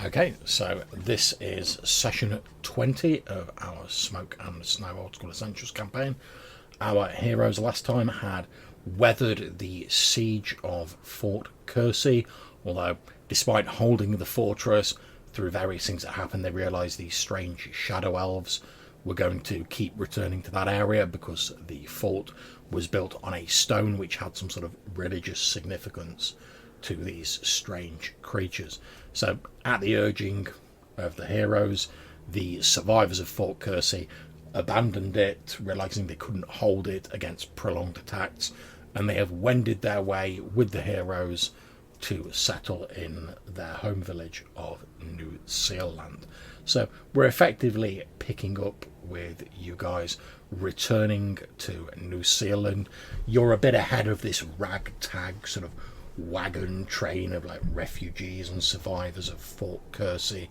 Okay, so this is session 20 of our Smoke and Snow Old School Essentials campaign. Our heroes last time had weathered the siege of Fort Kersey, although despite holding the fortress, through various things that happened, they realised these strange shadow elves were going to keep returning to that area because the fort was built on a stone which had some sort of religious significance to these strange creatures. So, at the urging of the heroes, the survivors of Fort Kersey abandoned it, realising they couldn't hold it against prolonged attacks, and they have wended their way with the heroes to settle in their home village of New Zealand. So we're effectively picking up with you guys returning to New Zealand. You're a bit ahead of this ragtag sort of wagon train of like refugees and survivors of Fort Kersey,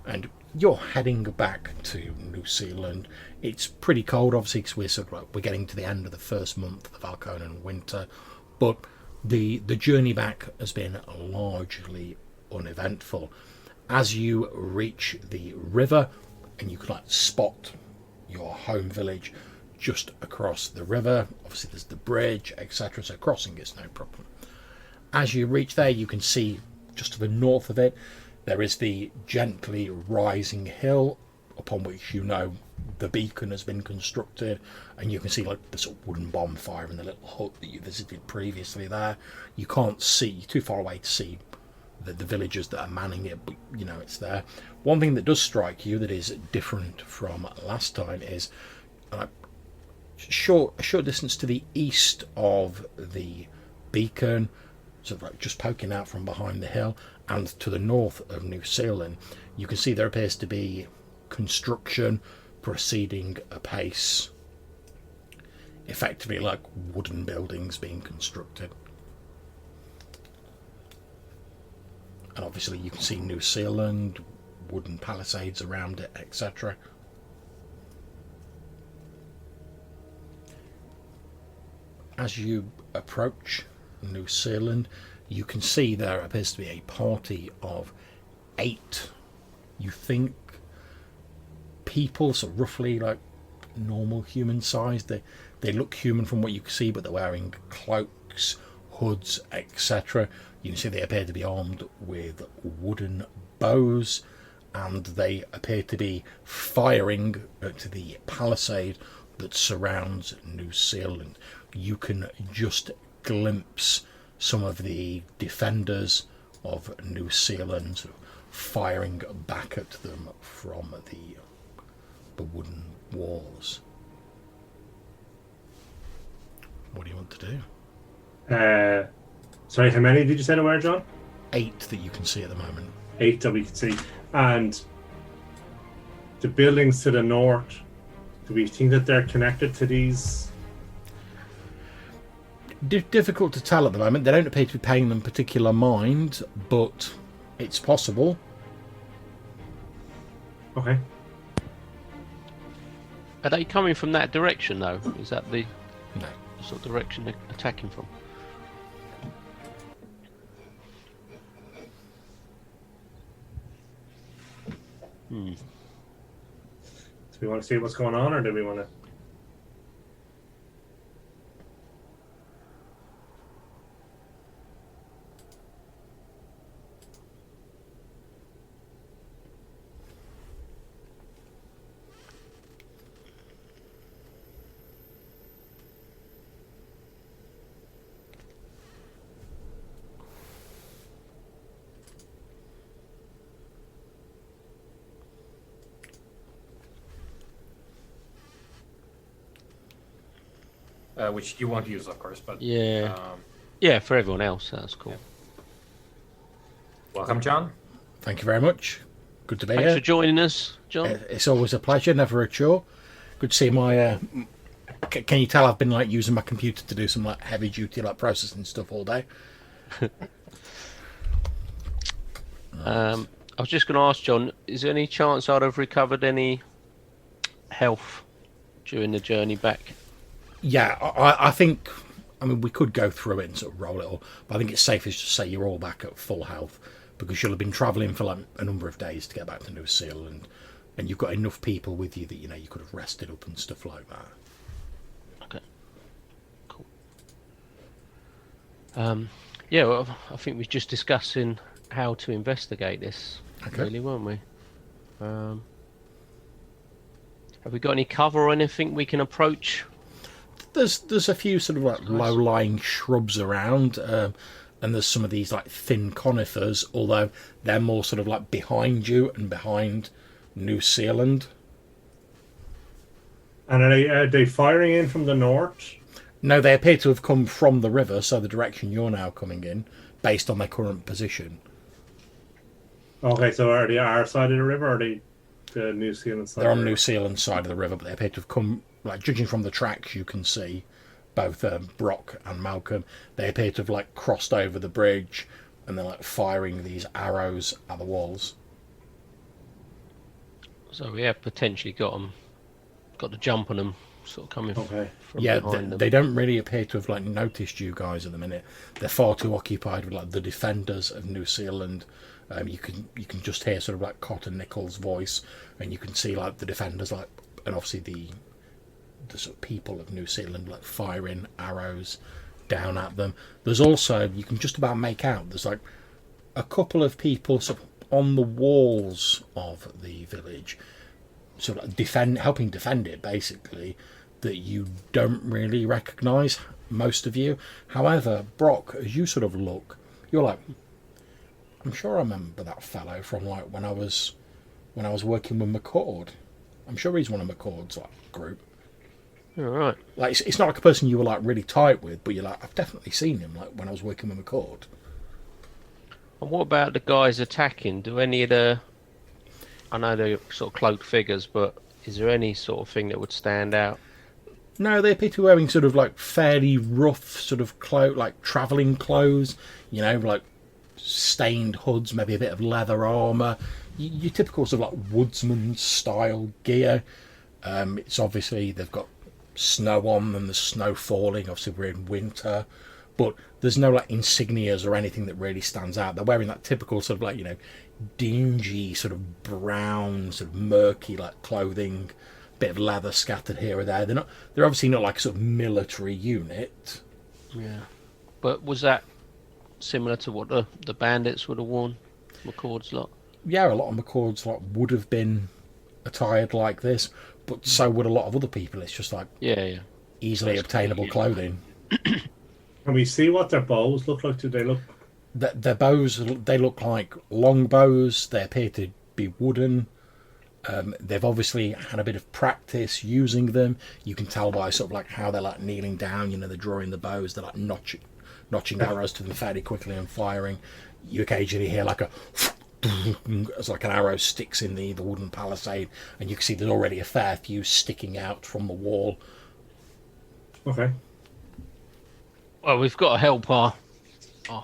and you're heading back to New Zealand. It's pretty cold, obviously, because we're getting to the end of the first month of Alconan winter, but the journey back has been largely uneventful. As you reach the river, and you can like spot your home village just across the river. Obviously, there's the bridge, etc. So crossing is no problem. As you reach there, you can see just to the north of it, there is the gently rising hill upon which you know the beacon has been constructed, and you can see like the sort of wooden bonfire and the little hut that you visited previously there. You can't see, you're too far away to see the villagers that are manning it, but you know it's there. One thing that does strike you that is different from last time is a short distance to the east of the beacon, sort of like just poking out from behind the hill, and to the north of New Zealand, you can see there appears to be construction proceeding apace, effectively like wooden buildings being constructed. And obviously you can see New Zealand, wooden palisades around it, etc. As you approach New Zealand, you can see there appears to be a party of 8, you think, people, so roughly like normal human size. They look human from what you can see, but they're wearing cloaks, hoods, etc. You can see they appear to be armed with wooden bows, and they appear to be firing at the palisade that surrounds New Zealand. You can just glimpse some of the defenders of New Zealand firing back at them from the wooden walls. What do you want to do? Sorry, how many did you say there were, John? 8 that you can see at the moment. 8 that we can see. And the buildings to the north, do we think that they're connected to these? Difficult to tell at the moment. They don't appear to be paying them particular mind, but it's possible. Okay. Are they coming from that direction, though? Is that the No. sort of direction they're attacking from? Do we want to see what's going on, or do we want to? Which you won't use, of course, but Yeah. Yeah, for everyone else, that's cool. Yeah. Welcome, John. Thank you very much. Good to be Thanks here. for joining us, John. It's always a pleasure, never a chore. Good to see my. Can you tell I've been like using my computer to do some like heavy duty like processing stuff all day? I was just going to ask John, is there any chance I'd have recovered any health during the journey back? Yeah, I think. I mean, we could go through it and sort of roll it all, but I think it's safest to say you're all back at full health because you'll have been travelling for like a number of days to get back to New Zealand, and you've got enough people with you that you could have rested up and stuff like that. Okay. Cool. Yeah, well, I think we're just discussing how to investigate this, really, weren't we? Have we got any cover or anything we can approach? There's a few sort of like low-lying shrubs around, and there's some of these like thin conifers, although they're more sort of like behind you and behind New Zealand. And are they firing in from the north? No, they appear to have come from the river, so the direction you're now coming in, based on their current position. Okay, so are they our side of the river, or are they the New Zealand side? They're on New Zealand side of the river, but they appear to have come, like judging from the tracks you can see, both Brock and Malcolm, they appear to have like crossed over the bridge, and they're like firing these arrows at the walls. So we have potentially got the jump on them, sort of coming from behind them. They don't really appear to have like noticed you guys at the minute. They're far too occupied with like the defenders of New Zealand. You can just hear sort of like Cotton Nichols' voice, and you can see like the defenders, like, and obviously the sort of people of New Zealand like firing arrows down at them. There's also, you can just about make out, there's like a couple of people sort of on the walls of the village, sort of helping defend it basically, that you don't really recognise, most of you. However, Brock, as you sort of look, you're like, I'm sure I remember that fellow from like when I was working with McCord. I'm sure he's one of McCord's like group. All right. Like it's not like a person you were like really tight with, but you're like, I've definitely seen him like when I was working with McCord. And what about the guys attacking? Do any of the... I know they're sort of cloaked figures, but is there any sort of thing that would stand out? No, they appear to be wearing sort of like fairly rough sort of like travelling clothes, like stained hoods, maybe a bit of leather armour, your typical sort of like woodsman style gear. It's obviously they've got snow on them, there's snow falling, obviously we're in winter, but there's no like insignias or anything that really stands out. They're wearing that typical sort of like dingy sort of brown sort of murky like clothing, bit of leather scattered here or there. They're obviously not like a sort of military unit. Yeah, but was that similar to what the bandits would have worn, McCord's lot? Yeah, a lot of McCord's lot would have been attired like this, but so would a lot of other people. It's just like easily obtainable clothing. Can we see what their bows look like? Do they look... Their bows, they look like long bows. They appear to be wooden. They've obviously had a bit of practice using them. You can tell by sort of like how they're like kneeling down, they're drawing the bows, they're like notching arrows to them fairly quickly and firing. You occasionally hear like a as like an arrow sticks in the wooden palisade, and you can see there's already a fair few sticking out from the wall. Okay. Well, we've got to help our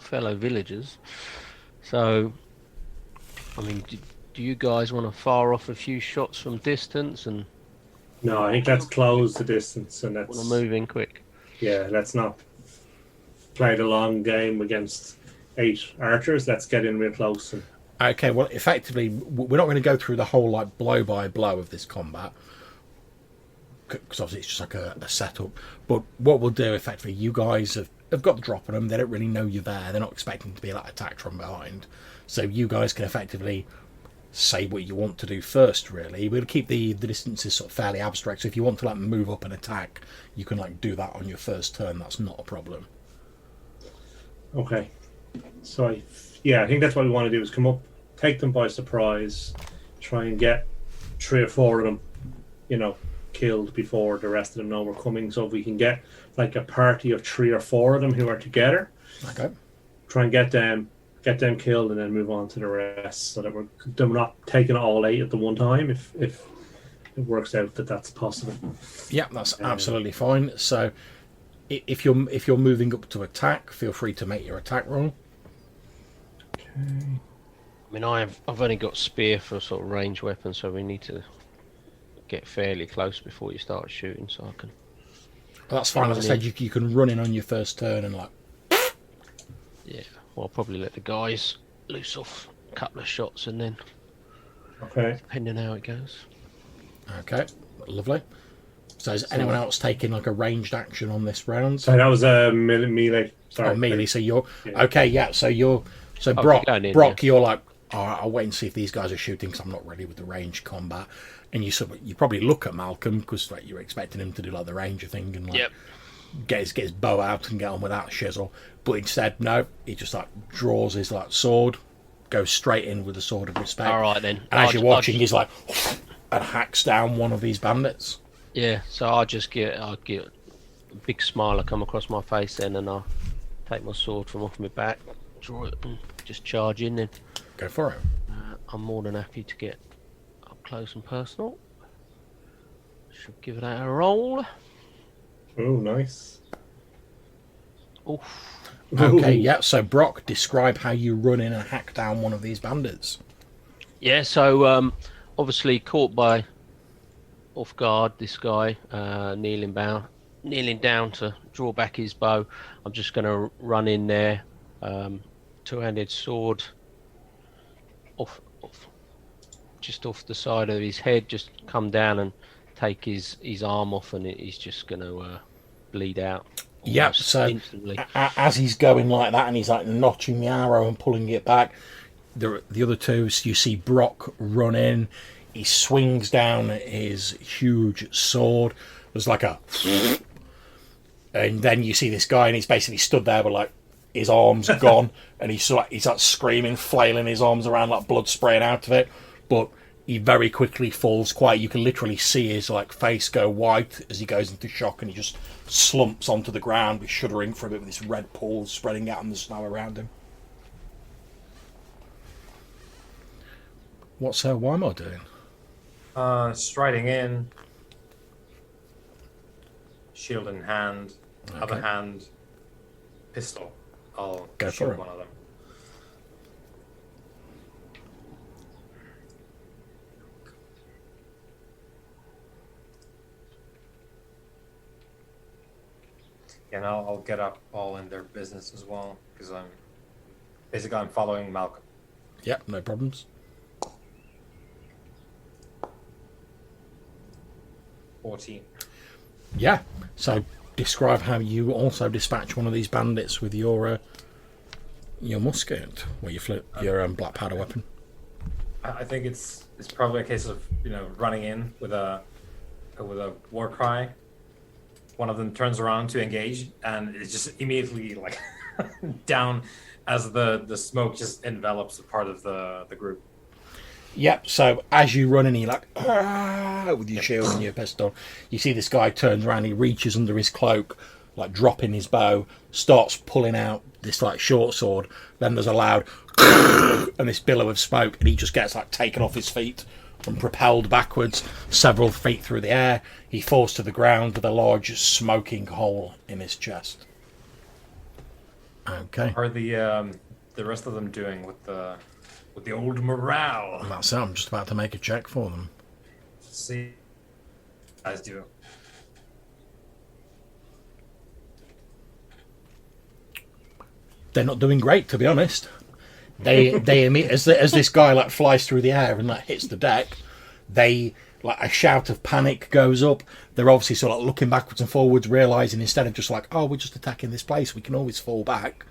fellow villagers. So, I mean, do you guys want to fire off a few shots from distance? And no, I think let's close the distance and let's want to move in quick. Yeah, let's not play the long game against 8 archers. Let's get in real close. Okay, well, effectively, we're not going to go through the whole like blow by blow of this combat, because obviously it's just like a setup. But what we'll do, effectively, you guys have got the drop on them. They don't really know you're there. They're not expecting to be like attacked from behind. So you guys can effectively say what you want to do first, really. We'll keep the distances sort of fairly abstract. So if you want to like move up and attack, you can like do that on your first turn. That's not a problem. Okay. So I think that's what we want to do, is come up, take them by surprise, try and get 3 or 4 of them, killed before the rest of them know we're coming. So if we can get like a party of 3 or 4 of them who are together, okay, try and get them killed, and then move on to the rest, so that we're not taking all 8 at the one time. If it works out that's possible. Yeah, that's absolutely fine. So if you're moving up to attack, feel free to make your attack roll. Okay. I mean, I've only got spear for sort of range weapons, so we need to get fairly close before you start shooting, so I can... Well, that's fine. As I said, you can run in on your first turn and like... Yeah, well, I'll probably let the guys loose off a couple of shots, and then Okay. depending how it goes. Okay, lovely. So is anyone else taking like a ranged action on this round? So that was a melee. Sorry. Oh, melee. So you're Yeah. okay. Yeah. So you're so Oh, Brock. you're going in, Brock, yeah. you're like, all right, I'll wait and see if these guys are shooting because I'm not ready with the ranged combat. And you probably look at Malcolm because like you're expecting him to do like the ranger thing and like Yep. get his bow out and get on with that shizzle. But instead, no, he just like draws his like sword, goes straight in with the sword of respect. All right then. And as you're watching, he's like and hacks down one of these bandits. Yeah, so I get a big smile will come across my face then, and I'll take my sword from off my back, draw it, and just charge in. Then Go for it. I'm more than happy to get up close and personal. Should give that a roll. Oh, nice. Oof. Okay, Ooh. yeah. So Brock, describe how you run in and hack down one of these bandits. Yeah, so obviously caught by off guard, this guy kneeling down to draw back his bow. I'm just going to run in there, two-handed sword just off the side of his head, just come down and take his arm off, and he's just going to bleed out. Yeah, almost so instantly. as he's going like that and he's like notching the arrow and pulling it back, the other two, so you see Brock run in, he swings down his huge sword, there's like a and then you see this guy and he's basically stood there with like his arms gone and he's like screaming, flailing his arms around like blood spraying out of it, but he very quickly falls quiet. You can literally see his like face go white as he goes into shock, and he just slumps onto the ground, shuddering for a bit with this red pool spreading out in the snow around him. What's Wymo doing? Striding in, shield in hand, other Okay. hand, pistol. I'll Go shoot for it. one of them. Yeah, and I'll get up all in their business as well, because I'm following Malcolm. Yep, no problems. 14. Yeah, so describe how you also dispatch one of these bandits with your musket, or your black powder weapon. I think it's probably a case of running in with a war cry. One of them turns around to engage, and it's just immediately like down as the smoke just envelops a part of the group. Yep, so as you run in, you're like, "Ah," with your shield and your pistol. You see this guy turns around, he reaches under his cloak, like dropping his bow, starts pulling out this like short sword. Then there's a loud and this billow of smoke, and he just gets like taken off his feet and propelled backwards several feet through the air. He falls to the ground with a large smoking hole in his chest. Okay. How are the rest of them doing with the old morale? That's it. I'm just about to make a check for them. Let's see, guys do. They're not doing great, to be honest. They as this guy like flies through the air and like hits the deck, they like a shout of panic goes up. They're obviously sort of like looking backwards and forwards, realizing instead of just like, oh, we're just attacking this place, we can always fall back.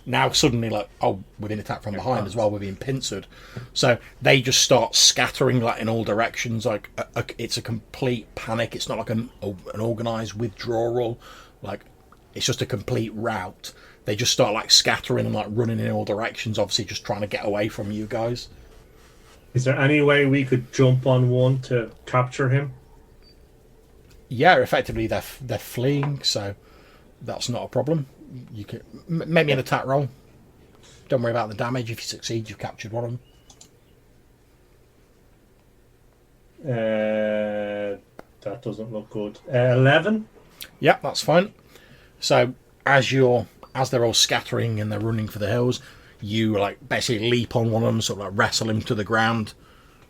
Now suddenly like, oh, we're being attacked from behind as well, we're being pincered. So they just start scattering like in all directions. Like it's a complete panic. It's not like an organized withdrawal. Like it's just a complete rout. They just start like scattering and like running in all directions, obviously just trying to get away from you guys. Is there any way we could jump on one to capture him? Yeah, effectively they're fleeing, so that's not a problem. You can make me an attack roll. Don't worry about the damage. If you succeed, you've captured one of them. That doesn't look good. 11. Yep, that's fine. So as they're all scattering and they're running for the hills, you like basically leap on one of them, sort of like wrestle him to the ground,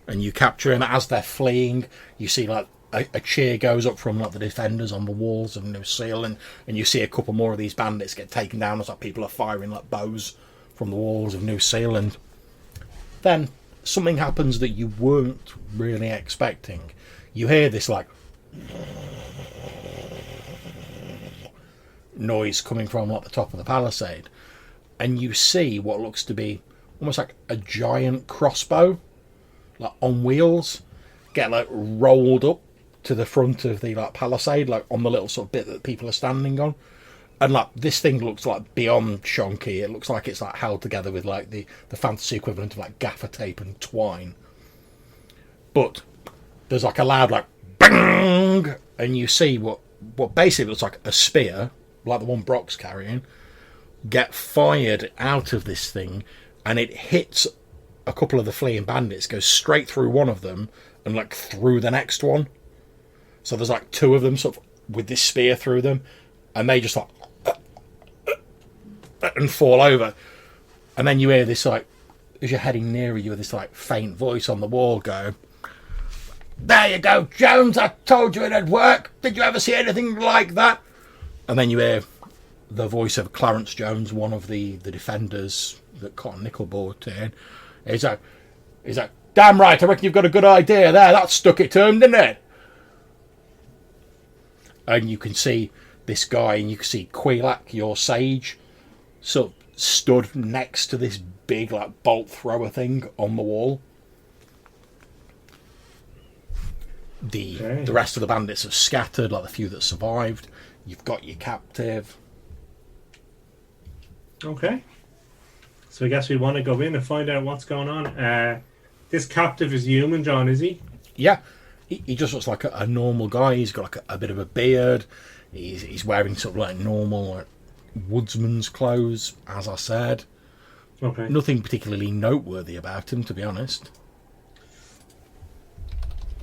and you capture him. As they're fleeing, you see like a cheer goes up from like the defenders on the walls of New Seal, and you see a couple more of these bandits get taken down as like people are firing like bows from the walls of New Seal, and Then something happens that you weren't really expecting. You hear this like noise coming from like the top of the palisade, and you see what looks to be almost like a giant crossbow, like on wheels, get like rolled up to the front of the like palisade, like on the little sort of bit that people are standing on. And like this thing looks like beyond shonky. It looks like it's like held together with like the fantasy equivalent of like gaffer tape and twine. But there's like a loud like bang, and you see what basically looks like a spear, like the one Brock's carrying, get fired out of this thing, and it hits a couple of the fleeing bandits, goes straight through one of them and like through the next one. So there's like two of them sort of with this spear through them, and they just like and fall over. And then you hear this like, as you're heading nearer you, this like faint voice on the wall go, "There you go, Jones, I told you it'd work. Did you ever see anything like that?" And then you hear the voice of Clarence Jones, one of the defenders that Cotton Nickel brought in. He's like, "Damn right, I reckon you've got a good idea there. That stuck it to him, didn't it?" And you can see this guy, and you can see Quilak, your sage, sort of stood next to this big like bolt thrower thing on the wall. The rest of the bandits have scattered, like the few that survived. You've got your captive. Okay. So I guess we want to go in and find out what's going on. This captive is human, John, is he? Yeah. He just looks like a normal guy. He's got like a bit of a beard. He's wearing sort of like normal like woodsman's clothes, as I said. Okay. Nothing particularly noteworthy about him, to be honest.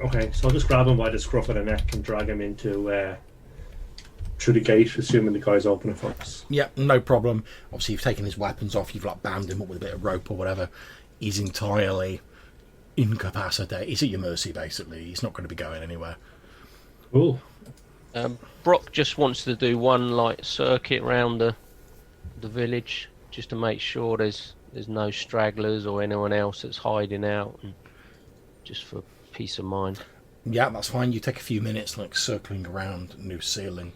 Okay, so I'll just grab him by the scruff of the neck and drag him into through the gate, assuming the guy's opening for us. Yeah, no problem. Obviously, you've taken his weapons off. You've like bound him up with a bit of rope or whatever. He's entirely incapacitated. He's at your mercy, basically. He's not going to be going anywhere. Cool. Brock just wants to do one like circuit around the village, just to make sure there's no stragglers or anyone else that's hiding out, and just for peace of mind. Yeah, that's fine. You take a few minutes like circling around New Zealand.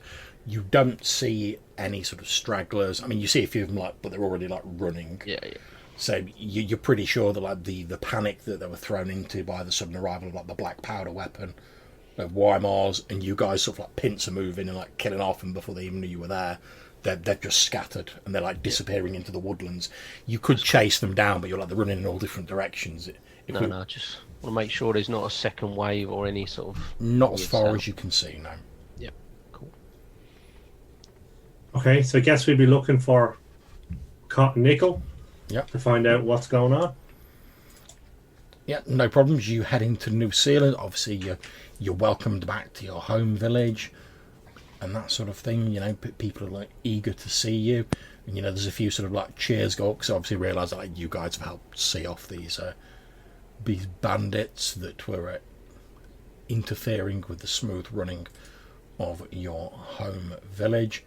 You don't see any sort of stragglers. I mean, you see a few of them, like, but they're already like running. Yeah. So you're pretty sure that like the panic that they were thrown into by the sudden arrival of like the black powder weapon of Weimar's, and you guys sort of like pincer moving and like killing off them before they even knew you were there. They've just scattered and they're like disappearing into the woodlands. You could chase them down, but you're like they're running in all different directions. No, just want to make sure there's not a second wave or any sort of... Not as far as you can see, no. Yep, cool. Okay, so I guess we'd be looking for Cotton Nickel. Yep. To find out what's going on. Yeah, no problems. You head into New Zealand. Obviously, you're welcomed back to your home village and that sort of thing. You know, people are like eager to see you. And, you know, there's a few sort of like cheers go up, because obviously realise that like, you guys have helped see off these bandits that were interfering with the smooth running of your home village.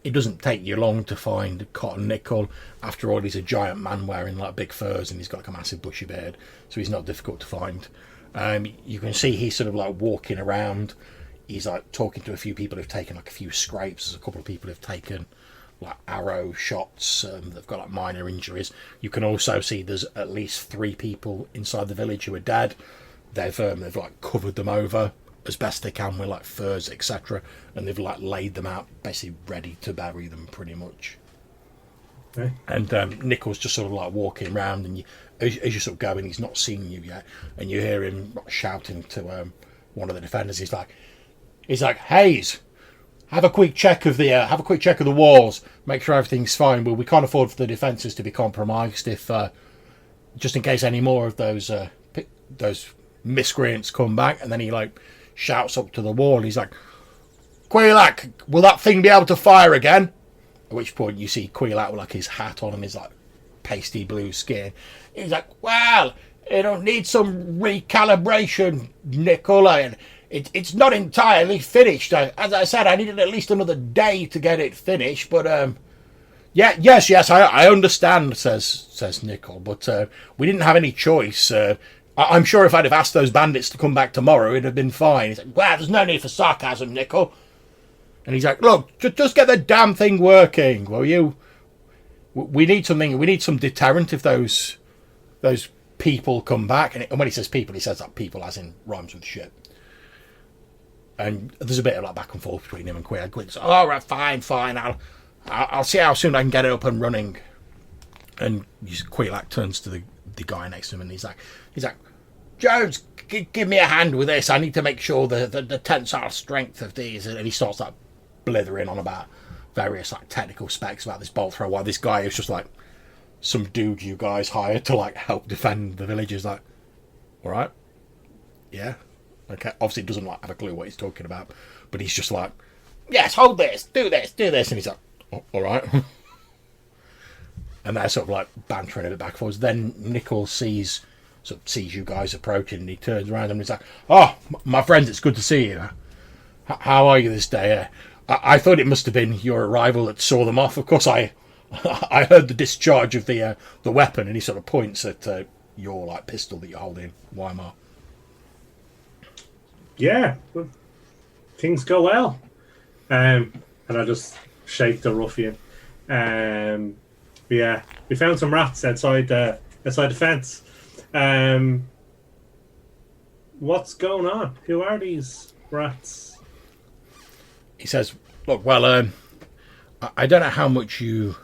It doesn't take you long to find Cotton Nickel. After all, he's a giant man wearing like big furs, and he's got like a massive bushy beard, so he's not difficult to find. You can see he's sort of like walking around. He's like talking to a few people who've taken like a few scrapes. There's a couple of people who've taken like arrow shots. They've got like minor injuries. You can also see there's at least 3 people inside the village who are dead. They've like covered them over as best they can with like furs, etc., and they've like laid them out basically ready to bury them pretty much. Okay. And Nickel's just sort of like walking around, and as you're sort of going, he's not seeing you yet, and you hear him shouting to one of the defenders. He's like, "Hayes, have a quick check of the walls. Make sure everything's fine. Well, we can't afford for the defences to be compromised if just in case any more of those miscreants come back." And then he like shouts up to the wall. He's like, "Quilak, will that thing be able to fire again?" At which point you see Quilak with like his hat on and his like pasty blue skin. He's like, "Well, it'll need some recalibration, Nickel, and it's not entirely finished. As I said, I needed at least another day to get it finished, but Yes, I understand, says Nickel, but we didn't have any choice. I'm sure if I'd have asked those bandits to come back tomorrow, it'd have been fine. He's like, well, there's no need for sarcasm, Nickel. And he's like, look, just get the damn thing working, will you? We need something. We need some deterrent if those people come back. And when he says people, he says that people as in rhymes with shit. And there's a bit of like back and forth between him and Quaid. Quaid's like, all right, fine. I'll see how soon I can get it up and running. And Quaid turns to the guy next to him and he's like, Jones, give me a hand with this. I need to make sure the tensile strength of these. And he starts like blithering on about various like technical specs about this bolt thrower, while this guy is just like some dude you guys hired to like help defend the village is like, all right, yeah, okay. Obviously doesn't like have a clue what he's talking about, but he's just like, yes, hold this, do this, and he's like, oh, all right. And they're sort of like bantering a bit back and forth. Then Nickel sees you guys approaching, and he turns around and he's like, oh, my friends, it's good to see you. How are you this day? I thought it must have been your arrival that saw them off. Of course, I heard the discharge of the weapon, and he sort of points at your like pistol that you're holding, Weimar. Yeah, well, things go well. And I just shake the ruffian. Yeah, we found some rats outside the fence. What's going on? Who are these rats? He says, look, well, I don't know how much you...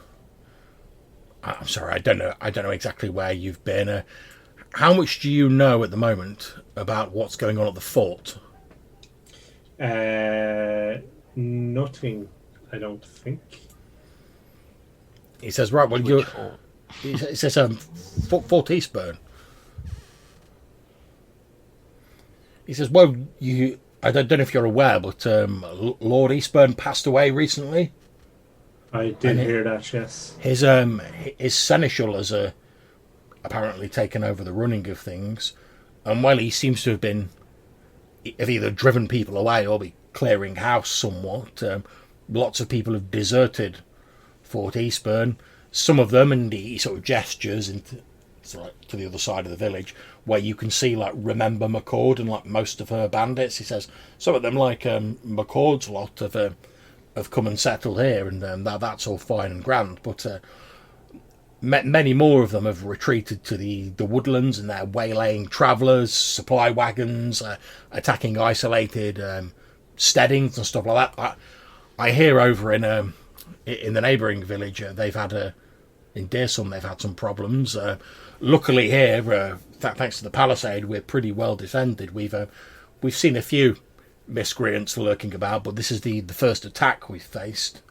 I'm sorry, I don't know exactly where you've been. How much do you know at the moment about what's going on at the fort? Nothing, I don't think. He says, right, well, he says, Fort Eastburn. He says, well, I don't know if you're aware, but Lord Eastburn passed away recently. I did hear that, yes. His seneschal has apparently taken over the running of things, and while he seems to have either driven people away or be clearing house somewhat, lots of people have deserted Fort Eastburn. Some of them, and he sort of gestures to the other side of the village, where you can see like Remember McCord and like most of her bandits. He says some of them, like McCord's lot, have come and settled here, and that's all fine and grand. But many more of them have retreated to the woodlands, and they're waylaying travellers, supply wagons, attacking isolated steadings and stuff like that. I hear over in the neighbouring village they've had in Deersum they've had some problems. Luckily here, thanks to the palisade, we're pretty well defended. We've seen a few miscreants lurking about, but this is the first attack we've faced.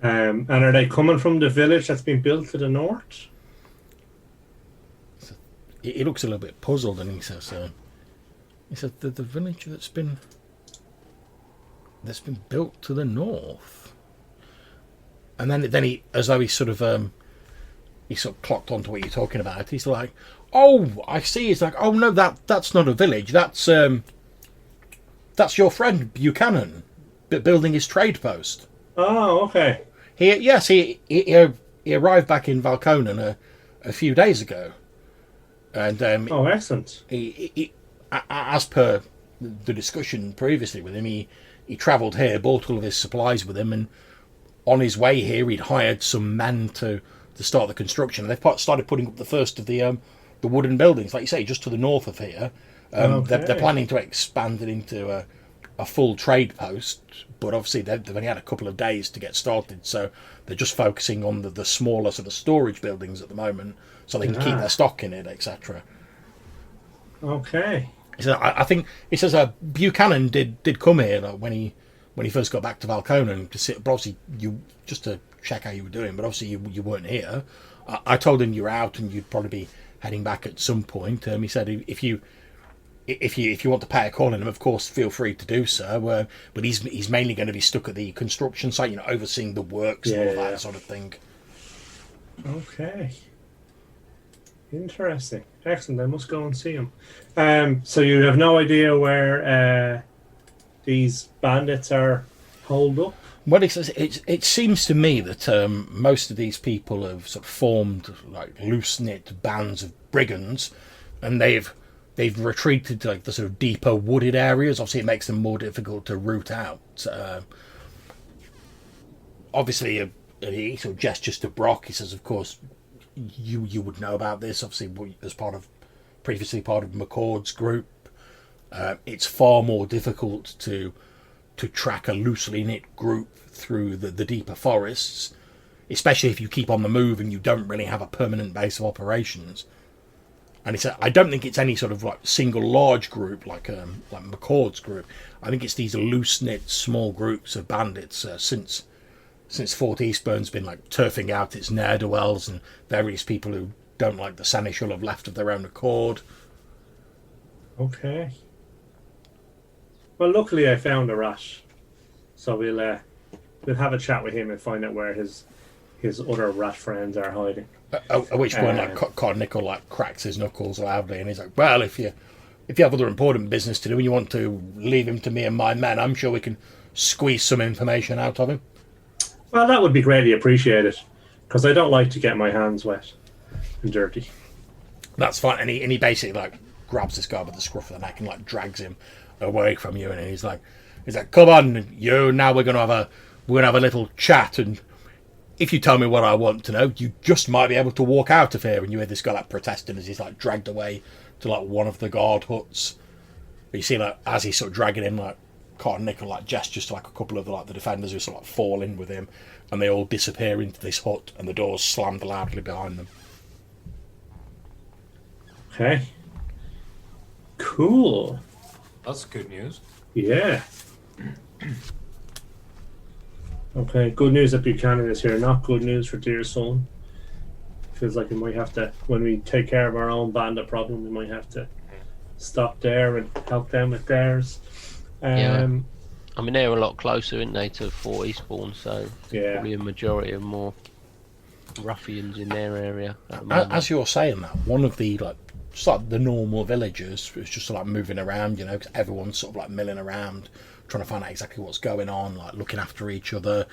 And are they coming from the village that's been built to the north? He looks a little bit puzzled, and he says, the village that's been built to the north. And then he, as though he sort of clocked onto what you're talking about. He's like, oh, I see. He's like, oh no, that's not a village. That's your friend Buchanan building his trade post. Oh, okay. He arrived back in Valconan a few days ago, and oh, excellent. He, as per the discussion previously with him, he travelled here, bought all of his supplies with him, and on his way here, he'd hired some men to start the construction. And they've started putting up the first of the wooden buildings, like you say, just to the north of here. Okay. They're planning to expand it into a full trade post, but obviously they've only had a couple of days to get started, so they're just focusing on the smaller sort of storage buildings at the moment, so they can keep their stock in it, etc. Okay. So I think he says Buchanan did come here when he first got back to Valconan to sit, but obviously just to check how you were doing, but obviously you weren't here. I told him you were out and you'd probably be heading back at some point. He said if you want to pay a call on him, of course, feel free to do so. But he's mainly going to be stuck at the construction site, overseeing the works and all that sort of thing. Okay. Interesting. Excellent. I must go and see him. So you have no idea where these bandits are hold up? Well, it seems to me that most of these people have sort of formed like loose knit bands of brigands, and they've retreated to like the sort of deeper wooded areas. Obviously, it makes them more difficult to root out. Obviously, he sort of gestures to Brock. He says, "Of course, you would know about this. Obviously, as previously part of McCord's group, it's far more difficult to track a loosely knit group through the deeper forests, especially if you keep on the move and you don't really have a permanent base of operations." And he said, "I don't think it's any sort of like single large group like McCord's group. I think it's these loose knit small groups of bandits since Fort Eastburn's been like turfing out its ne'er-do-wells and various people who don't like the Seneschal have left of their own accord." Okay. Well, luckily I found a rat, so we'll have a chat with him and find out where his other rat friends are hiding. At which point, Nickel like cracks his knuckles loudly, and he's like, "Well, if you have other important business to do and you want to leave him to me and my men, I'm sure we can squeeze some information out of him." Well, that would be greatly appreciated, because I don't like to get my hands wet and dirty. That's fine, and he basically like grabs this guy by the scruff of the neck and like drags him away from you, and he's like, "Come on, you. Now we're gonna have a little chat, and if you tell me what I want to know, you just might be able to walk out of here." And you hear this guy like protesting as he's like dragged away to like one of the guard huts. But you see like as he's sort of dragging him, like Cotton Nickel like gestures to like a couple of the defenders who sort of like fall in with him, and they all disappear into this hut, and the doors slammed loudly behind them. Okay. Cool. That's good news. Yeah. Okay, good news that Buchanan is here. Not good news for Dear Son. Feels like we might have to, when we take care of our own bandit problem, we might have to stop there and help them with theirs. Yeah. I mean, they're a lot closer, aren't they, to Fort Eastbourne, so Yeah. probably a majority of more ruffians in their area at the moment. As you're saying that, one of the like just like the normal villagers was just like moving around, because everyone's sort of like milling around, trying to find out exactly what's going on, like looking after each other,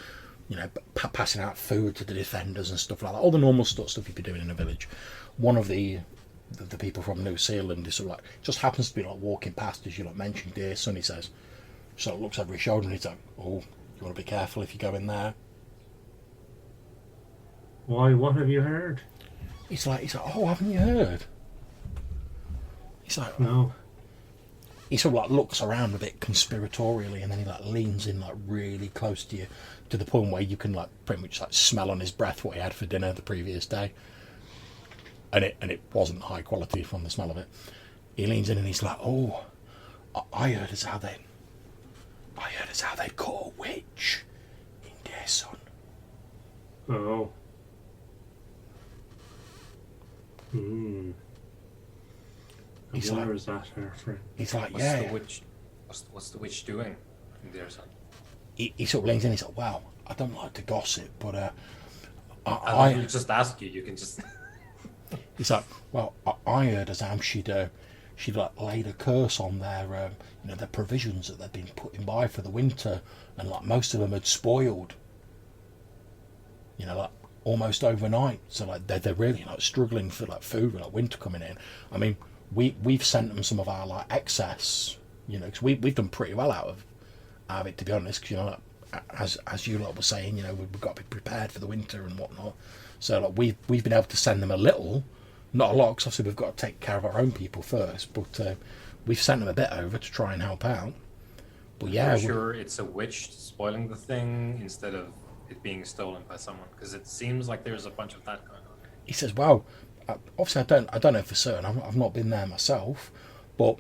passing out food to the defenders and stuff like that. All the normal stuff you'd be doing in a village. One of the people from New Zealand is sort of like just happens to be like walking past as you like mentioned, Dear Son. He says, so looks over his shoulder and he's like, "Oh, you want to be careful if you go in there." Why? What have you heard? He's like, "Oh, haven't you heard?" He's like, No. He sort of like looks around a bit conspiratorially, and then he like leans in like really close to you, to the point where you can like pretty much like smell on his breath what he had for dinner the previous day, and it wasn't high quality from the smell of it. He leans in and he's like, "Oh, I heard as how they caught a witch in Dear Son." Oh. Hmm. He's Where like, is that, our friend? he's like, What's "Yeah." the witch? What's the witch doing in there, son? He sort of leans in. He's like, "Well, I don't like to gossip, but I just ask you. You can just. He's like, "Well, I heard as how she'd like laid a curse on their their provisions that they'd been putting by for the winter, and like most of them had spoiled. Like almost overnight. So like they're really like struggling for like food with like winter coming in. I mean, we've sent them some of our like excess, because we've done pretty well out of it, to be honest. Because as you lot were saying, we've got to be prepared for the winter and whatnot. So like we've been able to send them a little, not a lot, because obviously we've got to take care of our own people first. But we've sent them a bit over to try and help out. But yeah, I'm sure it's a witch spoiling the thing instead of it being stolen by someone, because it seems like there's a bunch of that going on. He says, "Well, obviously I don't know for certain. I've not been there myself, but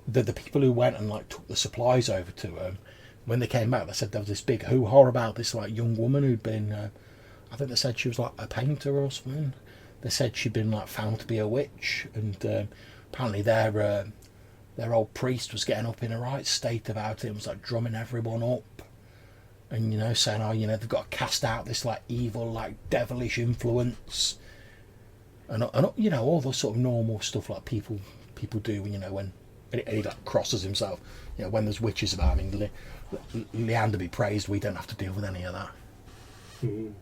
the people who went and like took the supplies over to them, when they came back, they said there was this big hoo-ha about this like young woman who'd been, I think they said she was like a painter or something. They said she'd been like found to be a witch, and apparently their old priest was getting up in a right state about it and was like drumming everyone up, and saying, oh, they've got to cast out this like evil, like devilish influence, and all the sort of normal stuff like people do when and he like crosses himself. You know, when there's witches about, I mean, Leander be praised, we don't have to deal with any of that. Mm-hmm.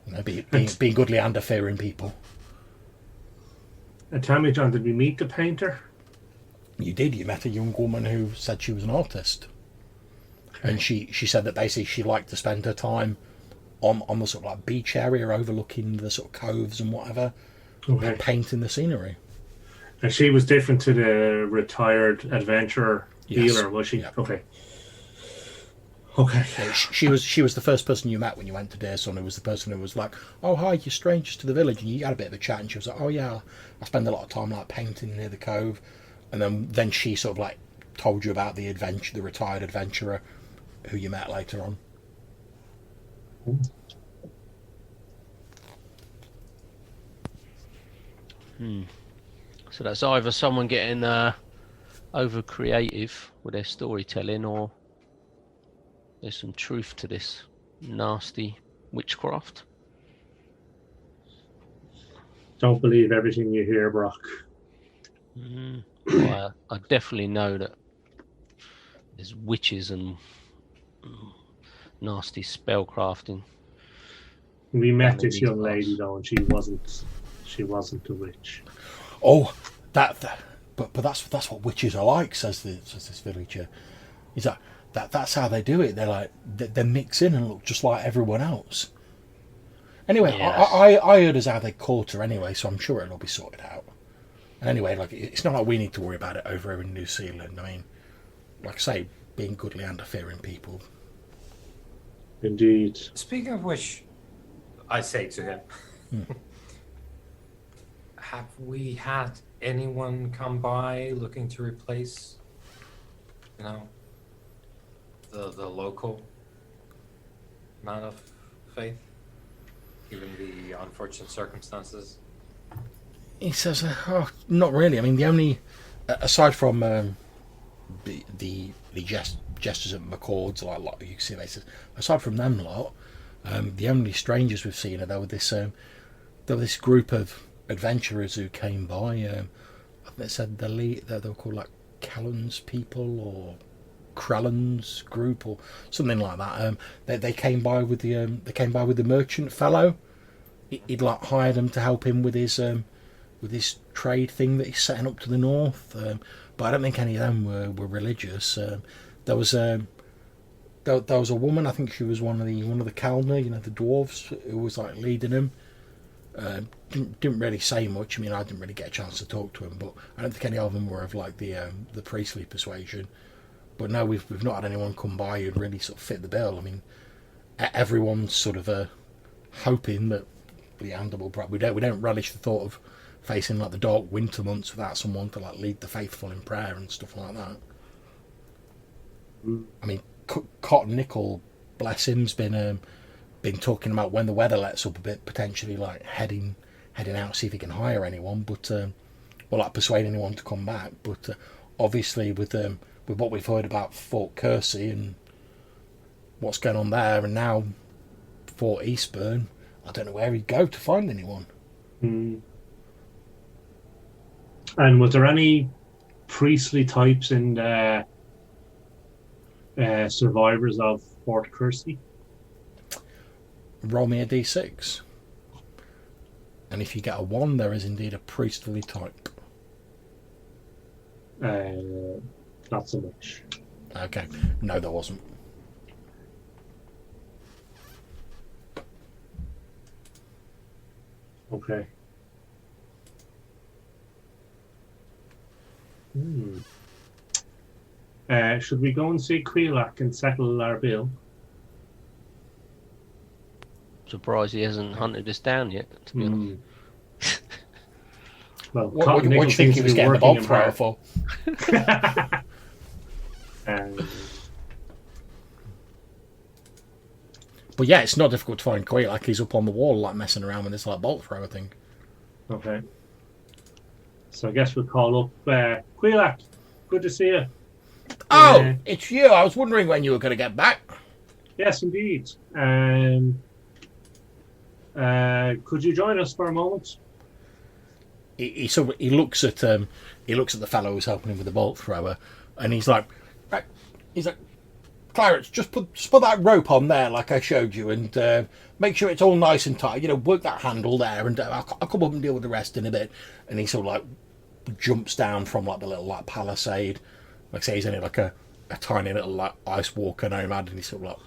You know, being good Leander fearing people. And tell me, John, did we meet the painter? You did. You met a young woman who said she was an artist, and she said that basically she liked to spend her time on the sort of like beach area overlooking the sort of coves and whatever, Okay. painting the scenery. And she was different to the retired adventurer dealer, was she? Yeah. Okay. Okay. Yeah, she was the first person you met when you went to Deerson, who was the person who was like, "Oh hi, you're strangers to the village," and you had a bit of a chat, and she was like, "Oh yeah, I spend a lot of time like painting near the cove," and then she sort of like told you about the retired adventurer who you met later on. So that's either someone getting over creative with their storytelling, or there's some truth to this nasty witchcraft. Don't believe everything you hear, Brock. Well, I definitely know that there's witches and nasty spellcrafting. We met in this these young parts. lady though, and she wasn't a witch. Oh, but that's what witches are like, says this villager. Is that's how they do it. They're like they mix in and look just like everyone else. Anyway, Yes. I heard as how they caught her anyway, so I'm sure it'll be sorted out. And anyway, like it's not like we need to worry about it over here in New Zealand. I mean, like I say, being good Leander fearing people. Indeed. Speaking of which, I say to him, have we had anyone come by looking to replace, the local man of faith, given the unfortunate circumstances? He says, "Oh, not really. I mean, the only aside from the gestures at McCord's, like you can see, they says, aside from them lot, the only strangers we've seen are there were this group of adventurers who came by. I think they said they were called like Callan's people or Krellan's group or something like that. They came by with the merchant fellow. He'd like hired them to help him with his trade thing that he's setting up to the north. But I don't think any of them were religious. There was a woman. I think she was one of the Kalna, the dwarves, who was like leading him. Didn't really say much. I mean, I didn't really get a chance to talk to him, but I don't think any of them were of like the priestly persuasion. But no, we've not had anyone come by who'd really sort of fit the bill. I mean, everyone's sort of hoping that Leander will probably. We don't relish the thought of facing like the dark winter months without someone to like lead the faithful in prayer and stuff like that. I mean, Cotton Nickel, bless him's been talking about when the weather lets up a bit, potentially like heading out, see if he can hire anyone, but or like persuade anyone to come back. But obviously with what we've heard about Fort Kersey and what's going on there, and now Fort Eastburn, I don't know where he'd go to find anyone. And was there any priestly types in survivors of Fort Kersey? Roll me a d6. And if you get a 1, there is indeed a priestly type. Not so much. Okay. No, there wasn't. Okay. Should we go and see Quilak and settle our bill? Surprised he hasn't hunted us down yet, to be honest. Well, What do you think he was getting the bolt thrower for? But yeah, it's not difficult to find Quail. Like he's up on the wall, like messing around with this like bolt thrower thing. Okay. So I guess we'll call up Quilak. Good to see you. Oh, it's you. I was wondering when you were going to get back. Yes, indeed. Could you join us for a moment? he looks at the fellow who's helping him with the bolt thrower, and he's like, Clarence, just put that rope on there like I showed you, and make sure it's all nice and tight. Work that handle there, and I'll come up and deal with the rest in a bit. And he sort of like jumps down from like the little like palisade. Like I say, he's only like a tiny little like ice walker nomad, and he sort of like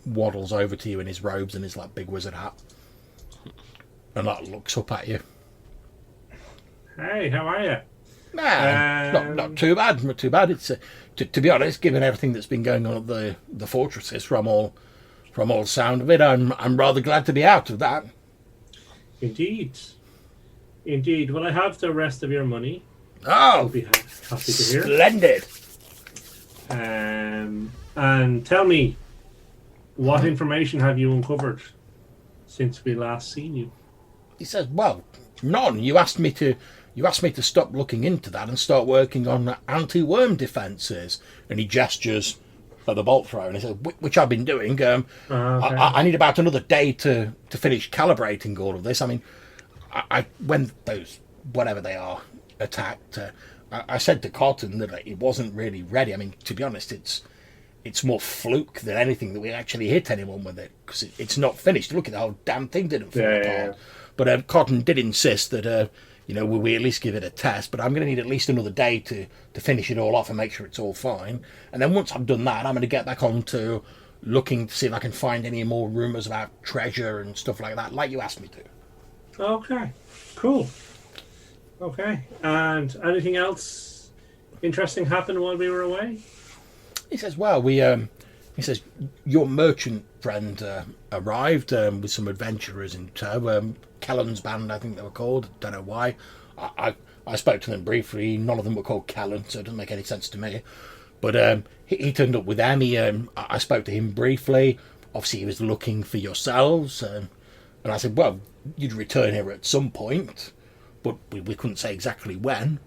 waddles over to you in his robes and his like big wizard hat, and like looks up at you. Hey, how are you? Nah, not too bad. Not too bad. It's to be honest, given everything that's been going on at the fortresses, from all sound of it, I'm rather glad to be out of that. Indeed. Well, I have the rest of your money. Oh, I'll be happy to hear. Splendid. And tell me, what information have you uncovered since we last seen you? He says, "Well, none. You asked me to stop looking into that and start working on anti-worm defences." And he gestures at the bolt thrower, and he says, "Which I've been doing. Okay. I need about another day to finish calibrating all of this. I mean, I when those whatever they are attacked, I said to Cotton that it wasn't really ready. I mean, to be honest, it's more fluke than anything that we actually hit anyone with it, because it's not finished. Look at the whole damn thing didn't fall apart." Yeah. But Cotton did insist that we at least give it a test. But I'm going to need at least another day to finish it all off and make sure it's all fine. And then once I've done that, I'm going to get back on to looking to see if I can find any more rumours about treasure and stuff like that, like you asked me to. Okay, cool. Okay, and anything else interesting happened while we were away? He says, "Well, he says your merchant friend arrived with some adventurers in tow. Kellen's band, I think they were called. Don't know why. I spoke to them briefly. None of them were called Kellen, so it doesn't make any sense to me. But he turned up with them. I spoke to him briefly. Obviously, he was looking for yourselves. And I said, well, you'd return here at some point, but we couldn't say exactly when.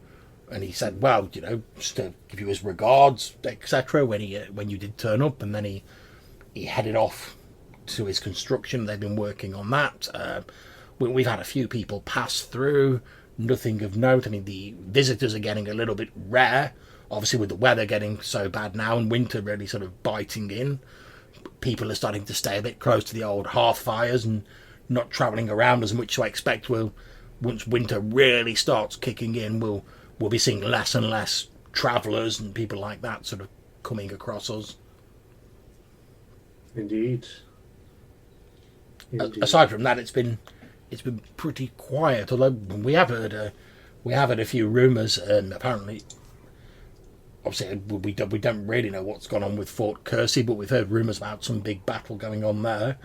And he said, well, just to give you his regards, etc. When you did turn up, and then he headed off to his construction. They've been working on that. We've had a few people pass through, nothing of note. I mean, the visitors are getting a little bit rare, obviously with the weather getting so bad now and winter really sort of biting in. People are starting to stay a bit close to the old hearth fires and not travelling around as much. So I expect once winter really starts kicking in, we'll be seeing less and less travellers and people like that sort of coming across us. Indeed. Aside from that, it's been pretty quiet. Although we have heard a few rumours, and apparently, obviously, we don't really know what's gone on with Fort Kersey, but we've heard rumours about some big battle going on there.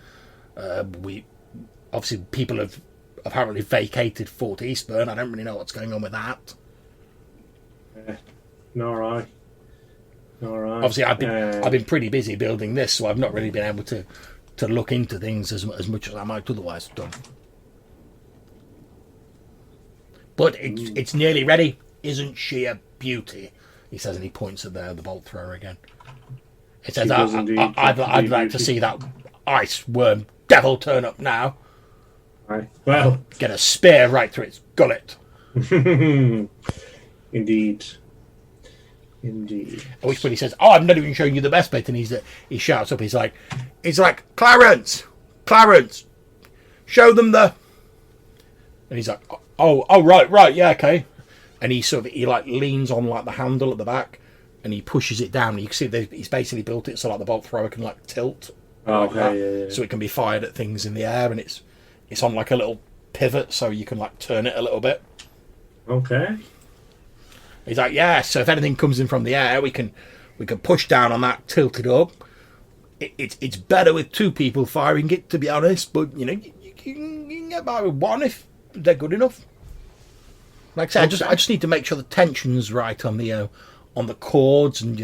People have apparently vacated Fort Eastburn. I don't really know what's going on with that. All right. Obviously, I've been pretty busy building this, so I've not really been able to look into things as much as I might otherwise have done. But it's nearly ready. Isn't she a beauty? He says, and he points at the bolt thrower again. It says, I'd like to see that ice worm devil turn up now. Right. Well, get a spear right through its gullet. Indeed. At which point he says, I'm not even showing you the best bit, and he shouts up, he's like, Clarence, show them the... And he's like, oh, right, yeah, okay. And he leans on like the handle at the back, and he pushes it down. You can see that he's basically built it so like the bolt thrower can like tilt. Okay, yeah. So it can be fired at things in the air, and it's on like a little pivot, so you can like turn it a little bit. Okay. He's like, yeah, so if anything comes in from the air, we can push down on that, tilt it up. It's better with two people firing it, to be honest, but you can get by with one if they're good enough. Like I said, I just need to make sure the tension's right on the cords, and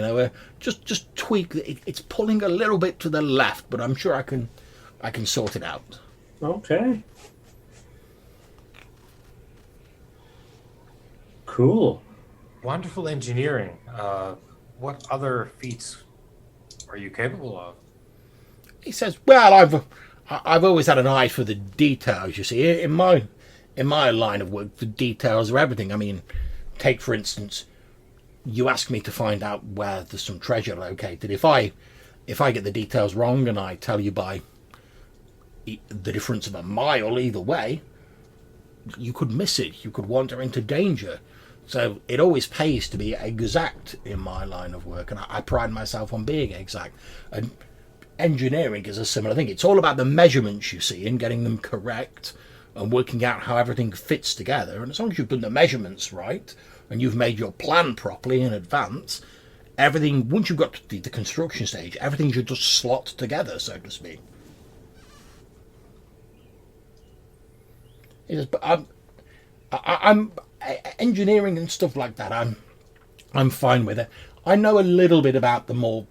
just tweak it. It's pulling a little bit to the left, but I'm sure I can sort it out. Okay. Cool. Wonderful engineering. What other feats are you capable of? He says, well, I've always had an eye for the details, you see. In my in my line of work, the details are everything. I mean, take for instance, you ask me to find out where there's some treasure located. If I get the details wrong and I tell you by the difference of a mile either way, you could miss it. You could wander into danger. So it always pays to be exact in my line of work, and I pride myself on being exact. And engineering is a similar thing. It's all about the measurements you see and getting them correct and working out how everything fits together. And as long as you've done the measurements right and you've made your plan properly in advance, everything, once you've got to the construction stage, everything should just slot together, so to speak. He says, but I'm engineering and stuff like that. I'm fine with it. I know a little bit about the more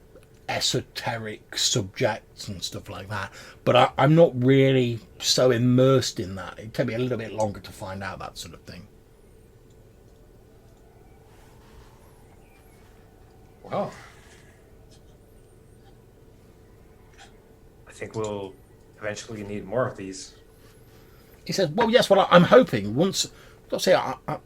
esoteric subjects and stuff like that, but I'm not really so immersed in that. It takes me a little bit longer to find out that sort of thing. Well, I think we'll eventually need more of these. He says, well, yes, well, I'm hoping once, let's say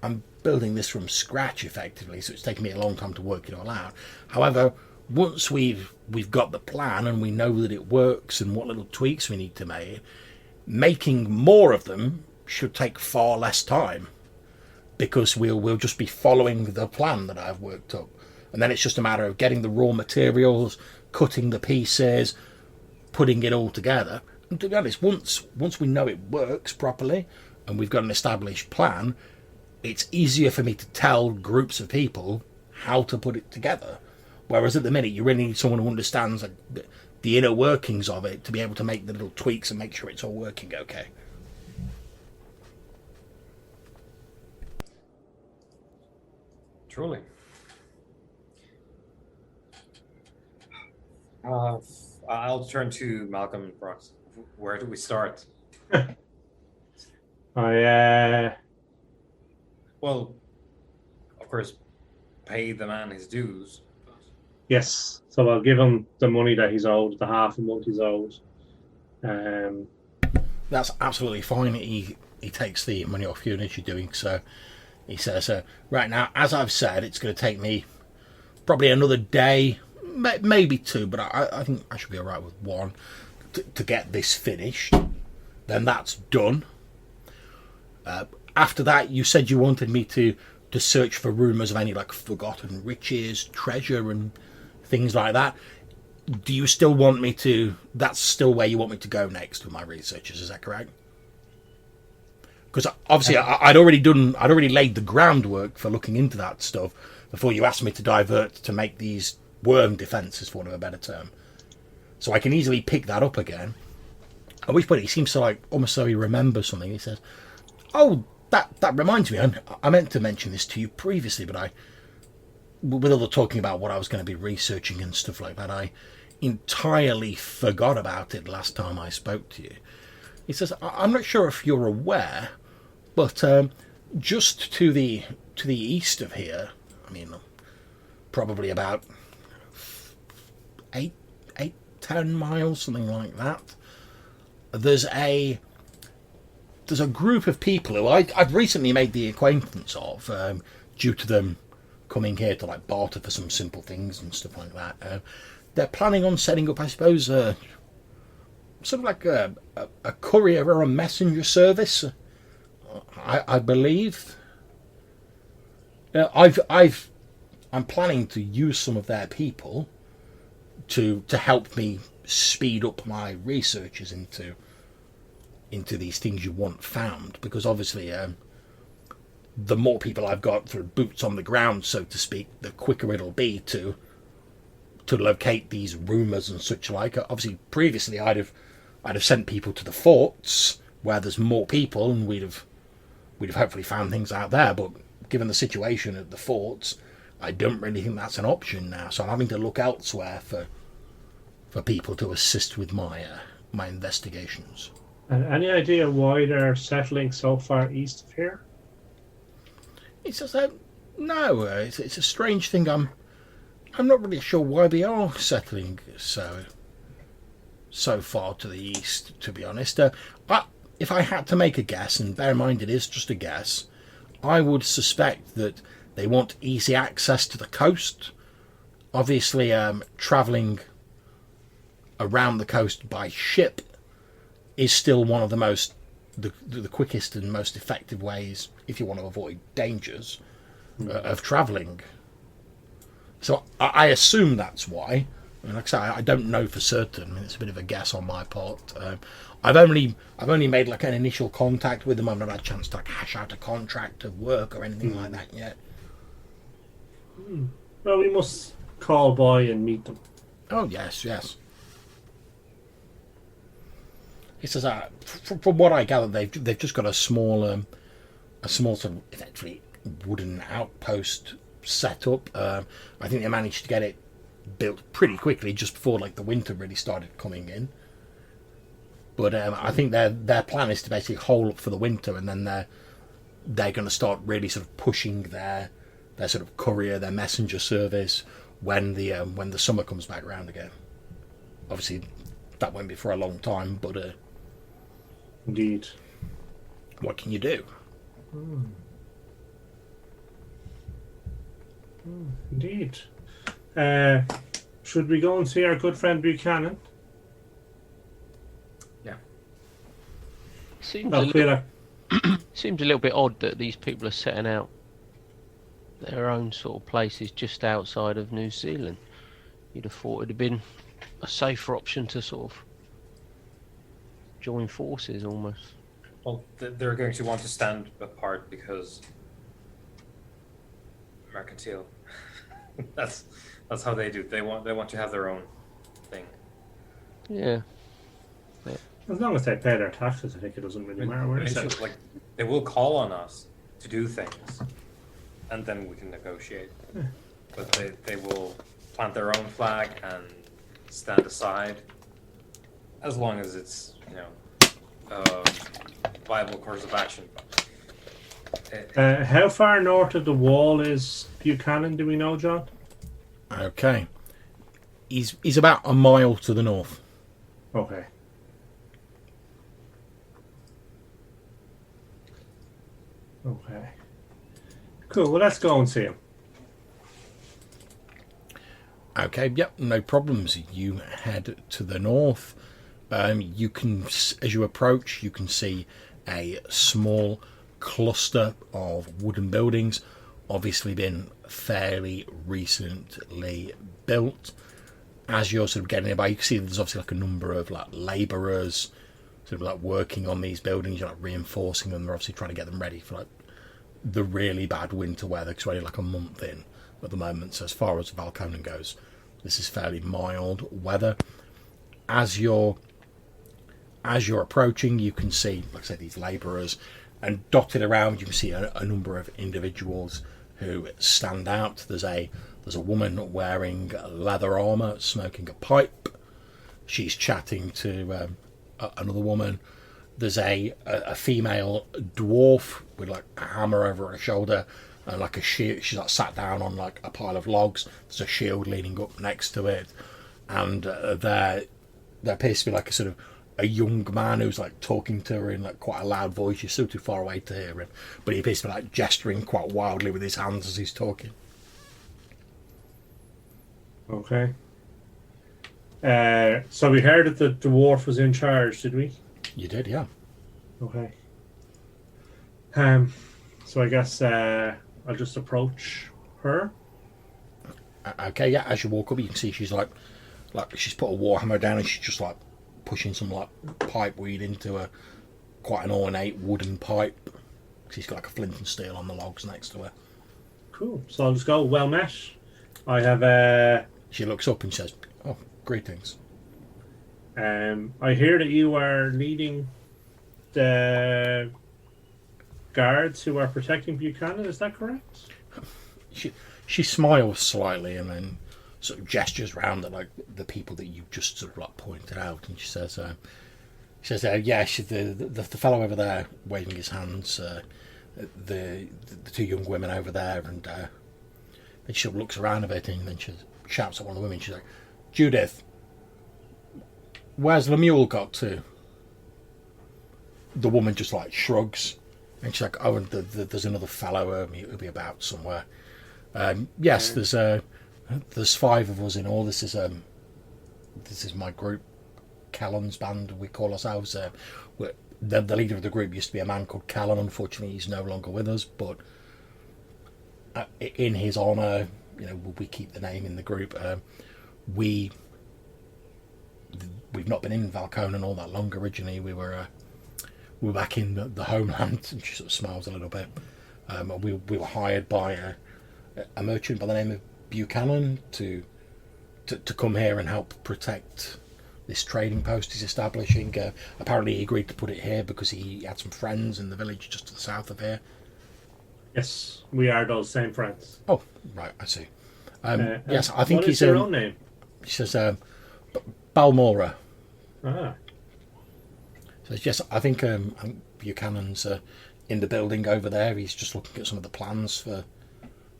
I'm building this from scratch effectively, so it's taken me a long time to work it all out. However, once we've got the plan and we know that it works and what little tweaks we need to make, making more of them should take far less time, because we'll just be following the plan that I've worked up. And then it's just a matter of getting the raw materials, cutting the pieces, putting it all together. And to be honest, once we know it works properly and we've got an established plan, it's easier for me to tell groups of people how to put it together. Whereas at the minute, you really need someone who understands the inner workings of it to be able to make the little tweaks and make sure it's all working okay. Truly. I'll turn to Malcolm and Brooks. Where do we start? I Well, of course, pay the man his dues. yes. So I'll give him the money that he's owed, the half a month he's owed. That's absolutely fine. He takes the money off you, and as you're doing so, he says, right now, as I've said, it's going to take me probably another day, maybe two, but I think I should be all right with one to get this finished. Then that's done. After that, you said you wanted me to search for rumours of any like forgotten riches, treasure, and things like that. Do you still want me to? That's still where you want me to go next with my researches. Is that correct? Because obviously, I'd already laid the groundwork for looking into that stuff before you asked me to divert to make these worm defences, for want of a better term. So I can easily pick that up again. At which point he seems to like almost so he remembers something. He says, "Oh, that reminds me. I meant to mention this to you previously, but with all the talking about what I was going to be researching and stuff like that, I entirely forgot about it last time I spoke to you." He says, "I'm not sure if you're aware, but just to the east of here, I mean, probably about 10 miles, something like that, there's a group of people who I've recently made the acquaintance of, due to them coming here to like barter for some simple things and stuff like that. They're planning on setting up, I suppose, sort of like a courier or a messenger service, I believe. I'm planning to use some of their people to help me speed up my researches into these things you want found, because obviously the more people I've got sort of boots on the ground, so to speak, the quicker it'll be to locate these rumours and such like. Obviously previously I'd have sent people to the forts where there's more people, and we'd have hopefully found things out there, but given the situation at the forts, I don't really think that's an option now, so I'm having to look elsewhere for people to assist with my investigations. And any idea why they're settling so far east of here? It's just that no, it's a strange thing. I'm not really sure why they are settling so far to the east, to be honest. if I had to make a guess, and bear in mind it is just a guess, I would suspect that they want easy access to the coast. Obviously, travelling around the coast by ship is still one of the quickest and most effective ways if you want to avoid dangers of travelling. So I assume that's why. And like I say, I don't know for certain. I mean, it's a bit of a guess on my part. I've only made like an initial contact with them. I've not had a chance to like hash out a contract of work or anything like that yet. Well, we must call by and meet them. Oh yes. He says, from what I gather, they've just got a small sort of effectively wooden outpost set up. I think they managed to get it built pretty quickly just before like the winter really started coming in. But I think their plan is to basically hole up for the winter, and then they're going to start really sort of pushing their sort of courier, their messenger service when the summer comes back around again. Obviously, that won't be for a long time, but Indeed. what can you do? Indeed. Should we go and see our good friend Buchanan? Yeah. Seems I'll clear that. seems a little bit odd that these people are setting out their own sort of places just outside of New Zealand. You'd have thought it'd have been a safer option to sort of join forces almost. Well, they're going to want to stand apart because mercantile. that's how they do. They want to have their own thing. Yeah. As long as they pay their taxes, I think it doesn't really matter where It's it's just at. like they will call on us to do things, and then we can negotiate. But they will plant their own flag and stand aside as long as it's viable course of action. How far north of the wall is Buchanan? Do we know, John? Okay, he's about a mile to the north. Okay. Okay. Cool. Well, let's go and see him. Okay, yep, no problems. You head to the north. You can, as you approach, you can see a small cluster of wooden buildings, obviously been fairly recently built. As you're sort of getting by, you can see there's obviously like a number of like labourers sort of like working on these buildings. You're like reinforcing them. They're obviously trying to get them ready for like the really bad winter weather, because we're only like a month in at the moment. So as far as Valconan goes, this is fairly mild weather. As you're approaching, you can see, like I said, these labourers, and dotted around you can see a number of individuals who stand out. There's a woman wearing leather armour, smoking a pipe. She's chatting to another woman. There's a female dwarf with like a hammer over her shoulder and like a shield. She's like sat down on like a pile of logs. There's a shield leaning up next to it, and there appears to be like a sort of a young man who's like talking to her in like quite a loud voice. She's still too far away to hear him, but he appears to be like gesturing quite wildly with his hands as he's talking. Okay. So we heard that the dwarf was in charge, did we? You did, yeah. Okay. So I guess I'll just approach her. Okay, yeah. As you walk up, you can see she's like she's put a warhammer down, and she's just like pushing some like pipe weed into quite an ornate wooden pipe. She's got like a flint and steel on the logs next to her. Cool. So I'll just go. Well met. I have. She looks up and says, "Oh, greetings." I hear that you are leading the guards who are protecting Buchanan. Is that correct? She smiles slightly and then sort of gestures round at like the people that you just sort of like pointed out, and she says, "Yeah, the fellow over there waving his hands, the two young women over there," and then she sort of looks around a bit and then she shouts at one of the women. She's like, "Judith, where's the mule got to?" the woman just like shrugs, and she's like, "Oh, and there's another fellow who'll be about somewhere." Yes, there's 5 of us in all. This is my group, Callan's band. We call ourselves. The leader of the group used to be a man called Callan. Unfortunately, he's no longer with us. But in his honour, we keep the name in the group. We've not been in Valconan all that long. Originally, we were back in the homeland, and she sort of smiles a little bit. We were hired by a merchant by the name of Buchanan to come here and help protect this trading post he's establishing. Apparently he agreed to put it here because he had some friends in the village just to the south of here. Yes, we are those same friends. Oh, right, I see. Yes, I think what he's is your own name? He says Balmora. Ah, So yes, I think Buchanan's in the building over there. He's just looking at some of the plans for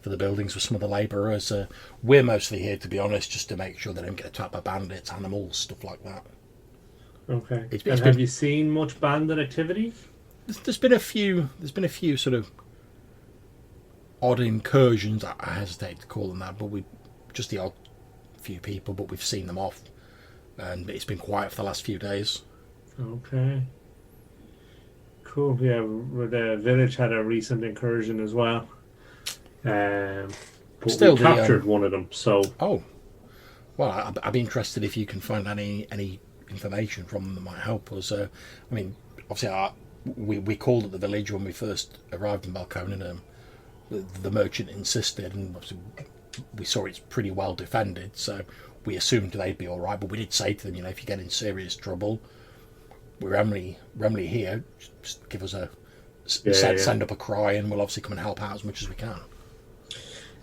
the buildings with some of the labourers. We're mostly here, to be honest, just to make sure they don't get attacked by bandits, animals, stuff like that. okay. It's And been- have you seen much bandit activity? There's been a few sort of odd incursions. I hesitate to call them that, but we just the odd few people, but we've seen them off, and it's been quiet for the last few days. Okay. Cool. Yeah, the village had a recent incursion as well. But Still we the, captured one of them. So Oh, well, I'd be interested if you can find any information from them that might help us. I mean, obviously, we called at the village when we first arrived in Balconan. The merchant insisted, and obviously we saw it's pretty well defended, so we assumed they'd be all right. But we did say to them, if you get in serious trouble, we're only here. Just give us send up a cry, and we'll obviously come and help out as much as we can.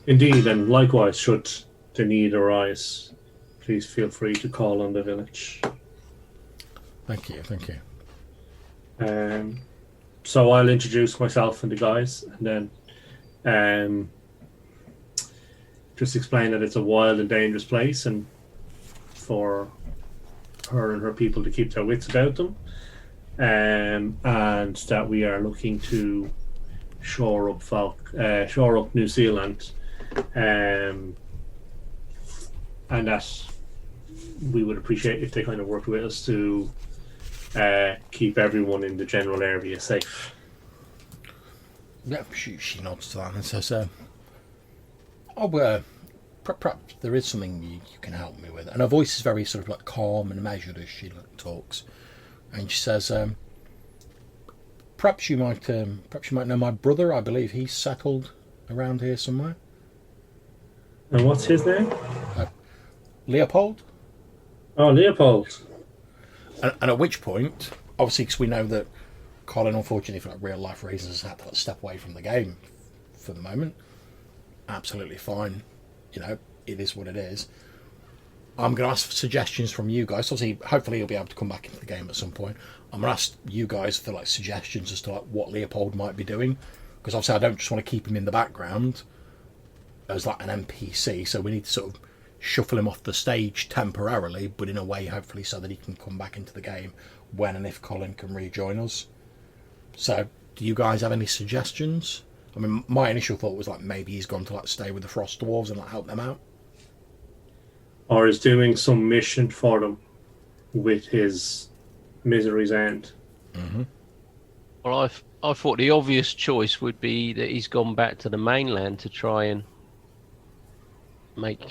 indeed, and likewise, should the need arise, please feel free to call on the village. Thank you. So I'll introduce myself and the guys, and then just explain that it's a wild and dangerous place, and for her and her people to keep their wits about them, and that we are looking to shore up New Zealand, and that we would appreciate if they kind of worked with us to keep everyone in the general area safe. Yeah, she nods to that and says, perhaps there is something you can help me with. And her voice is very sort of like calm and measured as she talks. And she says, perhaps you might know my brother. I believe he's settled around here somewhere. And what's his name? Leopold. Oh, Leopold. And at which point, obviously, because we know that Colin, unfortunately, for real life reasons, has had to step away from the game for the moment. Absolutely fine. It is what it is. I'm going to ask for suggestions from you guys. Obviously, hopefully he'll be able to come back into the game at some point. I'm going to ask you guys for suggestions as to what Leopold might be doing, because obviously I don't just want to keep him in the background as an NPC. So we need to sort of shuffle him off the stage temporarily, but in a way, hopefully, so that he can come back into the game when and if Colin can rejoin us. So, do you guys have any suggestions? I mean, my initial thought was maybe he's gone to stay with the Frost Dwarves and help them out. Or is doing some mission for them with his Misery's End. Mm-hmm. Well, I thought the obvious choice would be that he's gone back to the mainland to try and make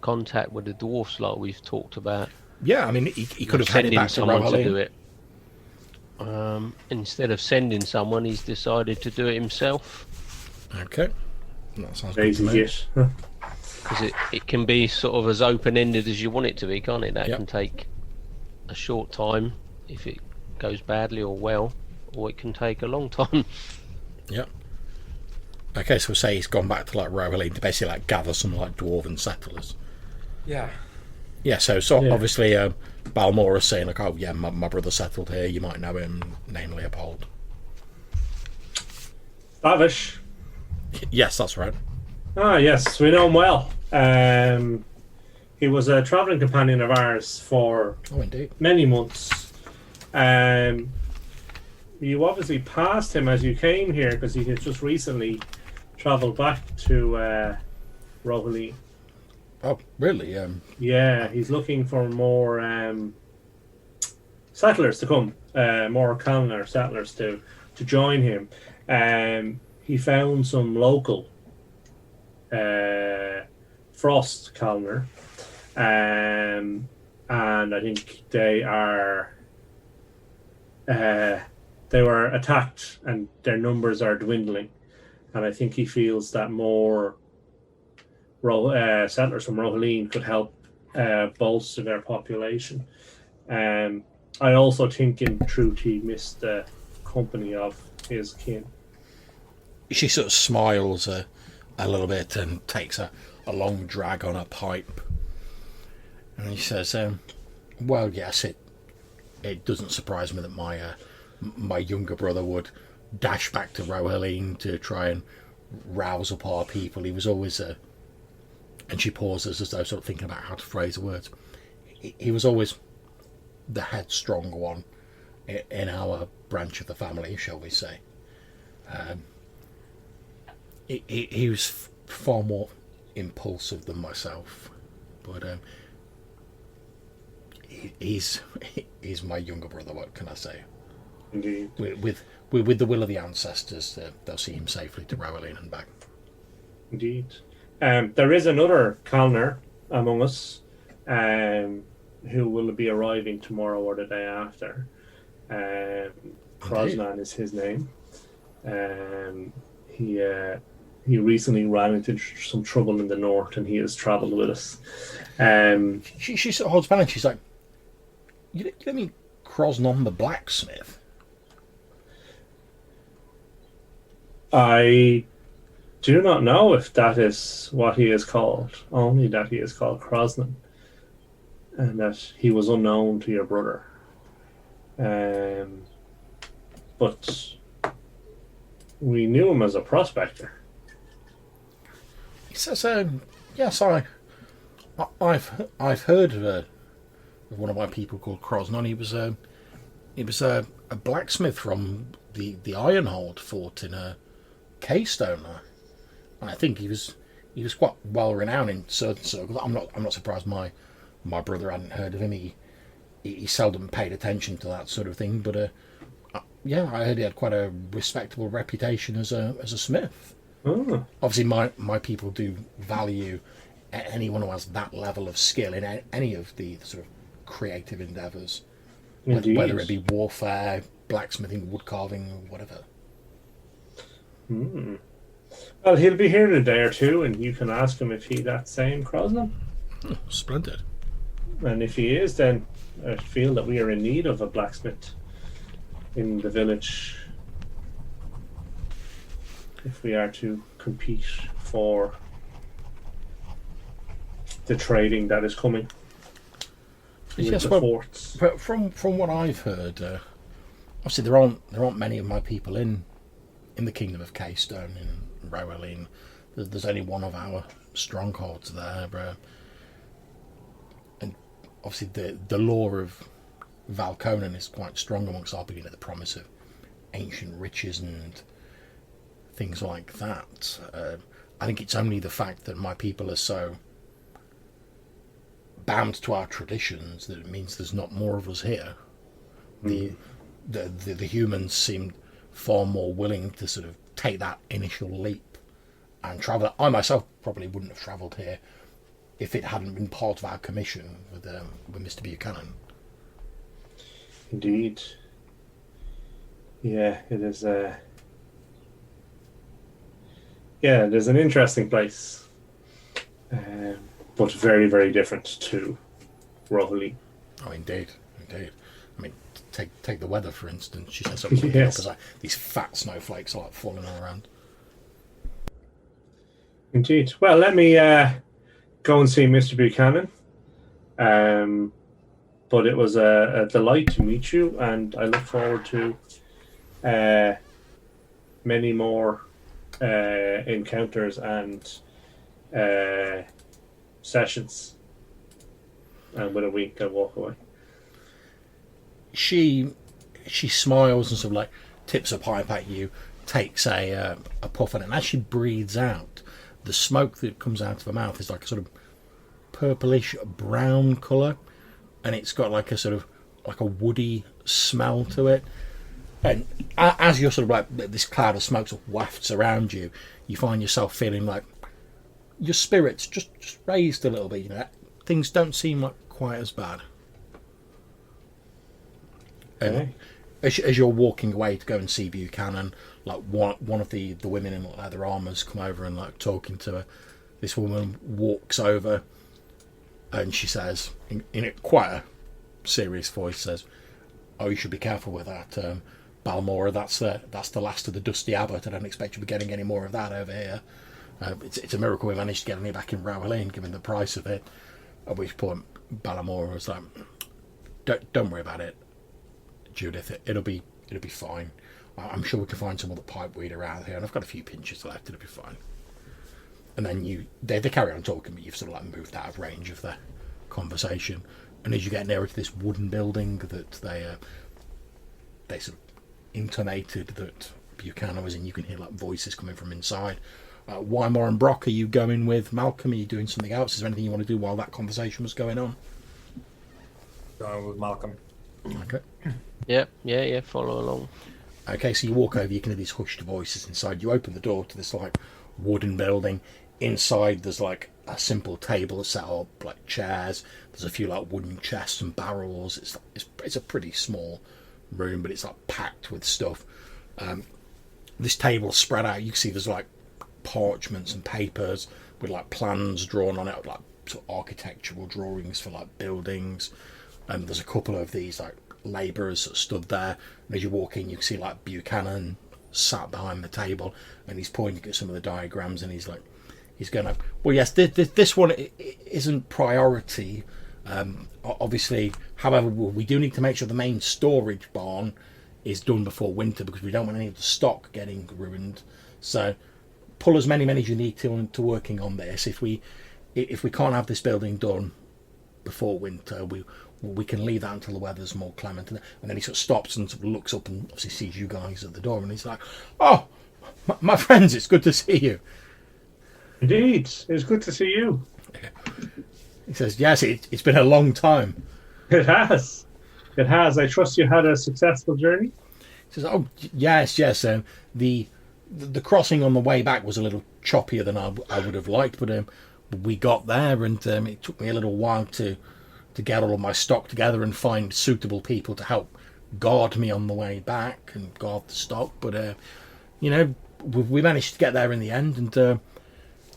contact with the dwarfs like we've talked about. Yeah, I mean, he could have headed sending back to someone to do Rohirrim. it. Instead of sending someone, he's decided to do it himself. Okay, that sounds good Lazy to me. git. Because it can be sort of as open-ended as you want it to be, can't it? That Yep. can take a short time if it goes badly or well, or it can take a long time. Yep. Okay, so we'll say he's gone back to Rohirrim to basically gather some dwarven settlers. Yeah. Yeah, so Yeah. obviously Balmora's saying oh yeah, my brother settled here. You might know him, named Leopold. Bavish. Yes, that's right. Ah, yes, we know him well. He was a travelling companion of ours for Oh, indeed. many months. you obviously passed him as you came here because he has just recently travelled back to Rohaleen. Oh, really? Yeah, he's looking for more settlers to come, more colonier settlers to join him. He found some local frost colonier, and I think they were attacked and their numbers are dwindling. And I think he feels that more settlers from Rohaleen could help bolster their population. I also think in truth he missed the company of his kin. She sort of smiles a little bit and takes a long drag on her pipe. And he says, well, yes, it doesn't surprise me that my younger brother would dash back to Rohaleen to try and rouse up our people. He was always and she pauses as though sort of thinking about how to phrase the words. He was always the headstrong one in our branch of the family, shall we say. He was far more impulsive than myself, but he's my younger brother. What can I say? Indeed. With the will of the ancestors, they'll see him safely to Rohaleen and back. Indeed. There is another colonel among us who will be arriving tomorrow or the day after. Krosnan is his name. He recently ran into some trouble in the north, and he has travelled with us. She sort of holds back and she's like, "You don't mean Krosnan the blacksmith?" I do not know if that is what he is called. Only that he is called Krosnan, and that he was unknown to your brother. But we knew him as a prospector. He says, "Yes, I've heard of one of my people called Krosnan. He was a blacksmith from the Ironhold fort in Keystone, and I think he was quite well renowned in certain circles. I'm not surprised my brother hadn't heard of him. He seldom paid attention to that sort of thing, but yeah, I heard he had quite a respectable reputation as a smith. Oh. Obviously, my people do value anyone who has that level of skill in any of the sort of creative endeavours, whether it be warfare, blacksmithing, wood carving, whatever." Well, he'll be here in a day or two, and you can ask him if he's that same Krosnan. Oh, splendid. And if he is, then I feel that we are in need of a blacksmith in the village if we are to compete for the trading that is coming with Yes, the well, forts. from what I've heard, obviously there aren't many of my people in the kingdom of Keystone in Rohaleen. There's only one of our strongholds there, and obviously the law of Valconan is quite strong amongst our people, the promise of ancient riches and things like that. I think it's only the fact that my people are so bound to our traditions that it means there's not more of us here. The humans seem far more willing to sort of take that initial leap and travel. I myself probably wouldn't have travelled here if it hadn't been part of our commission with Mr. Buchanan. Indeed. Yeah, it is. Yeah, it is an interesting place, but very, very different to Rohaleen. Oh, indeed. I mean, take the weather for instance. She said something Yes. like these fat snowflakes are like falling all around. Indeed. Well, let me go and see Mr. Buchanan. But it was a delight to meet you, and I look forward to many more encounters and sessions. And with a wink, I walk away. She smiles and sort of like tips a pipe at you, takes a puff, and as she breathes out, the smoke that comes out of her mouth is like a sort of purplish brown colour, and it's got like a sort of like a woody smell to it. And as you're sort of like this cloud of smoke sort of wafts around you, you find yourself feeling like your spirits just raised a little bit. You know, things don't seem like quite as bad. And as you're walking away to go and see Buchanan, like one of the women in leather armors come over and like talking to her. This woman walks over and she says, in quite a serious voice, says, "Oh, you should be careful with that, Balmora. That's the last of the Dusty Abbot. I don't expect you'll be getting any more of that over here. It's a miracle we managed to get any back in Rowlene, given the price of it." At which point, Balmora was like, "Don't worry about it, Judith. It'll be fine. I'm sure we can find some other pipeweed around here, and I've got a few pinches left. It'll be fine." And then they carry on talking, but you've sort of like moved out of range of the conversation. And as you get nearer to this wooden building that they sort of intonated that Buchanan was in, you can hear like voices coming from inside. Wymore and Brock, are you going with Malcolm? Are you doing something else? Is there anything you want to do while that conversation was going on? Going with Malcolm. Okay. Yeah. Follow along. Okay, so you walk over, you can hear these hushed voices inside. You open the door to this like wooden building. Inside there's like a simple table set up, like chairs. There's a few like wooden chests and barrels. It's a pretty small room, but it's like packed with stuff. This table's spread out. You can see there's like parchments and papers with like plans drawn on it, like sort of architectural drawings for like buildings. And there's a couple of these like labourers that stood there. And as you walk in, you can see like Buchanan sat behind the table, and he's pointing at some of the diagrams, and he's going to, well, yes, this one isn't priority, obviously. However, we do need to make sure the main storage barn is done before winter, because we don't want any of the stock getting ruined. So pull as many as you need to working on this. If we can't have this building done before winter, we can leave that until the weather's more clement. And then he sort of stops and sort of looks up and obviously sees you guys at the door, and he's like, "Oh, my friends, it's good to see you." Indeed, it's good to see you. He says, "Yes, it's been a long time." It has. I trust you had a successful journey. He says, "Oh, yes. The crossing on the way back was a little choppier than I would have liked, but we got there, and it took me a little while to get all of my stock together and find suitable people to help guard me on the way back and guard the stock. But we managed to get there in the end, and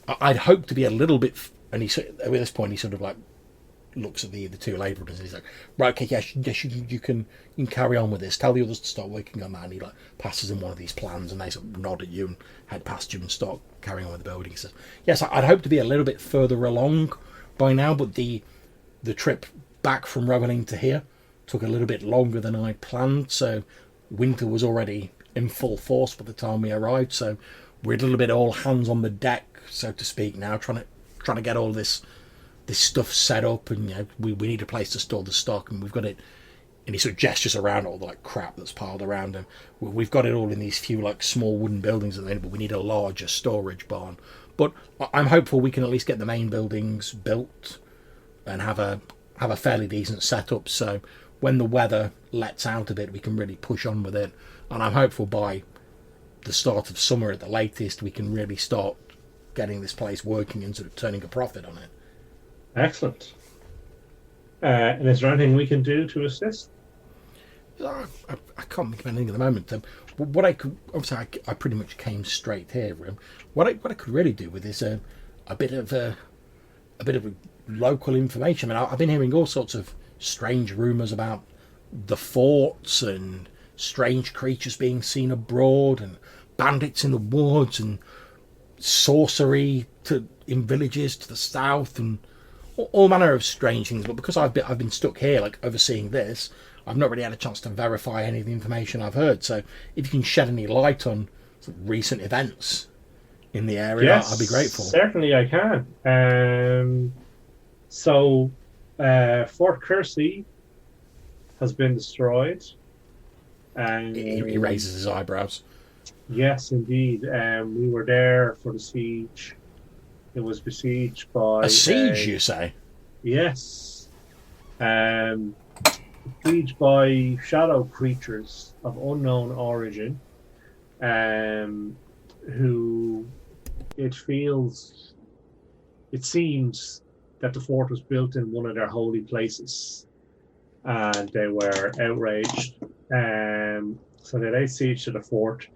I'd hoped to be a little bit." And at this point, he sort of like looks at the two labourers, and he's like, "Right, okay, yes, you can carry on with this. Tell the others to start working on that." And he like passes them one of these plans, and they sort of nod at you and head past you and start carrying on with the building. He says, "Yes, I'd hoped to be a little bit further along by now, but the trip back from Reveling to here took a little bit longer than I planned. So winter was already in full force by the time we arrived. So we're a little bit all hands on the deck, so to speak, now, trying to get all this stuff set up, and we need a place to store the stock, and we've got it." And he sort of gestures around all the like crap that's piled around him. We've got it all in these few like small wooden buildings at the end, but we need a larger storage barn. But I'm hopeful we can at least get the main buildings built and have a fairly decent setup, so when the weather lets out a bit, we can really push on with it. And I'm hopeful by the start of summer at the latest, we can really start getting this place working and sort of turning a profit on it. Excellent. And is there anything we can do to assist? I can't think of anything at the moment. What I could, obviously, I pretty much came straight here. What I could really do with is a bit of local information. I mean, I've been hearing all sorts of strange rumours about the forts and strange creatures being seen abroad, and bandits in the woods, and sorcery in villages to the south, and all manner of strange things. But because I've been stuck here, like overseeing this, I've not really had a chance to verify any of the information I've heard. So if you can shed any light on some recent events in the area, yes, I'd be grateful. Certainly I can. Fort Kersey has been destroyed. He raises his eyebrows. Yes, indeed. We were there for the siege. It was besieged by A siege, you say? Yes. Besieged by shadow creatures of unknown origin, who it seems that the fort was built in one of their holy places, and they were outraged. So they laid siege to the fort.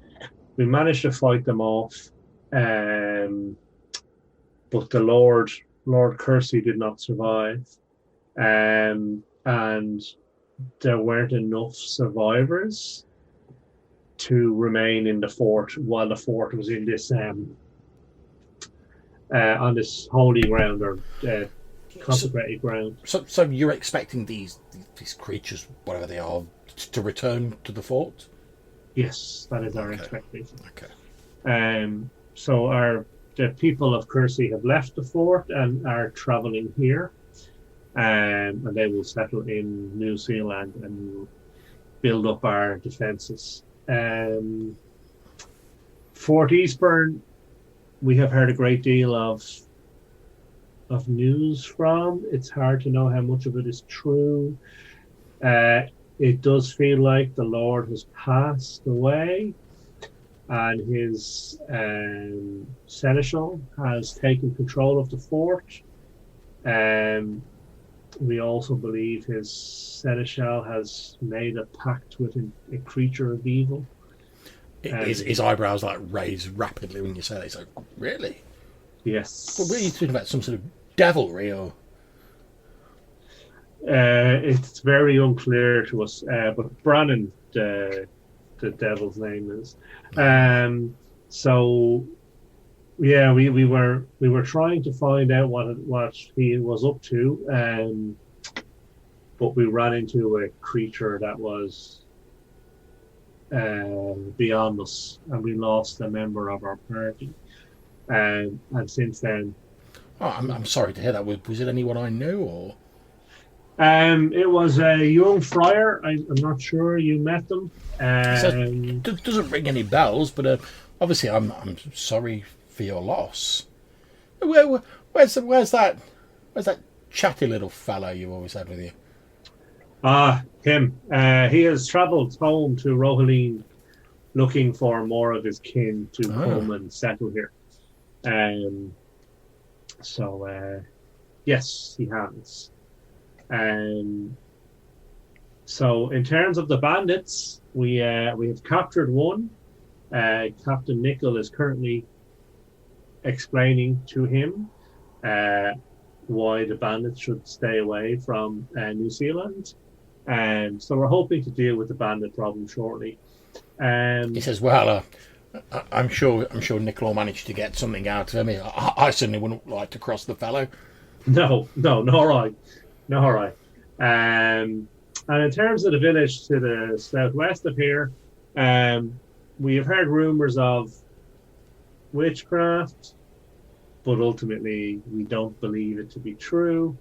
We managed to fight them off, but the Lord Kersey did not survive, and there weren't enough survivors to remain in the fort while the fort was in this on this holy ground or consecrated ground. So you're expecting these creatures, whatever they are, to return to the fort? Yes, that is our expectation. Okay. So the people of Kersey have left the fort and are travelling here, and they will settle in New Zealand and build up our defences. Fort Eastburn, we have heard a great deal of news from. It's hard to know how much of it is true. It does feel like the Lord has passed away, and his seneschal has taken control of the fort. We also believe his seneschal has made a pact with a creature of evil. His eyebrows like raise rapidly when you say that. He's like, really? Yes. Well, were you talking about some sort of devilry or? It's very unclear to us, but Brannon, the devil's name is. So, yeah, we were trying to find out what he was up to, but we ran into a creature that was beyond us, and we lost a member of our party. And since then, I'm sorry to hear that. Was it anyone I knew or? It was a young friar. I'm not sure you met them. Doesn't ring any bells, but obviously I'm sorry for your loss. Where's that chatty little fellow you always had with you? Him. He has travelled home to Rohaleen looking for more of his kin to come and settle here. So yes, he has. So in terms of the bandits, we have captured one. Captain Nickel is currently explaining to him why the bandits should stay away from New Zealand. So we're hoping to deal with the bandit problem shortly. He says, "Well, I'm sure Nickel managed to get something out of him. I certainly wouldn't like to cross the fellow." No, all right. And in terms of the village to the southwest of here, we have heard rumours of witchcraft, but ultimately we don't believe it to be true.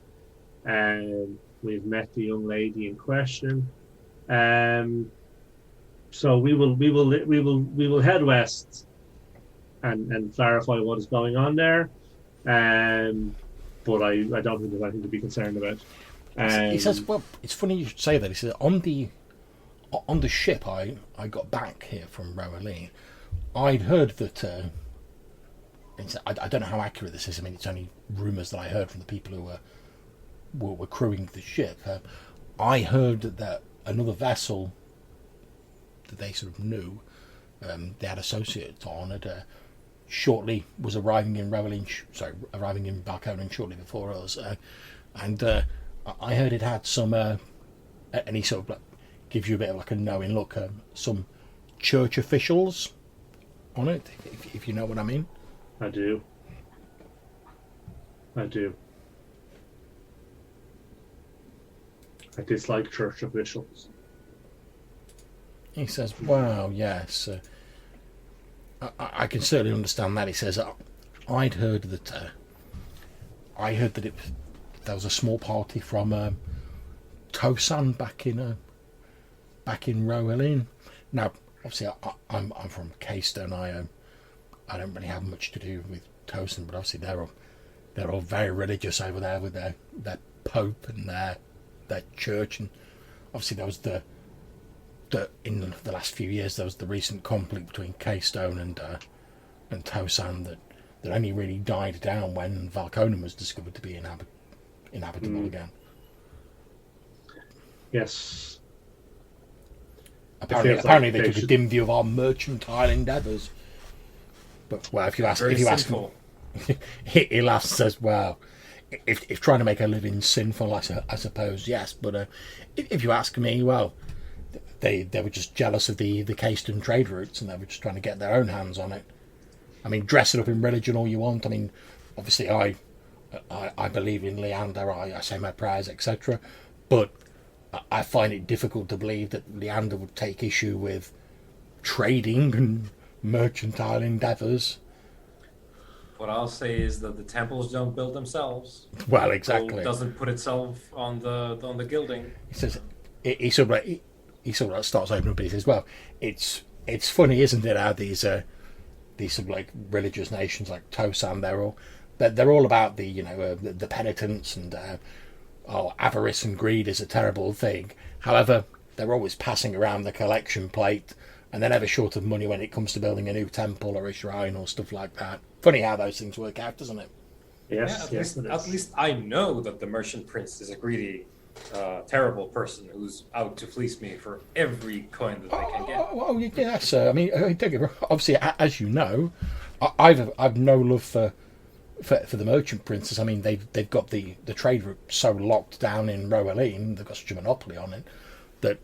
We've met the young lady in question. So we will head west and clarify what is going on there. But I don't think there's anything to be concerned about. He says, "Well, it's funny you should say that." He says, "On the ship I got back here from Rohaleen, I'd heard that." I don't know how accurate this is. I mean, it's only rumours that I heard from the people who were crewing the ship. I heard that another vessel that they sort of knew, they had associates on it, shortly was arriving in Balconen shortly before us, and I heard it had some, and he sort of like gives you a bit of like a knowing look, some church officials on it, if you know what I mean. I do. I dislike church officials. He says, "Well, yes, I can certainly understand that." He says, "I'd heard that. There was a small party from Tosan back in Rohaleen, Now, obviously, I'm from Keystone. I don't really have much to do with Tosin, but obviously they're all very religious over there with their pope and their church, and obviously there was the in the last few years there was the recent conflict between Keystone and Tosan that only really died down when Valconen was discovered to be inhabitable again. Yes. Apparently they took a dim view of our mercantile endeavours. But well, if you ask him, he laughs and says, "Well, if trying to make a living sinful, I suppose yes. But if you ask me, well, they were just jealous of the Keystone trade routes, and they were just trying to get their own hands on it. I mean, dress it up in religion all you want. I mean, obviously, I believe in Leander. I say my prayers, etc. But I find it difficult to believe that Leander would take issue with trading and mercantile endeavours. What I'll say is that the temples don't build themselves. Well, exactly. Gold doesn't put itself on the gilding. He says he sort of starts opening up. He says, "Well, it's funny, isn't it? How these sort of like religious nations like Tosan, they're all about the penitence and avarice and greed is a terrible thing. However, they're always passing around the collection plate, and they're never short of money when it comes to building a new temple or a shrine or stuff like that. Funny how those things work out, doesn't it?" Yes, Yeah, at least I know that the merchant prince is a greedy, terrible person who's out to fleece me for every coin that they can get. Well, yes. I mean, don't get me wrong, obviously, as you know, I've no love for the merchant princes. I mean, they've got the trade route so locked down in Roeline, they've got such a monopoly on it that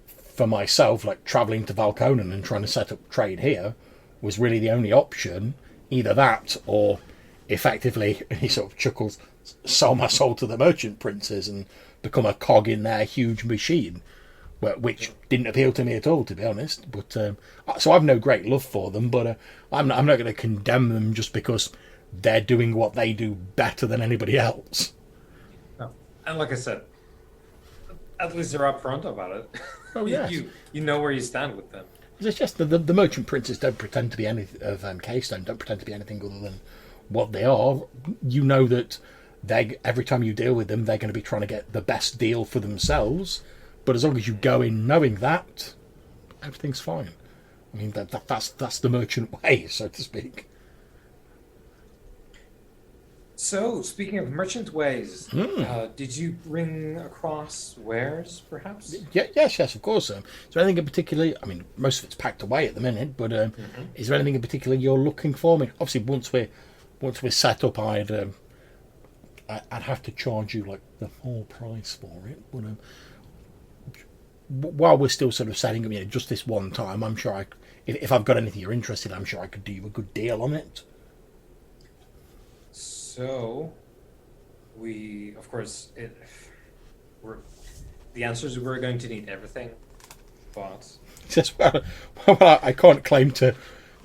for myself, like travelling to Valconen and trying to set up trade here was really the only option. Either that or effectively, and he sort of chuckles, sell my soul to the merchant princes and become a cog in their huge machine, which didn't appeal to me at all, to be honest. But so I've no great love for them, but I'm not going to condemn them just because they're doing what they do better than anybody else. No. And like I said, at least they're upfront about it. Oh yes, you know where you stand with them. It's just the merchant princes don't pretend to be anything of Keystone, don't pretend to be anything other than what they are. You know that every time you deal with them, they're going to be trying to get the best deal for themselves. But as long as you go in knowing that, everything's fine. I mean that's the merchant way, so to speak. So, speaking of merchant ways, did you bring across wares, perhaps? Yes, of course. Is there anything in particular? I mean, most of it's packed away at the minute, but is there anything in particular you're looking for? I mean, obviously, once we're set up, I'd have to charge you like the full price for it. But while we're still sort of setting up, just this one time, I'm sure if I've got anything you're interested in, I'm sure I could do you a good deal on it. So, of course, the answers we're going to need everything, but Just, well, I can't claim to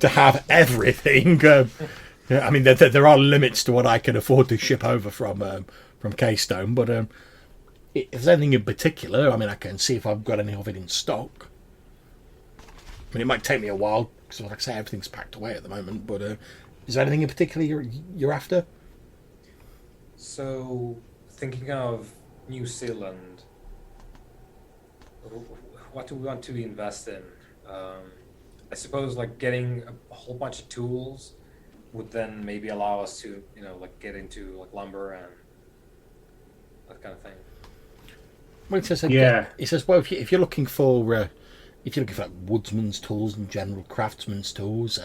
have everything. I mean, there are limits to what I can afford to ship over from Keystone, but if there's anything in particular, I mean, I can see if I've got any of it in stock. I mean, it might take me a while because, like I say, everything's packed away at the moment. But is there anything in particular you're after? So, thinking of New Zealand, what do we want to invest in? I suppose like getting a whole bunch of tools would then maybe allow us to, like get into like lumber and that kind of thing. Well, it says, It says, well, if you're looking for like woodsman's tools and general craftsman's tools,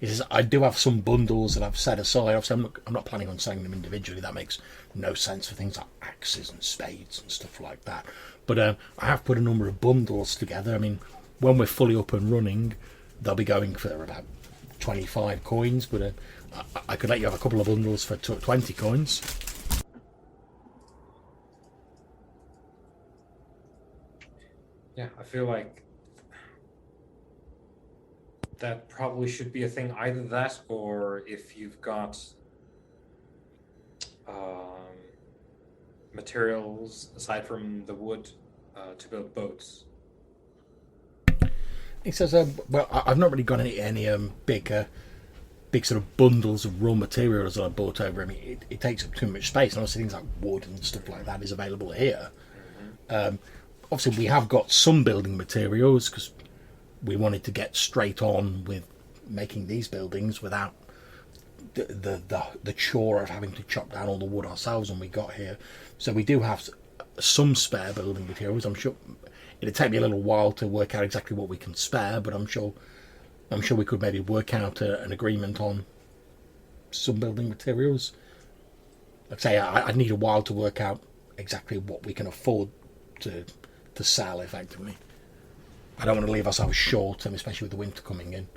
he says I do have some bundles that I've set aside. Obviously, I'm not planning on selling them individually. That makes no sense for things like axes and spades and stuff like that. But I have put a number of bundles together. I mean, when we're fully up and running, they'll be going for about 25 coins. But I could let you have a couple of bundles for 20 coins. Yeah, I feel like that probably should be a thing. Either that, or if you've got materials aside from the wood to build boats. He says, well, I've not really got any big sort of bundles of raw materials that I bought over. I mean, it takes up too much space, and obviously things like wood and stuff like that is available here. Obviously, we have got some building materials because we wanted to get straight on with making these buildings without the chore of having to chop down all the wood ourselves when we got here. So we do have some spare building materials. I'm sure it'd take me a little while to work out exactly what we can spare, but I'm sure we could maybe work out an agreement on some building materials. Like I say, I'd need a while to work out exactly what we can afford to sell effectively. I don't want to leave ourselves short, especially with the winter coming in.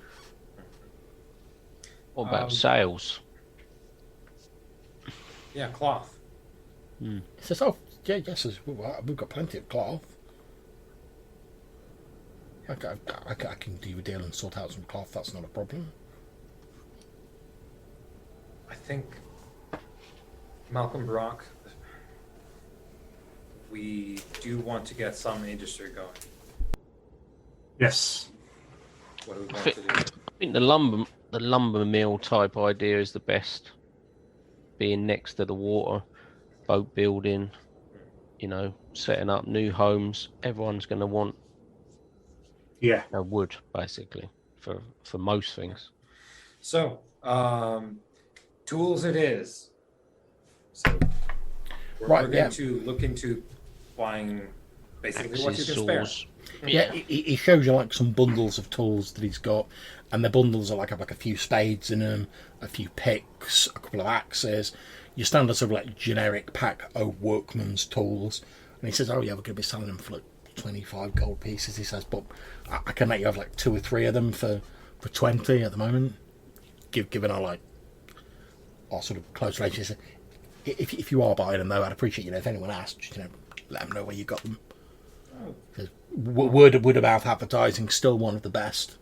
What about sales? Yeah, cloth. He says, oh, yeah, yes, we've got plenty of cloth. I can do a deal and sort out some cloth, that's not a problem. I think Malcolm Brock, we do want to get some industry going. Yes. What do we want to do? I think the lumber mill type idea is the best. Being next to the water, boat building, setting up new homes. Everyone's going to want wood, basically, for most things. So, tools it is. So, we're going to look into buying basically Axes, what you can spare. saws. Yeah, he shows you like some bundles of tools that he's got, and the bundles are have like a few spades in them, a few picks, a couple of axes, your standard sort of like generic pack of workman's tools. And he says, oh yeah, we're going to be selling them for like 25 gold pieces, he says, but I can let you have like 2 or 3 of them for 20 at the moment, given our sort of close relationship. If you are buying them though, I'd appreciate, if anyone asks, let them know where you got them. Because word of mouth advertising still one of the best.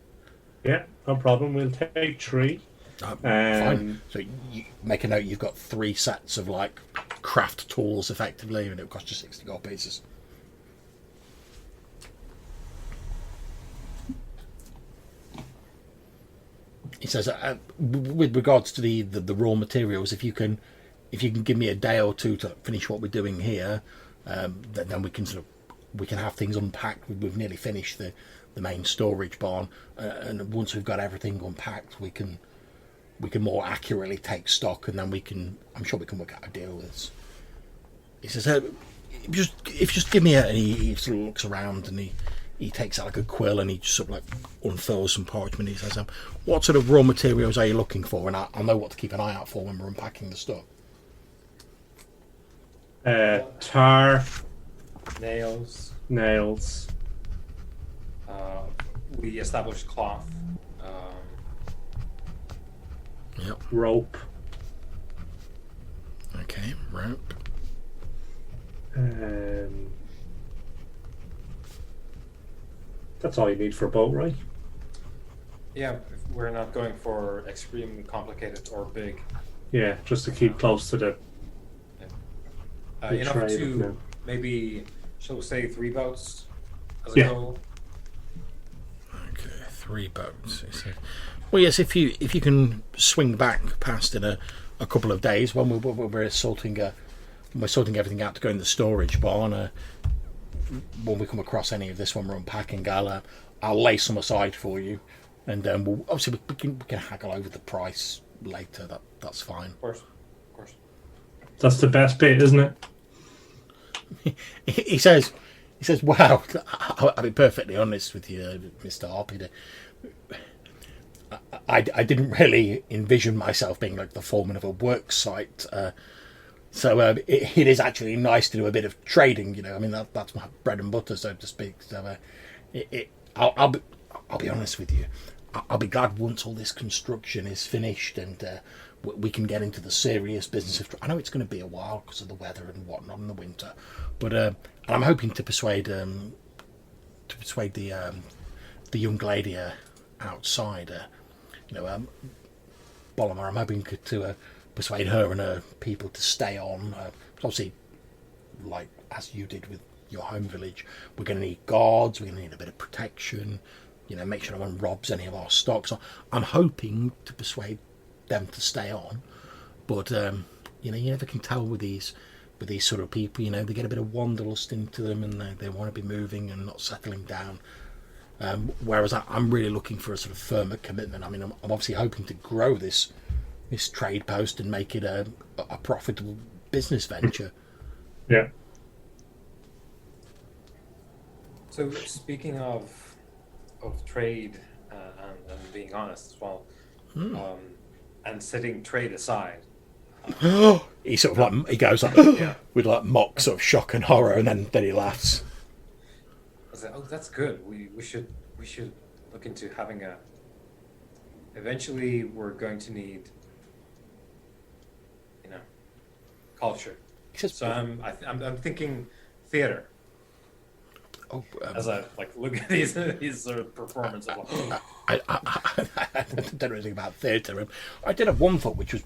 Yeah, no problem. We'll take 3. Fine. So you make a note. You've got 3 sets of craft tools, effectively, and it'll cost you 60 gold pieces. He says, with regards to the raw materials, if you can give me a day or 2 to finish what we're doing here, then we can have things unpacked. We've nearly finished the main storage barn, and once we've got everything unpacked, we can more accurately take stock, and then I'm sure we can work out a deal with this. He says, if you just give me and he sort of looks around, and he takes out a quill, and he just sort of unfurls some parchment. He says, what sort of raw materials are you looking for? And I'll know what to keep an eye out for when we're unpacking the stuff. Tar, Nails. We established cloth. Yep. Rope. Okay, rope. That's all you need for a boat, right? Yeah, if we're not going for extremely complicated or big. Yeah, just to keep close to the Enough trade, to maybe, shall we say, 3 boats as a Yeah. goal. Okay, 3 boats. He said. Well, yes, if you can swing back past in a couple of days when we're sorting everything out to go in the storage barn. When we come across any of this when we're unpacking, I'll lay some aside for you, and we'll obviously we can haggle over the price later. That's fine. Of course. That's the best bit, isn't it? He says, wow, I'll be perfectly honest with you, Mr. Harpy. I didn't really envision myself being the foreman of a work site. So it is actually nice to do a bit of trading. I mean, that's my bread and butter, so to speak. So I'll be honest with you. I'll be glad once all this construction is finished and we can get into the serious business of. I know it's going to be a while because of the weather and whatnot in the winter, but I'm hoping to persuade the young lady outside. Bolivar. I'm hoping to persuade her and her people to stay on. Obviously, as you did with your home village, we're going to need guards. We're going to need a bit of protection. make sure no one robs any of our stock. So I'm hoping to persuade them to stay on, but you never can tell with these sort of people. They get a bit of wanderlust into them, and they want to be moving and not settling down. Whereas I'm really looking for a sort of firmer commitment. I mean, I'm obviously hoping to grow this trade post and make it a profitable business venture. Yeah. So speaking of trade and being honest as well, and setting trade aside, He sort of like he goes like with like mock sort of shock and horror, and then he laughs. I was like, oh, that's good. We should look into having a. Eventually, we're going to need, culture. So I'm thinking theater. Oh, as I look at these sort of performances. I don't know anything about theatre. I did have one thought, which was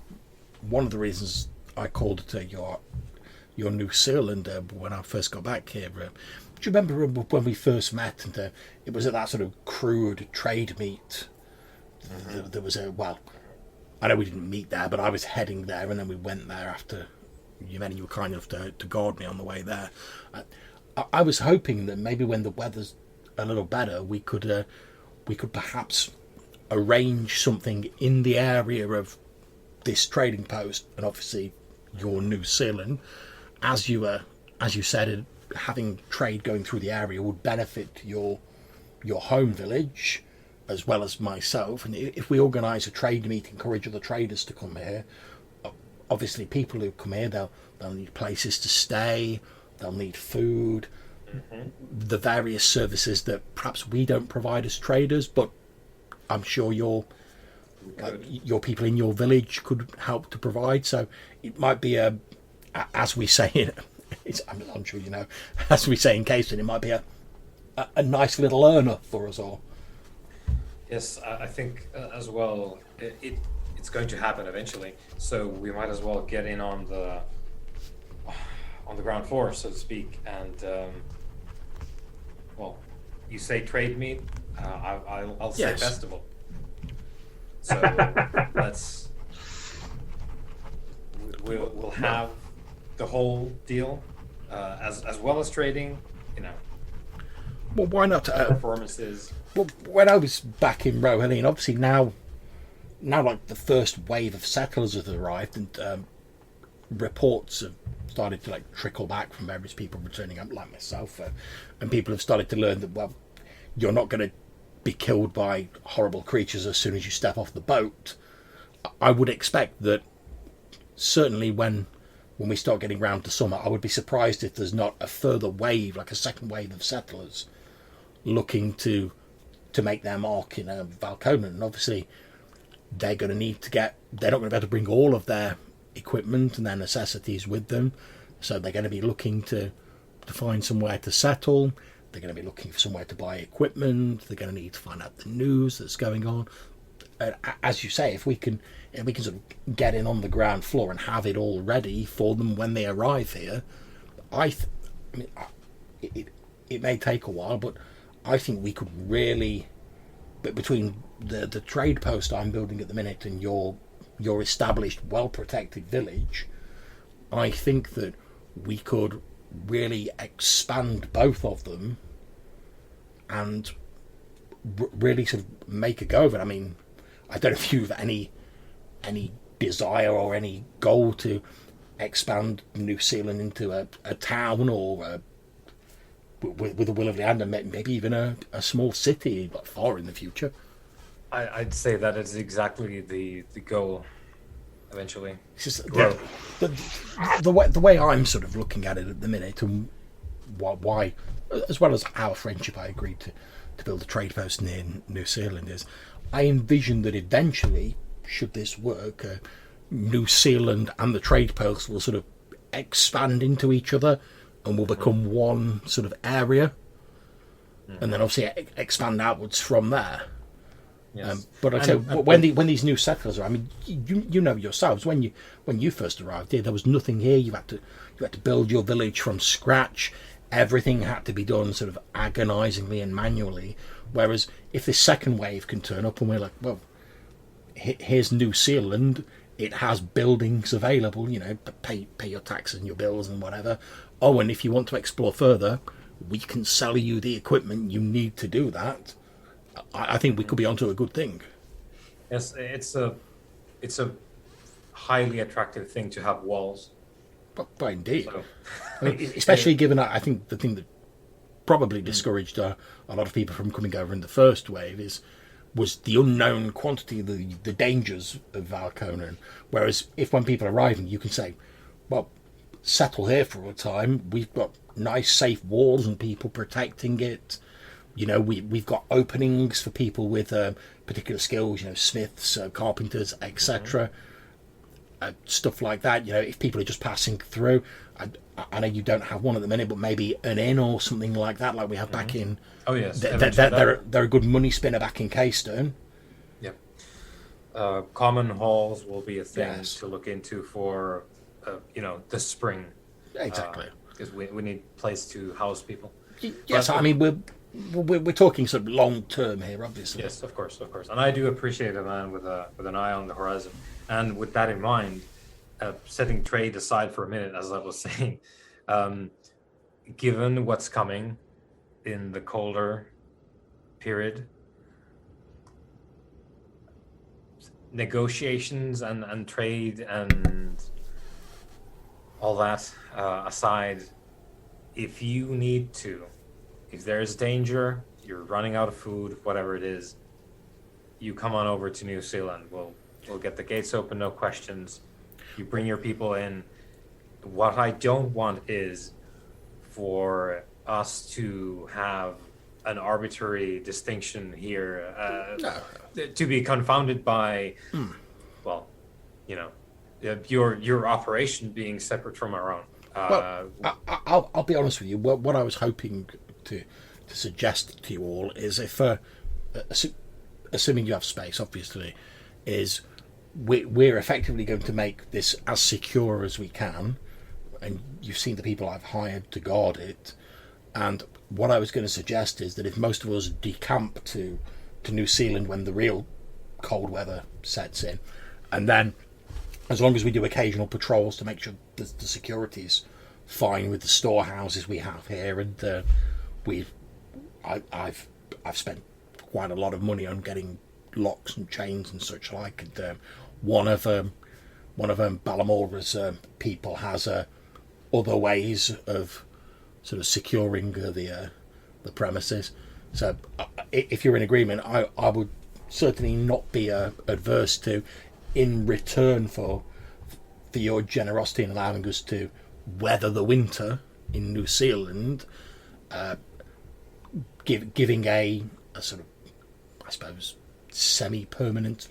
one of the reasons I called it your New Zealand when I first got back here. Do you remember when we first met? And it was at that sort of crude trade meet. There was I know we didn't meet there, but I was heading there, and then we went there after you met, and you were kind enough to guard me on the way there. I was hoping that maybe when the weather's a little better, we could perhaps arrange something in the area of this trading post, and obviously your New Zealand, as you said, having trade going through the area would benefit your home village as well as myself. And if we organise a trade meet, encourage other traders to come here, obviously people who come here, they'll need places to stay, they'll need food, the various services that perhaps we don't provide as traders, but I'm sure your people in your village could help to provide. So it might be as we say, I'm sure as we say in Caseton, it might be a nice little earner for us all. Yes, I think as well. It's going to happen eventually, so we might as well get in on the ground floor, so to speak. And you say trade meet, I'll say Yes. festival. So we'll have the whole deal, as well as trading. Well, why not? Performances. Well, when I was back in Rohilly, obviously now like the first wave of settlers have arrived, and reports have started to trickle back from various people returning up, like myself, and people have started to learn that you're not going to be killed by horrible creatures as soon as you step off the boat. I would expect that certainly when we start getting round to summer, I would be surprised if there's not a further wave, like a second wave of settlers looking to make their mark in Valconan. And obviously they're going to need to they're not going to be able to bring all of their equipment and their necessities with them, so they're going to be looking to find somewhere to settle. They're going to be looking for somewhere to buy equipment. They're going to need to find out the news that's going on. As you say, if we can sort of get in on the ground floor and have it all ready for them when they arrive here, it may take a while, but I think we could really, but between the trade post I'm building at the minute and your established, well-protected village, I think that we could really expand both of them and really sort of make a go of it. I mean, I don't know if you've any desire or any goal to expand New Zealand into a town or with a will of the hand, and maybe even a small city, but far in the future. I'd say that is exactly the goal eventually. It's just the way I'm sort of looking at it at the minute, and why, as well as our friendship, I agreed to build a trade post near New Zealand, is I envision that eventually, should this work, New Zealand and the trade post will sort of expand into each other and will become one sort of area, and then obviously expand outwards from there. Yes. But like I say, when these new settlers are, I mean, you know yourselves, when you first arrived here, there was nothing here. You had to build your village from scratch. everything had to be done sort of agonisingly and manually. Whereas if this second wave can turn up and we're like, well, here's New Zealand, it has buildings available, pay your taxes and your bills and whatever. Oh, and if you want to explore further, we can sell you the equipment you need to do that. I think we could be onto a good thing. Yes, it's a highly attractive thing to have walls. But indeed. So, Especially given, I think the thing that probably discouraged a lot of people from coming over in the first wave was the unknown quantity, the dangers of Valconan. Whereas if when people are arriving, you can say, well, settle here for a time. We've got nice, safe walls and people protecting it. We've got openings for people with particular skills, smiths, carpenters, etc. Stuff like that. If people are just passing through, I know you don't have one at the minute, but maybe an inn or something like that, like we have back in. Oh yes, they're a good money spinner back in Keystone. Yep. Common halls will be a thing Yes. to look into for, the spring. Exactly. Because we need a place to house people. Yes, But- I mean we're talking sort of long term here, obviously. Yes, of course, and I do appreciate a man with an eye on the horizon. And with that in mind, setting trade aside for a minute, as I was saying, given what's coming in the colder period, negotiations and trade and all that aside, if you need to, if there's danger, you're running out of food, whatever it is, you come on over to New Zealand. We'll get the gates open, no questions. You bring your people in. What I don't want is for us to have an arbitrary distinction here, to be confounded by, well, your operation being separate from our own. I'll be honest with you. What I was hoping to suggest to you all is, if assuming you have space, obviously, is we're effectively going to make this as secure as we can, and you've seen the people I've hired to guard it. And what I was going to suggest is that if most of us decamp to New Zealand when the real cold weather sets in, and then as long as we do occasional patrols to make sure the security's fine with the storehouses we have here, and I've spent quite a lot of money on getting locks and chains and such like. And one of Balamora's people has other ways of sort of securing the premises. So if you're in agreement, I would certainly not be adverse to, in return for your generosity in allowing us to weather the winter in New Zealand, giving a sort of, I suppose, semi-permanent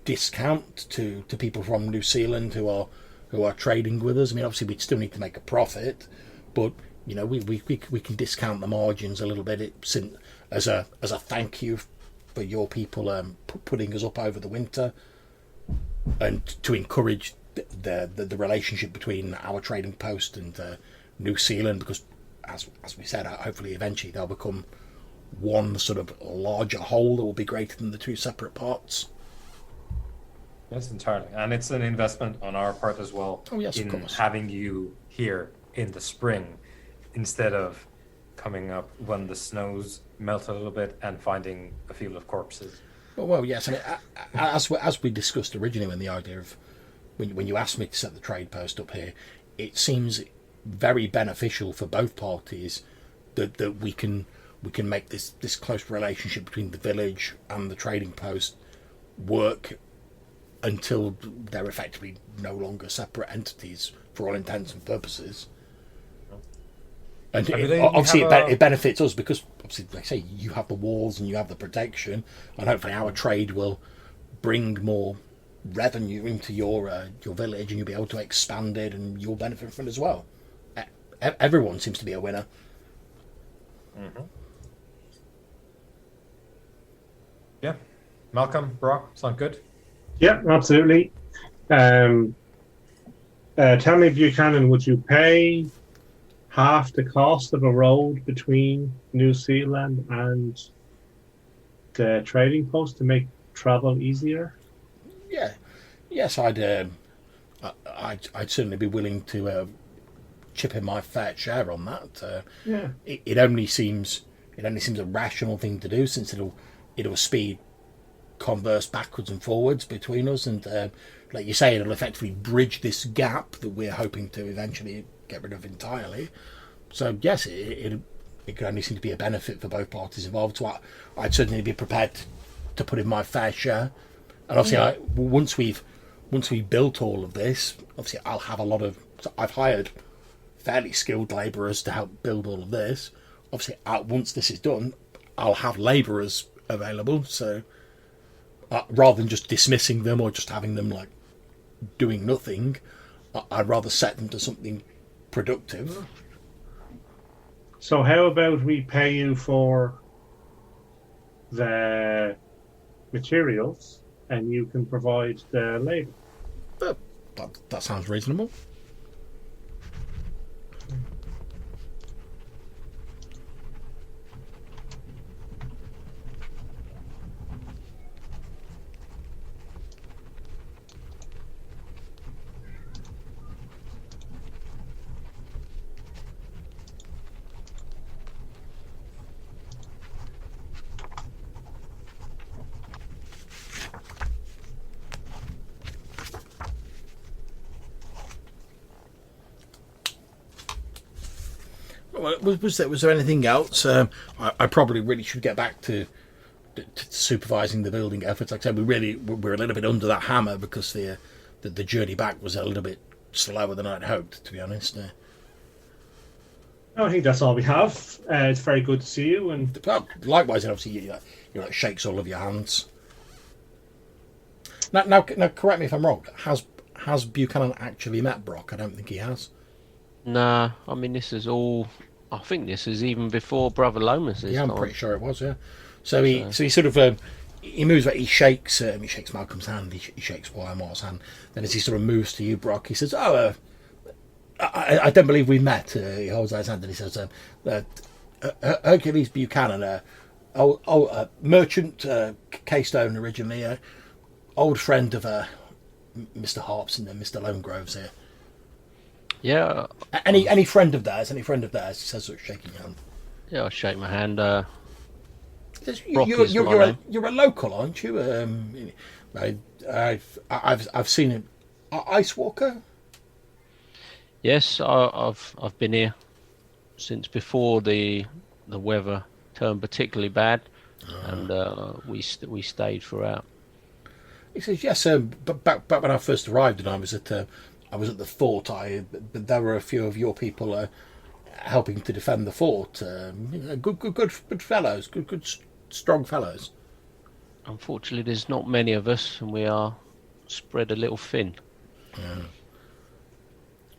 discount to people from New Zealand who are trading with us. I mean, obviously we'd still need to make a profit, but we can discount the margins a little bit as a thank you for your people putting us up over the winter, and to encourage the relationship between our trading post and New Zealand, because as we said, hopefully eventually they'll become one sort of larger whole that will be greater than the two separate parts. Yes, entirely. And it's an investment on our part as well. Oh, yes, of in course. having you here in the spring instead of coming up when the snows melt a little bit and finding a field of corpses. Well, yes. I mean, as we discussed originally, when the idea of when you asked me to set the trade post up here, it seems very beneficial for both parties that we can make this close relationship between the village and the trading post work until they're effectively no longer separate entities for all intents and purposes. And obviously it benefits us because, obviously, like I say, you have the walls and you have the protection, and hopefully our trade will bring more revenue into your village, and you'll be able to expand it, and you'll benefit from it as well. Everyone seems to be a winner. Mm-hmm. Yeah. Malcolm, Brock, sound good? Yeah, absolutely. Tell me, Buchanan, would you pay half the cost of a road between New Zealand and the trading post to make travel easier? Yeah, yes, I'd certainly be willing to chip in my fair share on that. Yeah. It only seems a rational thing to do, since it'll speed converse backwards and forwards between us, and like you say, it'll effectively bridge this gap that we're hoping to eventually get rid of entirely. So yes, it could only seem to be a benefit for both parties involved. So I'd certainly be prepared to put in my fair share. And obviously, once we've built all of this, obviously I'll have a lot of. So I've hired fairly skilled labourers to help build all of this. Obviously, once this is done, I'll have labourers available. So rather than just dismissing them or just having them like doing nothing, I'd rather set them to something productive. So how about we pay you for the materials and you can provide the labour? That sounds reasonable. Was there anything else? I probably really should get back to supervising the building efforts. Like I said, we're a little bit under that hammer because the journey back was a little bit slower than I'd hoped, to be honest. I think that's all we have. It's very good to see you. And Well, likewise, and obviously you like shakes all of your hands. Now, correct me if I'm wrong. Has Buchanan actually met Brock? I don't think he has. Nah, I mean, this is all. I think this is even before Brother Lomas is. Yeah, I'm pretty sure it was. Yeah. So he sort of he moves. He shakes Malcolm's hand. He shakes Wymore's hand. Then as he sort of moves to you, Brock, he says, "Oh, I don't believe we met." He holds out his hand and he says, "Hercules Buchanan, merchant, Keystone originally, old friend of Mr. Harps and Mr. Lonegroves here." Yeah. Any friend of theirs? He says, sort of shaking your hand. Yeah, I shake my hand. You're a local, aren't you? I've seen him. Ice Walker. Yes, I've been here since before the weather turned particularly bad, and we stayed throughout. He says yes. But back when I first arrived, and I was at the fort. There were a few of your people helping to defend the fort. Good fellows. Good strong fellows. Unfortunately, there's not many of us, and we are spread a little thin. Yeah.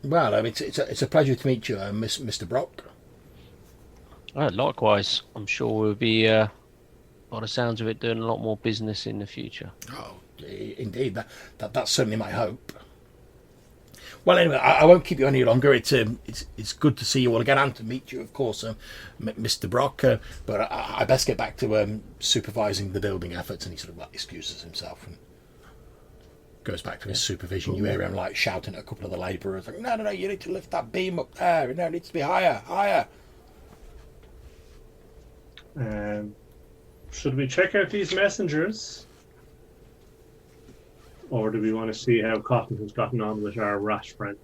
Well, I mean, it's a pleasure to meet you, Mr. Brock. Likewise, I'm sure we'll be, by the sounds of it, doing a lot more business in the future. Oh, indeed. That's certainly my hope. Well, anyway, I won't keep you any longer. It's good to see you all again and to meet you, of course, Mr. Brock. But I best get back to supervising the building efforts, and he sort of excuses himself and goes back to his supervision. You hear him like shouting at a couple of the labourers, like, "No, you need to lift that beam up there. No, it needs to be higher." should we check out these messengers? Or do we want to see how Cotton has gotten on with our rash friend?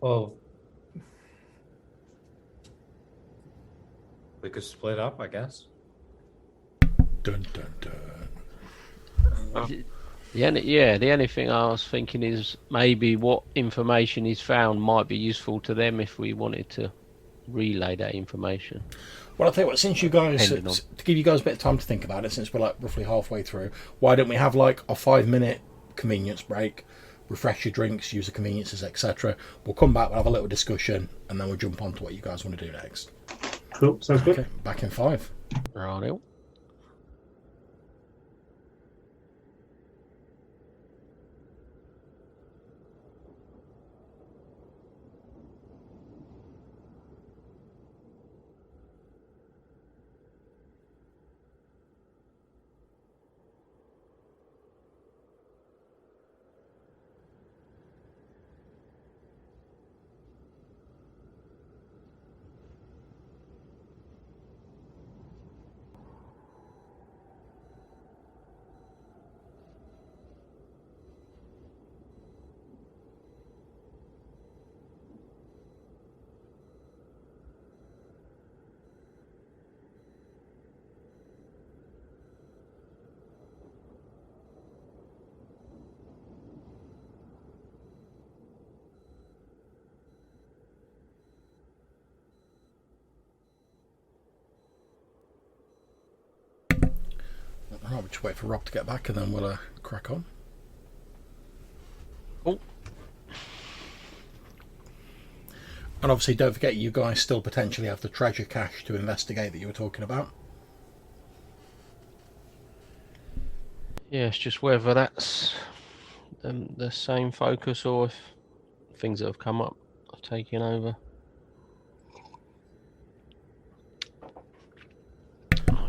Well, we could split up, I guess. Dun dun dun. The only thing I was thinking is maybe what information he's found might be useful to them if we wanted to relay that information. Well, I'll tell you what, since you guys, to give you guys a bit of time to think about it, since we're like roughly halfway through, why don't we have like a 5-minute convenience break, refresh your drinks, use the conveniences, etc. We'll come back, we'll have a little discussion, and then we'll jump on to what you guys want to do next. Cool, sounds good. Okay, back in 5. Right. we'll just wait for Rob to get back and then we'll crack on. Oh. And obviously, don't forget, you guys still potentially have the treasure cache to investigate that you were talking about. Yeah, it's just whether that's the same focus or if things that have come up are taking over.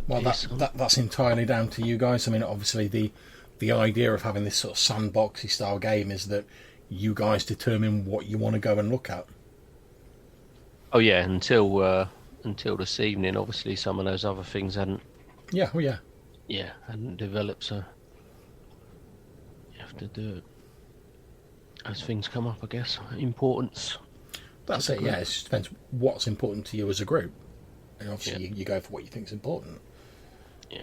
Well, that's entirely down to you guys. I mean, obviously, the idea of having this sort of sandboxy style game is that you guys determine what you want to go and look at. Oh yeah, until this evening, obviously some of those other things hadn't. Yeah, oh yeah. Yeah, hadn't developed, so you have to do it as things come up, I guess. Importance. That's it. Yeah, it just depends what's important to you as a group, and obviously you go for what you think is important. Yeah.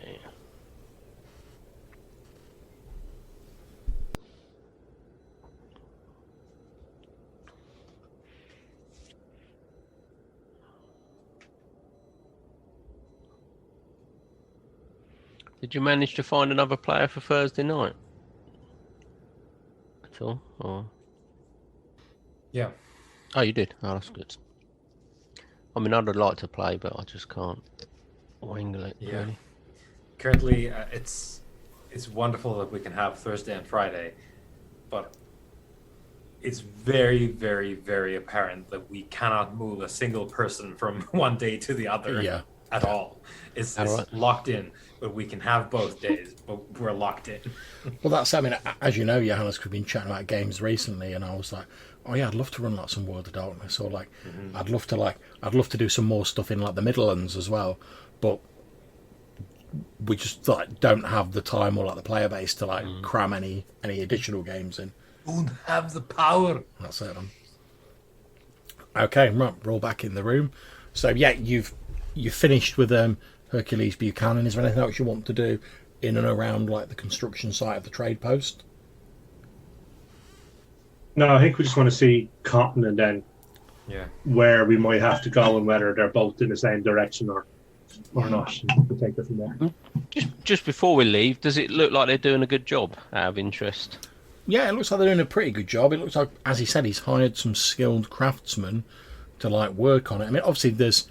Did you manage to find another player for Thursday night? At all? Or... Yeah. Oh, you did? Oh, that's good. I mean, I'd like to play, but I just can't wangle it, really. Currently, it's wonderful that we can have Thursday and Friday, but it's very, very, very apparent that we cannot move a single person from one day to the other at all. It's right. Locked in, but we can have both days, but we're locked in. Well, that's, I mean, as you know, Johannes, we've been chatting about games recently, and I was like, oh yeah, I'd love to run like some World of Darkness, or like, I'd love to do some more stuff in like the Midlands as well, but we just like don't have the time or like the player base to like cram any additional games in. Don't have the power. That's it. Okay, right, we're all back in the room. So yeah, you've finished with Hercules Buchanan. Is there anything else you want to do in and around like the construction site of the trade post? No, I think we just want to see Cotton and then where we might have to go and whether they're both in the same direction or not. We'll take it from there. Just before we leave, does it look like they're doing a good job out of interest? Yeah, it looks like they're doing a pretty good job. It looks like, as he said, he's hired some skilled craftsmen to like work on it. I mean, obviously there's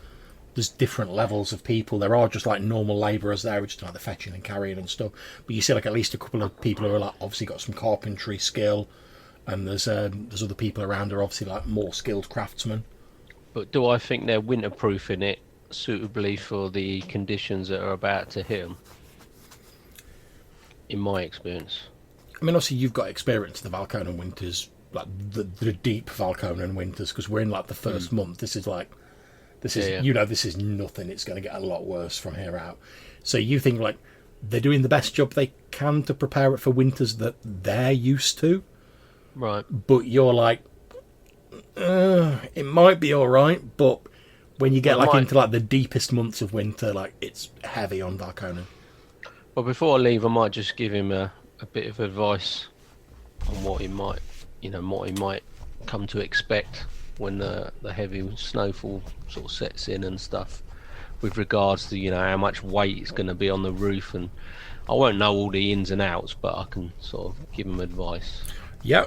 different levels of people. There are just like normal labourers there, which is like the fetching and carrying and stuff. But you see like at least a couple of people who are like obviously got some carpentry skill, and there's other people around who are obviously like more skilled craftsmen. But do I think they're winterproofing it suitably for the conditions that are about to hit them? In my experience. I mean, obviously you've got experience of the Valconan winters, like the deep Valconan winters, because we're in like the first month. This is you know, this is nothing. It's going to get a lot worse from here out. So you think like they're doing the best job they can to prepare it for winters that they're used to, right? But you're like, it might be all right, but when you get into like the deepest months of winter, like it's heavy on Valconan. Well, before I leave, I might just give him a bit of advice on what he might come to expect when the heavy snowfall sort of sets in and stuff, with regards to how much weight it's going to be on the roof. And I won't know all the ins and outs, but I can sort of give him advice. Yeah,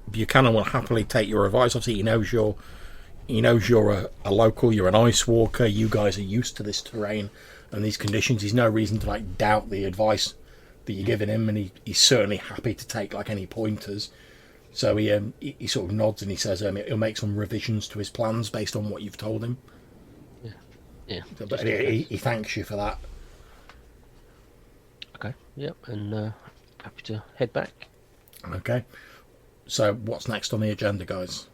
Buchanan will happily take your advice. Obviously, he knows you're a local, you're an ice walker, you guys are used to this terrain and these conditions. There's no reason to like doubt the advice that you're giving him, and he's certainly happy to take like any pointers. So he sort of nods and he says he'll make some revisions to his plans based on what you've told him. Yeah. So, but he thanks you for that. Okay. Yep. And happy to head back. Okay. So what's next on the agenda, guys?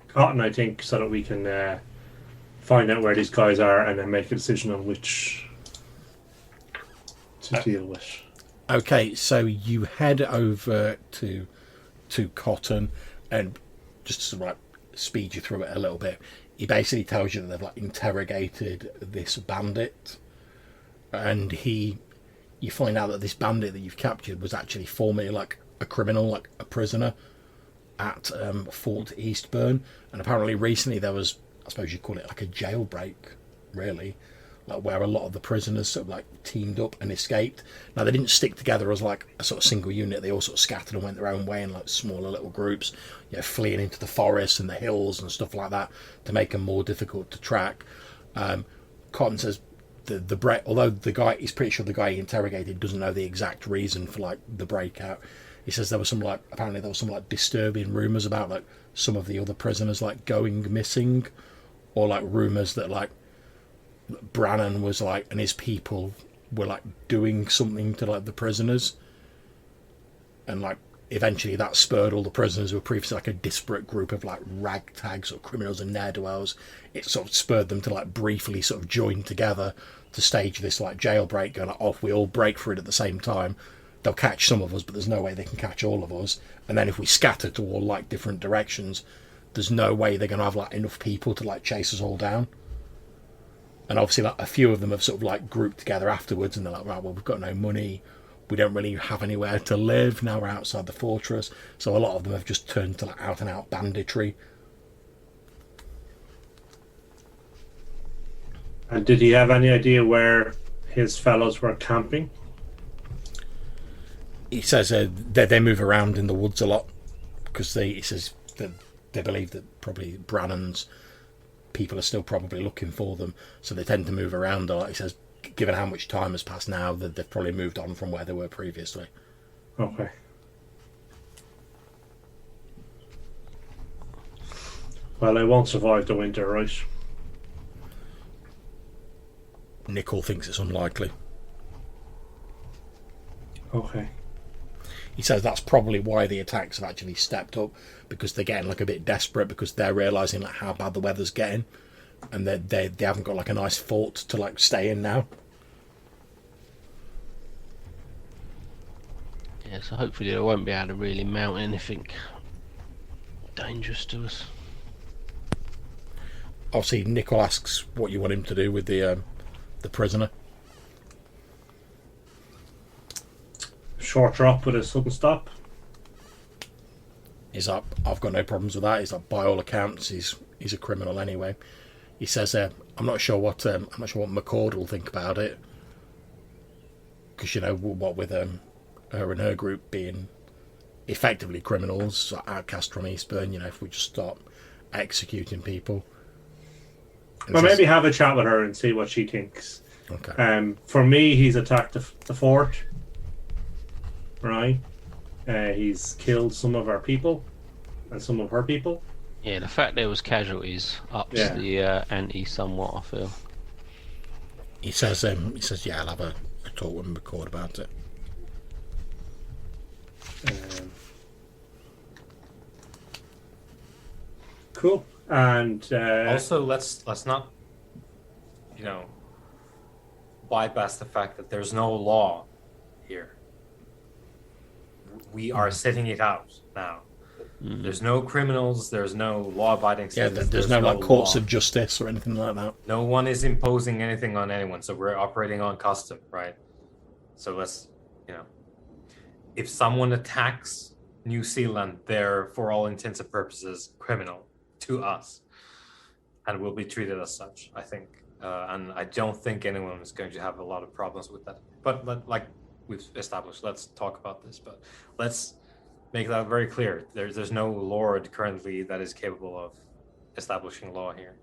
Cotton, I think, so that we can find out where these guys are and then make a decision on which to deal with. Okay, so you head over to Cotton, and just to sort of like speed you through it a little bit, he basically tells you that they've like interrogated this bandit, and you find out that this bandit that you've captured was actually formerly like a criminal, like a prisoner at Fort Eastburn, and apparently recently there was, I suppose you'd call it like a jailbreak really, like where a lot of the prisoners sort of like teamed up and escaped. Now they didn't stick together as like a sort of single unit. They all sort of scattered and went their own way in like smaller little groups, you know, fleeing into the forests and the hills and stuff like that to make them more difficult to track. Cotton says although the guy, he's pretty sure the guy he interrogated doesn't know the exact reason for like the breakout. He says there was some disturbing rumours about like some of the other prisoners like going missing, or like rumours that like Brannon was like and his people were like doing something to like the prisoners, and like eventually that spurred all the prisoners who were previously like a disparate group of like ragtags or criminals and ne'er-do-wells. It sort of spurred them to like briefly sort of join together to stage this like jailbreak, going like, oh, we all break for it at the same time. They'll catch some of us, but there's no way they can catch all of us. And then if we scatter to all like different directions, there's no way they're going to have like enough people to like chase us all down. And obviously like a few of them have sort of like grouped together afterwards, and they're like, right, well, we've got no money, we don't really have anywhere to live, now we're outside the fortress. So a lot of them have just turned to like out and out banditry. And did he have any idea where his fellows were camping? He says they move around in the woods a lot because he says that they believe that probably Brannon's people are still probably looking for them, so they tend to move around a lot. He says given how much time has passed now, that they've probably moved on from where they were previously. Okay. Well, they won't survive the winter, right? Nicol thinks it's unlikely. Okay. He says that's probably why the attacks have actually stepped up, because they're getting like a bit desperate, because they're realising like how bad the weather's getting, and they haven't got like a nice fort to like stay in now. Yeah, so hopefully they won't be able to really mount anything dangerous to us. Obviously, Nicol asks what you want him to do with the prisoner. Short drop with a sudden stop. He's like, I've got no problems with that. He's like, by all accounts, he's a criminal anyway. He says, I'm not sure what McCord will think about it, because you know what with her and her group being effectively criminals, outcast from Eastburn. You know, if we just start executing people. Well, maybe have a chat with her and see what she thinks. Okay. For me, he's attacked the fort. Right. He's killed some of our people and some of her people. Yeah, the fact there was casualties ups the ante somewhat, I feel. He says, yeah, I'll have a talk with McCord about it. Cool. And also, let's not, bypass the fact that there's no law here. We are sitting it out now. There's no criminals. There's no law-abiding citizens. Yeah, there's no like courts of justice or anything like that. No one is imposing anything on anyone. So we're operating on custom, right? So let's, if someone attacks New Zealand, they're, for all intents and purposes, criminal to us, and will be treated as such, I think. And I don't think anyone is going to have a lot of problems with that. But like we've established, let's talk about this. But let's make that very clear. There's no lord currently that is capable of establishing law here.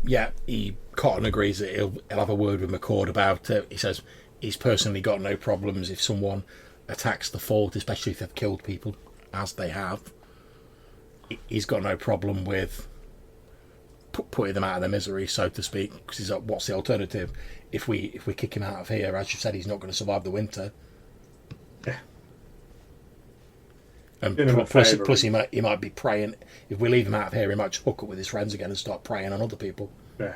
Yeah, Cotton agrees that he'll have a word with McCord about it. He says he's personally got no problems if someone attacks the fort, especially if they've killed people, as they have. He's got no problem with putting them out of their misery, so to speak, because he's like, what's the alternative? If we kick him out of here, as you said, he's not going to survive the winter. Yeah. And plus he might be preying. If we leave him out of here, he might just hook up with his friends again and start preying on other people. Yeah.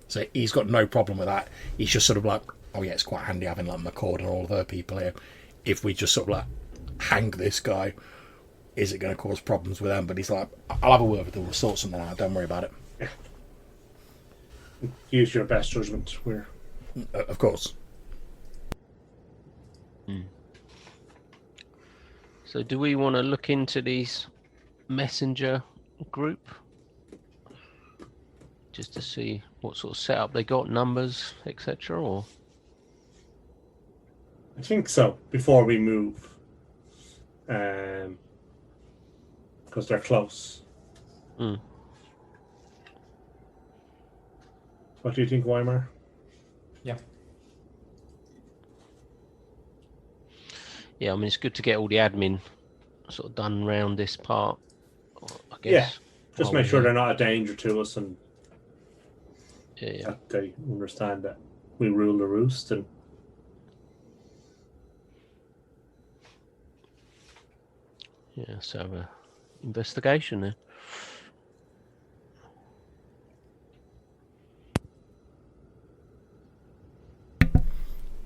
So he's got no problem with that. He's just sort of like, oh yeah, it's quite handy having like McCord and all of her people here. If we just sort of like hang this guy, is it going to cause problems with them? But he's like, I'll have a word with them, we'll sort something out, don't worry about it. Yeah. Use your best judgment. Of course. So do we want to look into these messenger group just to see what sort of setup they got, numbers, etc., or? I think so, before we move. Because they're close. Mm. What do you think, Weimar? Yeah. Yeah, I mean, it's good to get all the admin sort of done around this part, I guess. Yeah, just while make sure we're they're not a danger to us, and here. that they understand that we rule the roost. And Yeah, so investigation then.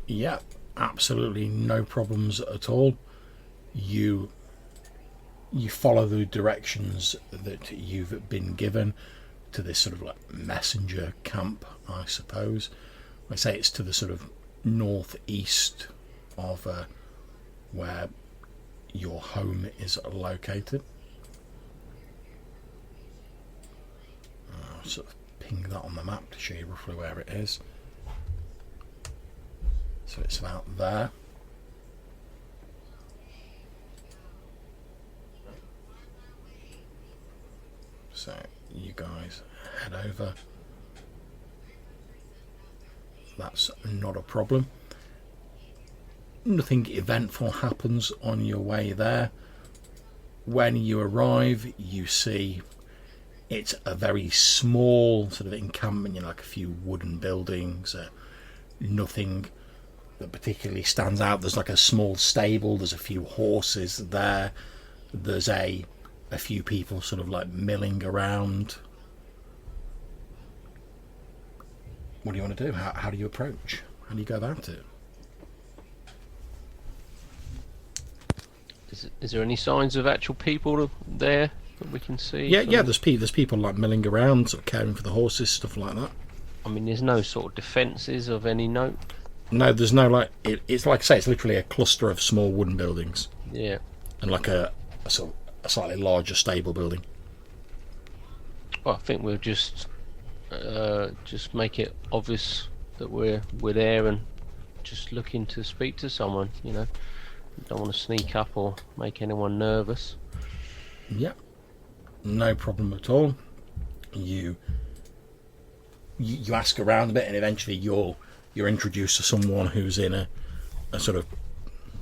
Yeah, absolutely no problems at all. You follow the directions that you've been given to this sort of like messenger camp, I suppose. I say it's to the sort of northeast of where your home is located. I'll sort of ping that on the map to show you roughly where it is. So it's about there. So you guys head over. That's not a problem. Nothing eventful happens on your way there. When you arrive, you see it's a very small sort of encampment, like a few wooden buildings, nothing that particularly stands out. There's like a small stable, there's a few horses there, there's a few people sort of like milling around. What do you want to do? How do you approach? How do you go about it? Is there any signs of actual people there that we can see? Yeah, there's people like milling around, sort of caring for the horses, stuff like that. I mean, there's no sort of defences of any note. No, there's no like. It's like I say, it's literally a cluster of small wooden buildings. Yeah. And like a slightly larger stable building. Well, I think we'll just make it obvious that we're there and just looking to speak to someone. Don't want to sneak up or make anyone nervous. Yeah, no problem at all. You ask around a bit, and eventually you're introduced to someone who's in a sort of,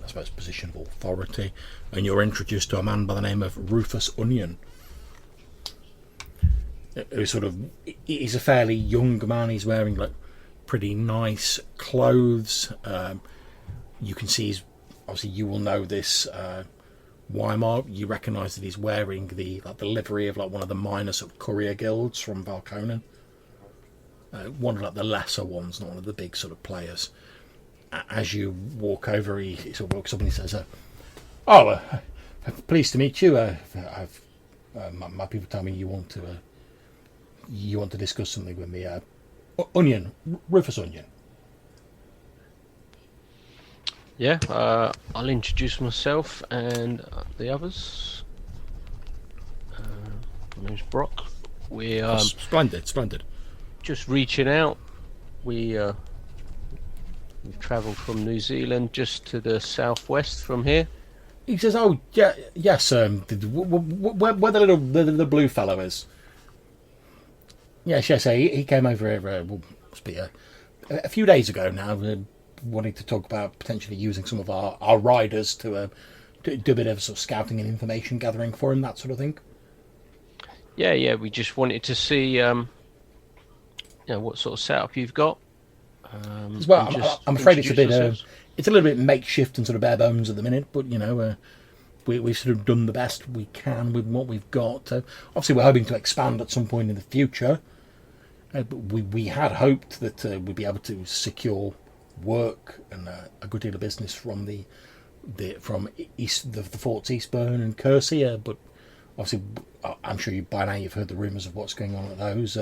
I suppose, position of authority, and you're introduced to a man by the name of Rufus Onion. He's a fairly young man. He's wearing like pretty nice clothes. You can see obviously you will know this Weimar. You recognise that he's wearing the livery of like one of the minor sort of courier guilds from Valconen. One of like the lesser ones, not one of the big sort of players. As you walk over, he sort of walks up and he says, pleased to meet you. My people tell me you want to discuss something with me. Onion, Rufus Onion. Yeah, I'll introduce myself and the others. My name's Brock. We Splendid. Just reaching out. We've travelled from New Zealand just to the southwest from here. He says, "Oh, yeah, yes. Where the little blue fellow is." Yes. He came over here. Must be a few days ago now, wanting to talk about potentially using some of our riders to do a bit of sort of scouting and information gathering for him, that sort of thing. Yeah. We just wanted to see, what sort of setup you've got. I'm afraid it's a bit. It's a little bit makeshift and sort of bare bones at the minute, but we've sort of done the best we can with what we've got. Obviously, we're hoping to expand at some point in the future. But we had hoped that we'd be able to secure work and a good deal of business from the Forts Eastburn and Kersey. But obviously, I'm sure by now you've heard the rumours of what's going on at those.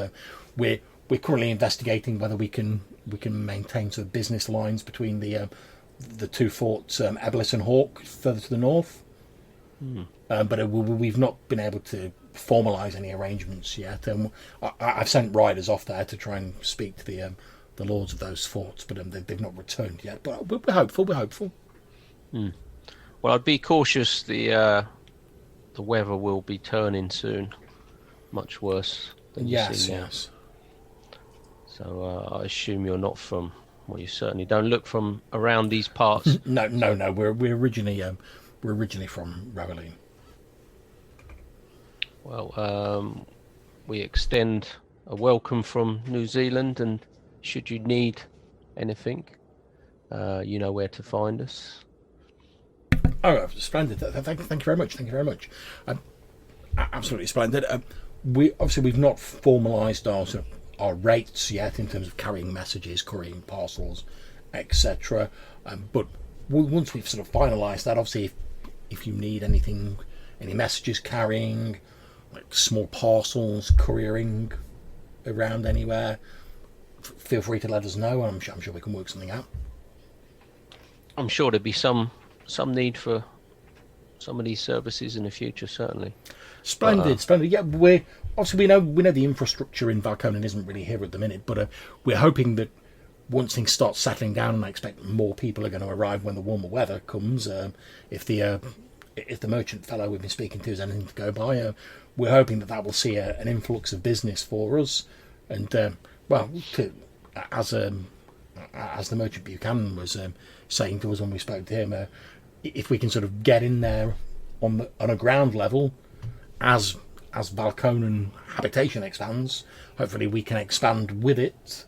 We're currently investigating whether we can maintain sort of business lines between the two forts, Ebelis and Hawk, further to the north. But we've not been able to formalise any arrangements yet. I've sent riders off there to try and speak to the lords of those forts, but they've not returned yet. But we're hopeful. We're hopeful. Well, I'd be cautious. The weather will be turning soon, much worse than you see now. Yes. So I assume you're not from. Well, you certainly don't look from around these parts. No. We're originally from Raveline. Well, we extend a welcome from New Zealand, and should you need anything, you know where to find us. Oh, splendid! Thank you very much. Thank you very much. Absolutely splendid. We've not formalised our rates yet in terms of carrying messages, couriering parcels, etc. But once we've sort of finalised that, obviously, if you need anything, any messages carrying, like small parcels, couriering around anywhere, feel free to let us know. I'm sure we can work something out. I'm sure there'll be some need for some of these services in the future, certainly. Splendid. Yeah, we know the infrastructure in Valconin isn't really here at the minute, but we're hoping that once things start settling down, and I expect more people are going to arrive when the warmer weather comes. If the merchant fellow we've been speaking to has anything to go by, we're hoping that will see an influx of business for us. And as the merchant Buchanan was saying to us when we spoke to him, if we can sort of get in there on a ground level, as Valconin habitation expands, hopefully we can expand with it,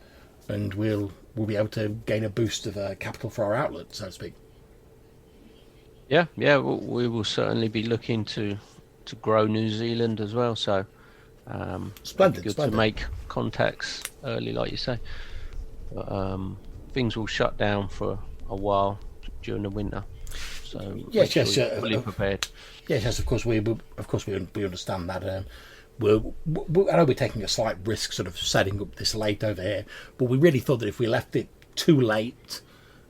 and we'll be able to gain a boost of capital for our outlet, so to speak. Yeah, we will certainly be looking to grow New Zealand as well. So, splendid. To make contacts early, like you say. But, things will shut down for a while during the winter. So yes, fully prepared. Yes, of course we understand that. I know we're taking a slight risk, sort of setting up this late over here, but we really thought that if we left it too late,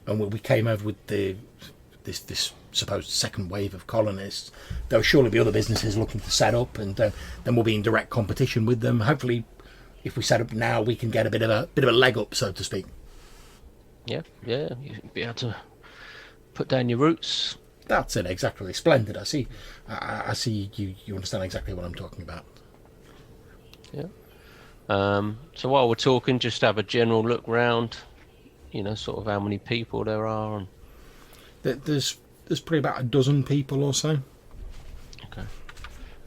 and when we came over with this supposed second wave of colonists, there will surely be other businesses looking to set up, and then we'll be in direct competition with them. Hopefully, if we set up now, we can get a bit of a leg up, so to speak. Yeah, you'll be able to put down your roots. That's it, exactly. Splendid. I see you understand exactly what I'm talking about. Yeah. So while we're talking, just have a general look round, sort of how many people there are. And... There's probably about a dozen people or so. Okay.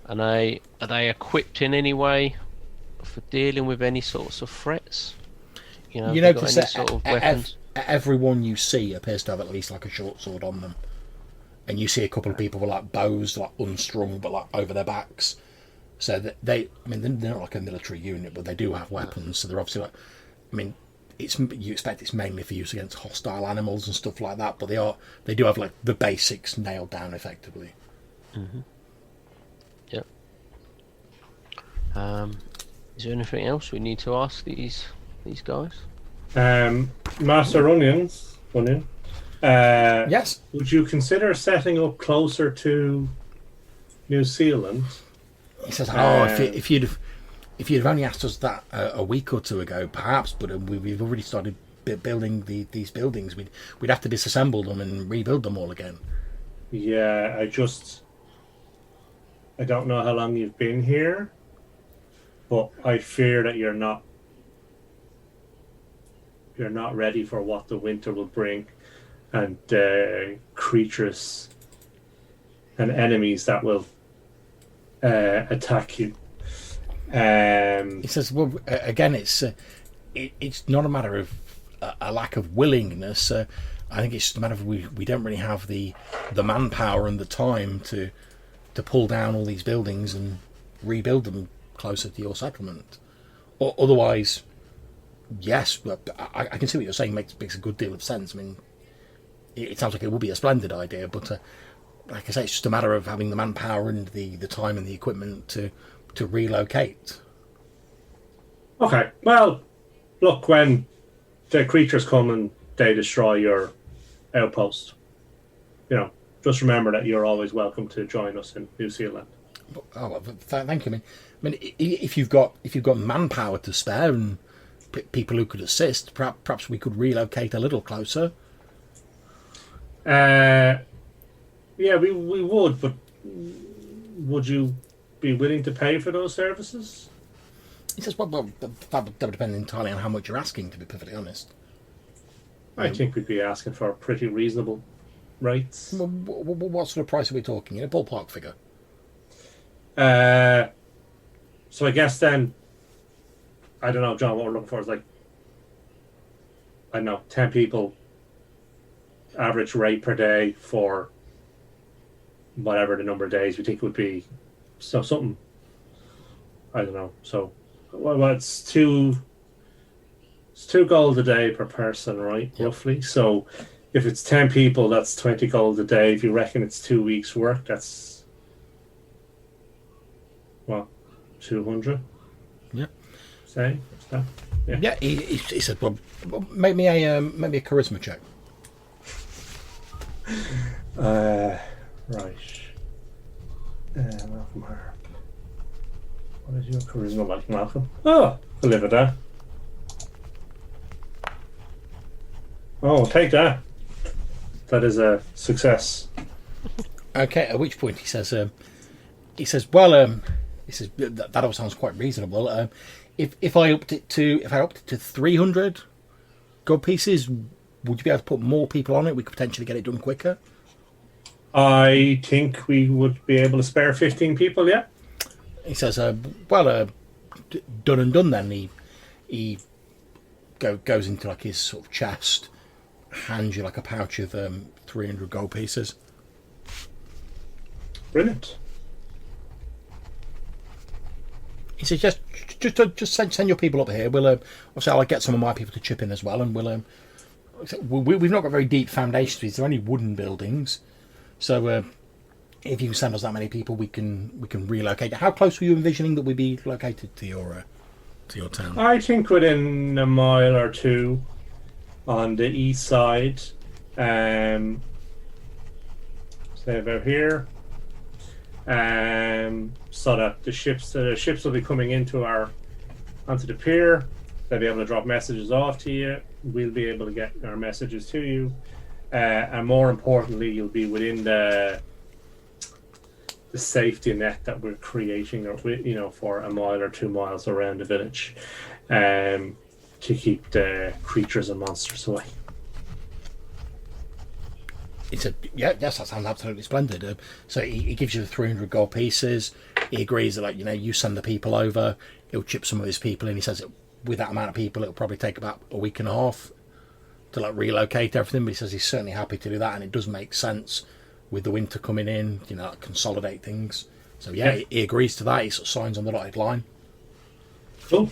And are they equipped in any way for dealing with any sorts of threats? Because any sort of weapons? Everyone you see appears to have at least like a short sword on them, and you see a couple of people with like bows, like unstrung, but like over their backs. So that they're not like a military unit, but they do have weapons. So they're obviously you expect it's mainly for use against hostile animals and stuff like that, but they do have like the basics nailed down effectively. Mm-hmm. Yep. Is there anything else we need to ask these guys? Master Onion. Yes. Would you consider setting up closer to New Zealand? He says, if you'd have only asked us that a week or two ago, perhaps, but we've already started building these buildings. We'd have to disassemble them and rebuild them all again. Yeah, I don't know how long you've been here, but I fear that you're not ready for what the winter will bring, and creatures and enemies that will attack you. He says, well, again, it's not a matter of a lack of willingness. I think it's just a matter of we don't really have the manpower and the time to pull down all these buildings and rebuild them closer to your settlement. Or otherwise, yes, I can see what you're saying. Makes a good deal of sense. I mean, it sounds like it would be a splendid idea, but like I say, it's just a matter of having the manpower and the time and the equipment to relocate. Okay, well, look, when the creatures come and they destroy your outpost, just remember that you're always welcome to join us in New Zealand. Oh, well, thank you. I mean, if you've got manpower to spare and people who could assist, perhaps we could relocate a little closer. Yeah, we would, but would you be willing to pay for those services? He says, well, that would depend entirely on how much you're asking, to be perfectly honest. I think we'd be asking for pretty reasonable rates. Well, what sort of price are we talking? A ballpark figure? So I guess then, I don't know, John, what we're looking for is like, I don't know, 10 people, average rate per day for whatever the number of days we think would be. So something, I don't know. So, well, it's two gold a day per person, right? Yep. Roughly. So if it's 10 people, that's 20 gold a day. If you reckon it's 2 weeks' work, that's, what, 200? Yeah. Say? What's that? Yeah, he said, well, make me a charisma check. Right. Malcolm Harp. What is your charisma like, Malcolm? Oh, I'll live with that. Oh, take that. That is a success. Okay, at which point he says, that all sounds quite reasonable. If I upped it to 300 gold pieces, would you be able to put more people on it? We could potentially get it done quicker. I think we would be able to spare 15 people, yeah. He says, done and done then. He goes into like his sort of chest, hands you like a pouch of 300 gold pieces. Brilliant. He says, just send your people up here. We'll obviously I'll get some of my people to chip in as well, and we've not got very deep foundations. They're only wooden buildings, so if you can send us that many people, we can relocate. How close were you envisioning that we'd be located to your town? I think within a mile or two on the east side. Say about here. So that the ships will be coming onto the pier. They'll be able to drop messages off to you. We'll be able to get our messages to you, and more importantly, you'll be within the safety net that we're creating, or for a mile or 2 miles around the village, to keep the creatures and monsters away. He said, yes, that sounds absolutely splendid. So he gives you the 300 gold pieces. He agrees that, you send the people over. He'll chip some of his people in. He says with that amount of people, it'll probably take about a week and a half to relocate everything. But he says he's certainly happy to do that, and it does make sense with the winter coming in. Consolidate things. So yeah. He agrees to that. He sort of signs on the dotted line. Cool.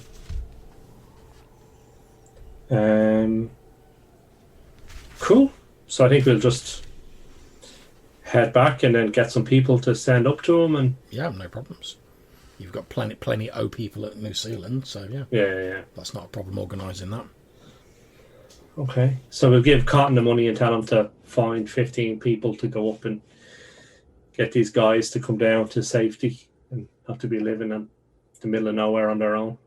Cool. So I think we'll just head back and then get some people to stand up to him, and yeah, no problems. You've got plenty of people at New Zealand, so yeah. That's not a problem organising that. Okay, so we'll give Cotton the money and tell him to find 15 people to go up and get these guys to come down to safety and have to be living in the middle of nowhere on their own.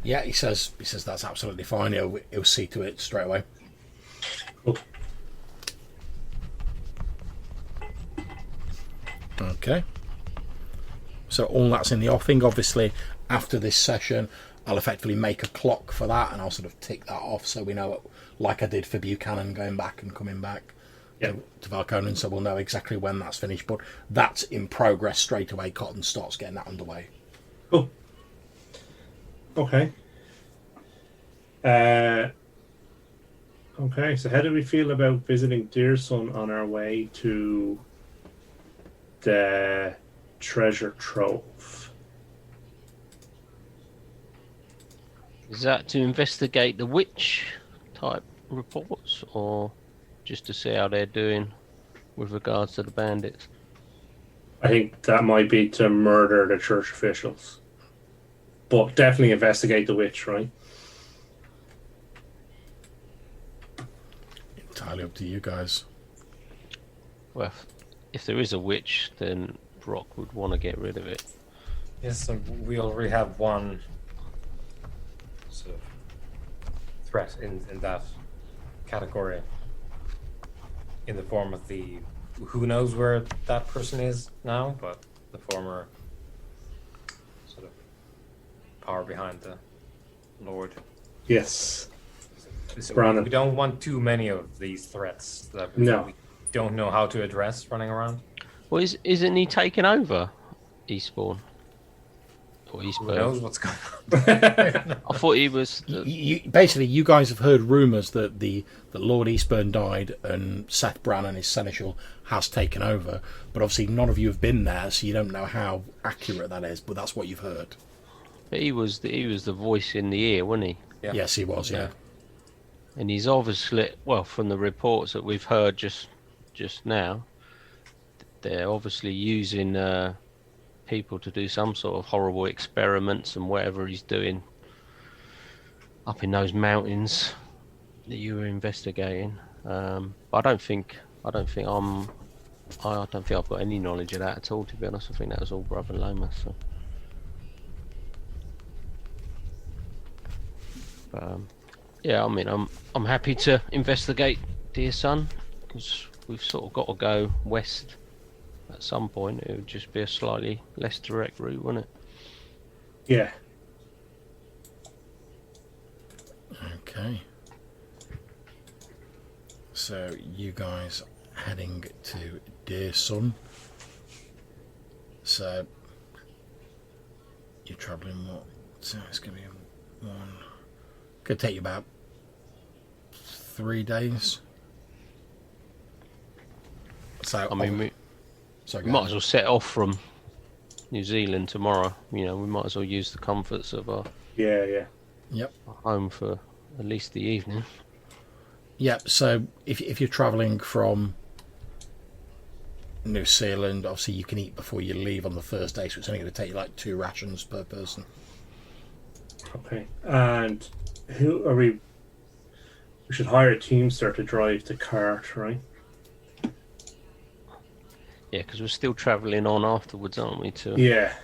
Yeah, he says that's absolutely fine. He'll see to it straight away. Cool. Okay. So all that's in the offing. Obviously, after this session, I'll effectively make a clock for that, and I'll sort of tick that off so we know, like I did for Buchanan, going back and coming back to Varkonen, so we'll know exactly when that's finished. But that's in progress straight away. Cotton starts getting that underway. Cool. Okay. Okay, so how do we feel about visiting Deerson on our way to the treasure trove? Is that to investigate the witch type reports, or just to see how they're doing with regards to the bandits? I think that might be to murder the church officials. But definitely investigate the witch, right? Entirely up to you guys. Well, if there is a witch, then Brock would want to get rid of it. Yes, so we already have one sort of threat in that category, in the form of the who knows where that person is now, but the former sort of power behind the Lord. Yes. So Brannon. we don't want too many of these threats that No. we don't know how to address running around. Well, isn't he taking over Eastbourne? Or Who Eastbourne? knows what's going on? I thought he was. Basically, you guys have heard rumours that that Lord Eastburn died and Seth Brannon, his seneschal, has taken over. But obviously, none of you have been there, so you don't know how accurate that is. But that's what you've heard. He was the voice in the ear, wasn't he? Yeah. Yes, he was. Yeah. And he's obviously, well, from the reports that we've heard just now, they're obviously using people to do some sort of horrible experiments and whatever he's doing up in those mountains that you were investigating. I don't think I've got any knowledge of that at all. To be honest, I think that was all Brother Loma. So. Yeah, I mean, I'm happy to investigate, dear son, because we've sort of got to go west at some point. It would just be a slightly less direct route, wouldn't it? Yeah. Okay. So you guys heading to Dear Son. So you're travelling what? So it's gonna be one. Could take you about 3 days. So I mean, we so might as well set off from New Zealand tomorrow. You know, we might as well use the comforts of our Yeah. Yep. home for at least the evening. Yep. So if you're travelling from New Zealand, obviously you can eat before you leave on the Thursday, so it's only going to take you like 2 rations per person. Okay. And who are we? We should hire a teamster to drive the cart, right? Yeah, because we're still travelling on afterwards, aren't we? To Yeah.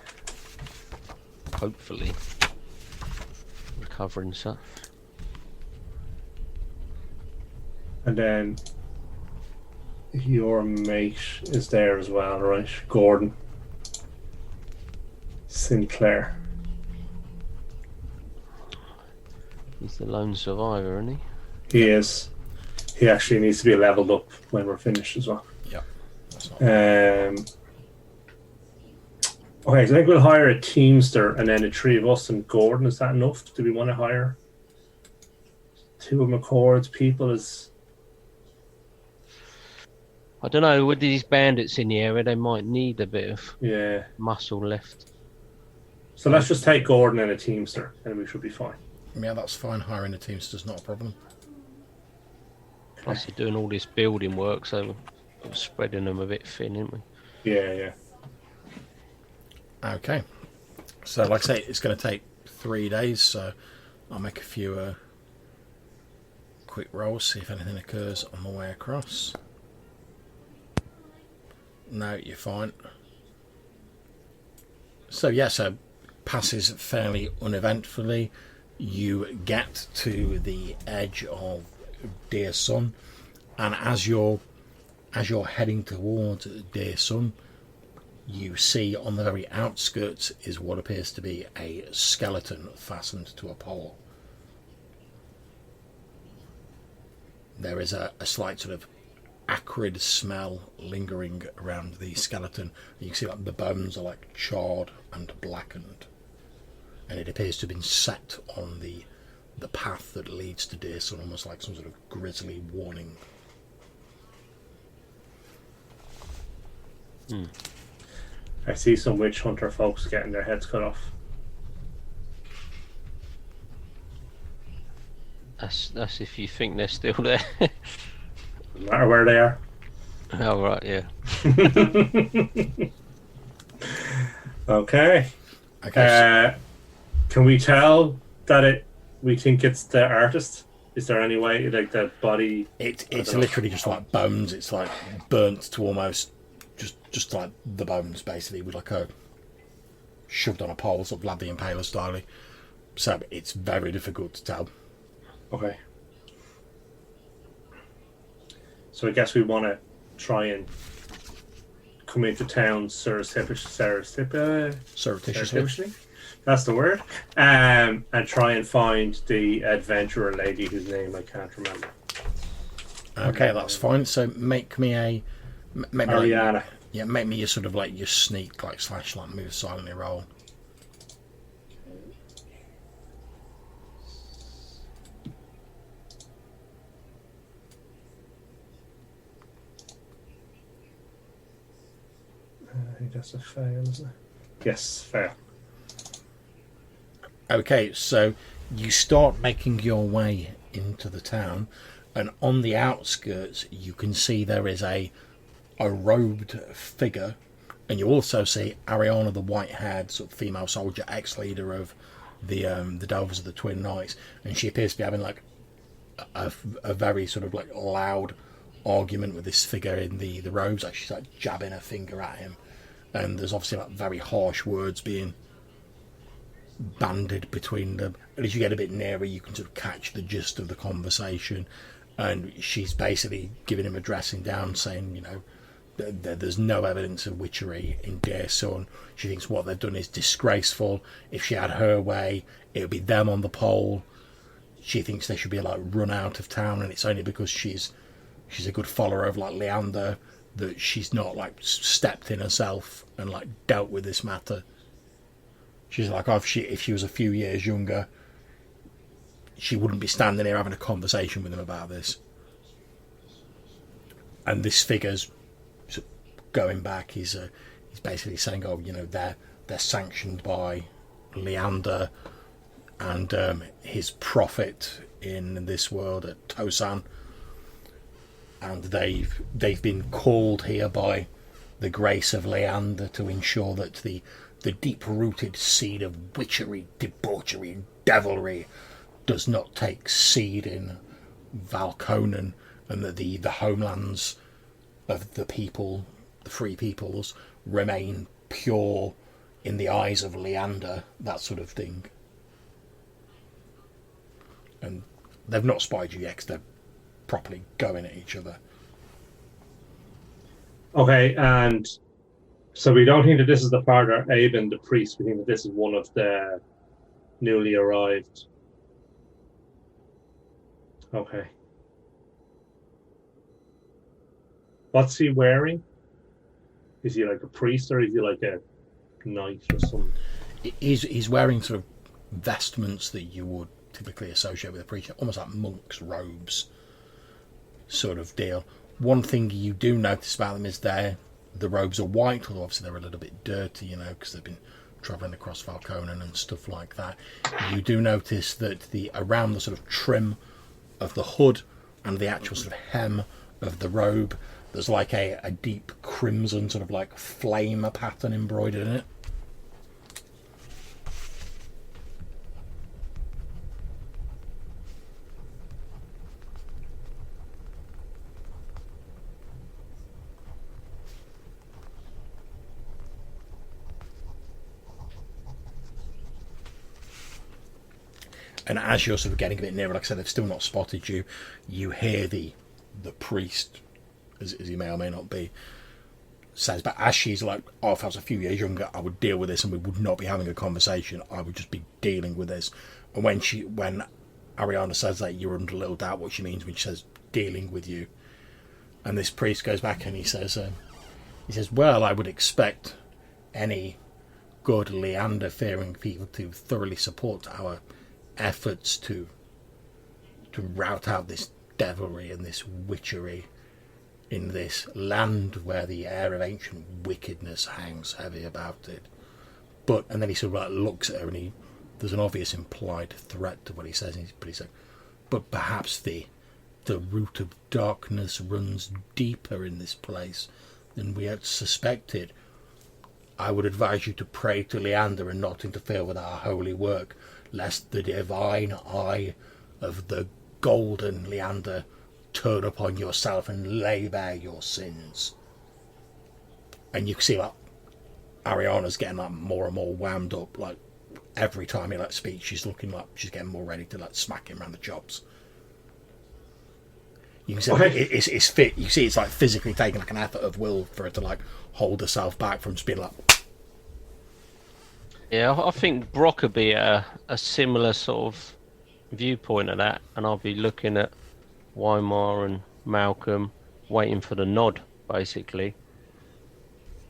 hopefully recover and such. And then your mate is there as well, right? Gordon Sinclair. He's the lone survivor, isn't he? He is. He actually needs to be leveled up when we're finished as well. Yep. That's not Okay, so I think we'll hire a teamster and then the 3 of us and Gordon. Is that enough? Do we want to hire 2 of McCord's people as... I don't know, with these bandits in the area, they might need a bit of Yeah. muscle left. So let's just take Gordon and a teamster and we should be fine. Yeah, that's fine. Hiring a teamster's not a problem. Plus, you're doing all this building work, so we're spreading them a bit thin, aren't we? Yeah. Okay. So, like I say, it's going to take 3 days, so I'll make a few quick rolls, see if anything occurs on the way across. No, you're fine. So, yeah, so passes fairly uneventfully. You get to the edge of Dear Son, and as you're heading towards Dear Son, you see on the very outskirts is what appears to be a skeleton fastened to a pole. There is a slight sort of acrid smell lingering around the skeleton. You can see that the bones are like charred and blackened, and it appears to have been set on the path that leads to Dear Son, almost like some sort of grisly warning. I see some witch hunter folks getting their heads cut off. That's if you think they're still there. No matter where they are. Oh, right, yeah. Okay. Okay. Can we tell that we think it's the artist? Is there any way, like, the body? It's literally just like bones. It's like burnt to almost just like the bones, basically, with like a shoved on a pole, sort of Vlad the Impaler style. So it's very difficult to tell. Okay. So I guess we want to try and come into town surreptitiously. That's the word. And try and find the adventurer lady whose name I can't remember. Okay, that's fine. So make me a... Ariana. Make me your sort of like your sneak, like slash like move silently roll. I think that's a fail, isn't it? Yes, fail. Okay, so you start making your way into the town, and on the outskirts you can see there is a robed figure, and you also see Ariana, the white-haired sort of female soldier, ex-leader of the Delvers of the Twin Knights, and she appears to be having like a very sort of like loud argument with this figure in the robes. Like she's like jabbing her finger at him, and there's obviously like very harsh words being banded between them. And as you get a bit nearer, you can sort of catch the gist of the conversation, and she's basically giving him a dressing down, saying, you know, there's no evidence of witchery in Dear Son. She thinks what they've done is disgraceful. If she had her way, it would be them on the pole. She thinks they should be like run out of town, and it's only because she's a good follower of like Leander that she's not like stepped in herself and like dealt with this matter. She's like, oh, if she was a few years younger, she wouldn't be standing here having a conversation with him about this. And this figure's going back. He's basically saying, oh, you know, they're sanctioned by Leander and his prophet in this world at Tosan, and they've been called here by the grace of Leander to ensure that the deep-rooted seed of witchery, debauchery, and devilry does not take seed in Valconan, and that the homelands of the people, the free peoples, remain pure in the eyes of Leander, that sort of thing. And they've not spied you yet, 'cause they're properly going at each other. Okay, and so we don't think that this is the Father Aben, the priest. We think that this is one of the newly arrived. Okay. What's he wearing? Is he like a priest, or is he like a knight or something? He's wearing sort of vestments that you would typically associate with a priest, almost like monks' robes sort of deal. One thing you do notice about them is the robes are white, although obviously they're a little bit dirty, you know, because they've been travelling across Valconan and stuff like that. You do notice that around the sort of trim of the hood and the actual sort of hem of the robe, there's like a deep crimson sort of like flame pattern embroidered in it. And as you're sort of getting a bit nearer, like I said, they've still not spotted you. You hear the priest, as he may or may not be, says, but as she's like, oh, if I was a few years younger, I would deal with this and we would not be having a conversation. I would just be dealing with this. And when Ariana says that, you're under a little doubt what she means when she says dealing with you. And this priest goes back and he says, well, I would expect any good Leander-fearing people to thoroughly support our efforts to rout out this devilry and this witchery in this land where the air of ancient wickedness hangs heavy about it. But, and then he sort of like looks at her, and there's an obvious implied threat to what he says, but he's like, but perhaps the root of darkness runs deeper in this place than we had suspected. I would advise you to pray to Leander and not interfere with our holy work, lest the divine eye of the golden Leander, turn upon yourself and lay bare your sins. And you can see like Ariana's getting like more and more wound up. Like every time he like speaks, she's looking like she's getting more ready to like smack him around the chops. You can see it's fit. You see it's like physically taking like an effort of will for her to like hold herself back from just being like. Yeah, I think Brock would be a similar sort of viewpoint of that, and I'll be looking at Weimar and Malcolm, waiting for the nod, basically,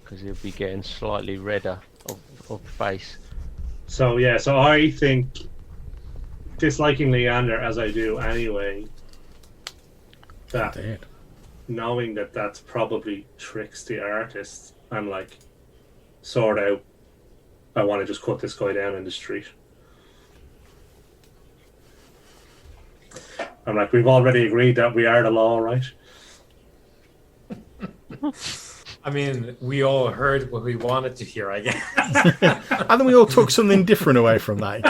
because he'll be getting slightly redder of face. So yeah, so I think disliking Leander as I do anyway, that knowing that that's probably tricks the artist, I'm like, sort out. I want to just cut this guy down in the street. I'm like, we've already agreed that we are the law, right? I mean, we all heard what we wanted to hear, I guess. And then we all took something different away from that.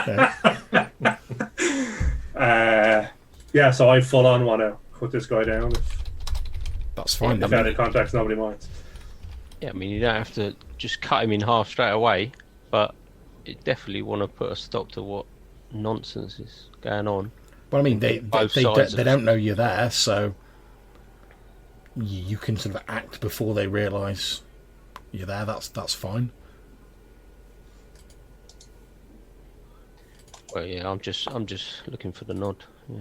Yeah, so I full on want to cut this guy down. That's fine. If out of context, nobody minds. Yeah, I mean, you don't have to just cut him in half straight away, but you definitely want to put a stop to what nonsense is going on. Well, I mean, they don't know you're there, so you can sort of act before they realise you're there. That's fine. Well, yeah, I'm just looking for the nod. Yeah.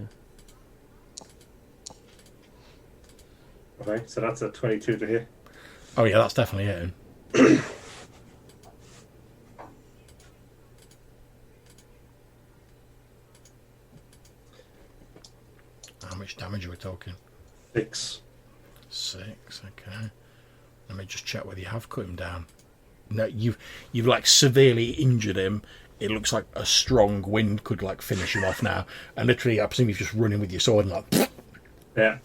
Okay, so that's a 22 to hit. Oh yeah, that's definitely it. How much damage are we talking? 6. 6, okay. Let me just check whether you have cut him down. No, you've like severely injured him. It looks like a strong wind could like finish him off now. And literally, I presume you've just run in with your sword and like. Yeah.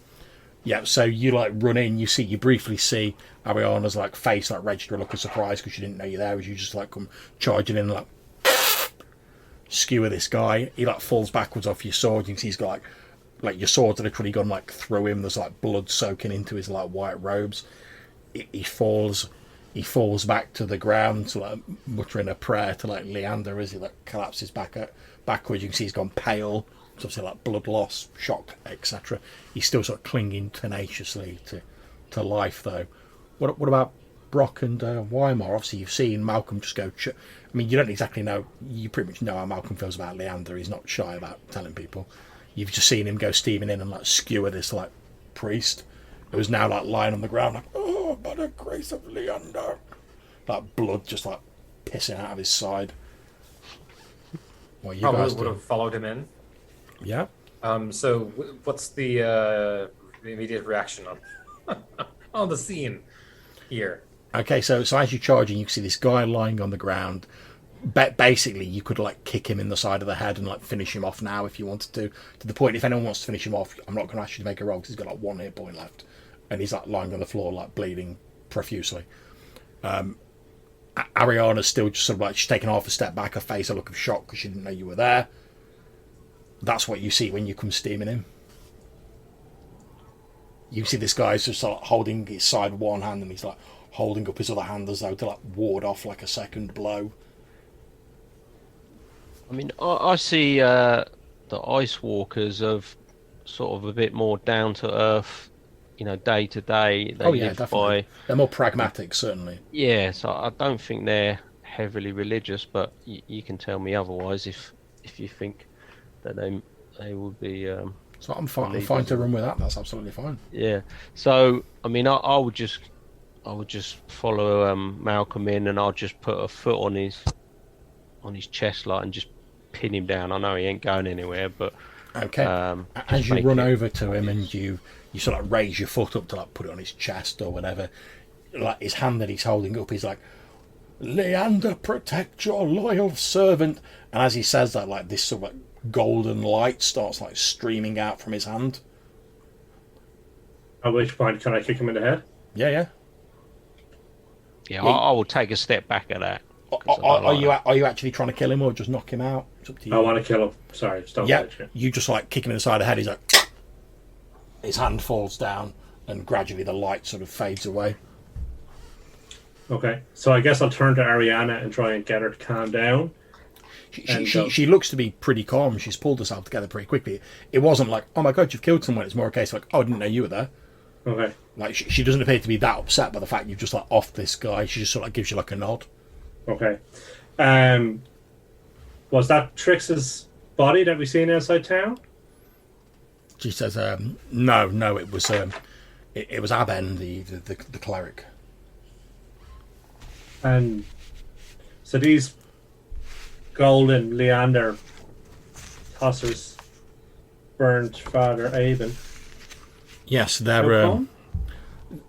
Yeah. So you like run in. You briefly see Ariana's like face like register a look of surprise because she didn't know you're there. As you just like come charging in and like skewer this guy. He like falls backwards off your sword. You can see he's got like your sword's literally gone like through him. There's like blood soaking into his like white robes. He falls back to the ground, to like muttering a prayer to like Leander as he like collapses backwards. You can see he's gone pale. It's obviously like blood loss, shock, etc. He's still sort of clinging tenaciously to life though. What about Brock and Weimar? Obviously you've seen Malcolm just go. I mean, you don't exactly know. You pretty much know how Malcolm feels about Leander. He's not shy about telling people. You've just seen him go steaming in and like skewer this like priest who was now like lying on the ground like, oh, by the grace of Leander. Like blood just like pissing out of his side. What you Probably guys would have followed him in. Yeah. So what's the immediate reaction on on the scene here? Okay, so as you're charging, you can see this guy lying on the ground. Basically, you could like kick him in the side of the head and like finish him off now if you wanted to. To the point, if anyone wants to finish him off, I'm not going to ask you to make a roll because he's got like 1 hit point left, and he's like lying on the floor like bleeding profusely. Ariana's still just sort of like she's taken half a step back, her face a look of shock because she didn't know you were there. That's what you see when you come steaming in. You see this guy's just like holding his side with one hand and he's like holding up his other hand as though to like ward off like a second blow. I mean, I see the Ice Walkers of sort of a bit more down to earth, day to day. They live definitely. They're more pragmatic, certainly. Yeah, so I don't think they're heavily religious, but you can tell me otherwise if you think that they would be. So I'm fine to run with that. That's absolutely fine. Yeah. So I mean, I would just follow Malcolm in, and I'll just put a foot on his chest, like, and just pin him down. I know he ain't going anywhere, but okay. As you run over to him and you sort of raise your foot up to like put it on his chest or whatever, like his hand that he's holding up, he's like, "Leander, protect your loyal servant." And as he says that, like this sort of like golden light starts like streaming out from his hand. At which point, can I kick him in the head? Yeah. I will take a step back at that. Are you actually trying to kill him or just knock him out? It's up to you. I want to kill him. Sorry, just don't Yeah, touch it. you just like kick him in the side of the head. He's like, his hand falls down, and gradually the light sort of fades away. Okay, so I guess I'll turn to Ariana and try and get her to calm down. She looks to be pretty calm. She's pulled herself together pretty quickly. It wasn't like, oh my god, you've killed someone. It's more a case of like, oh, I didn't know you were there. Okay. Like she doesn't appear to be that upset by the fact you've just like offed this guy. She just sort of like gives you like a nod. Okay. Was that Trix's body that we seen outside town? She says, no, it was Aben, the cleric. And so these golden Leander tossers burned Father Aben. Yes, How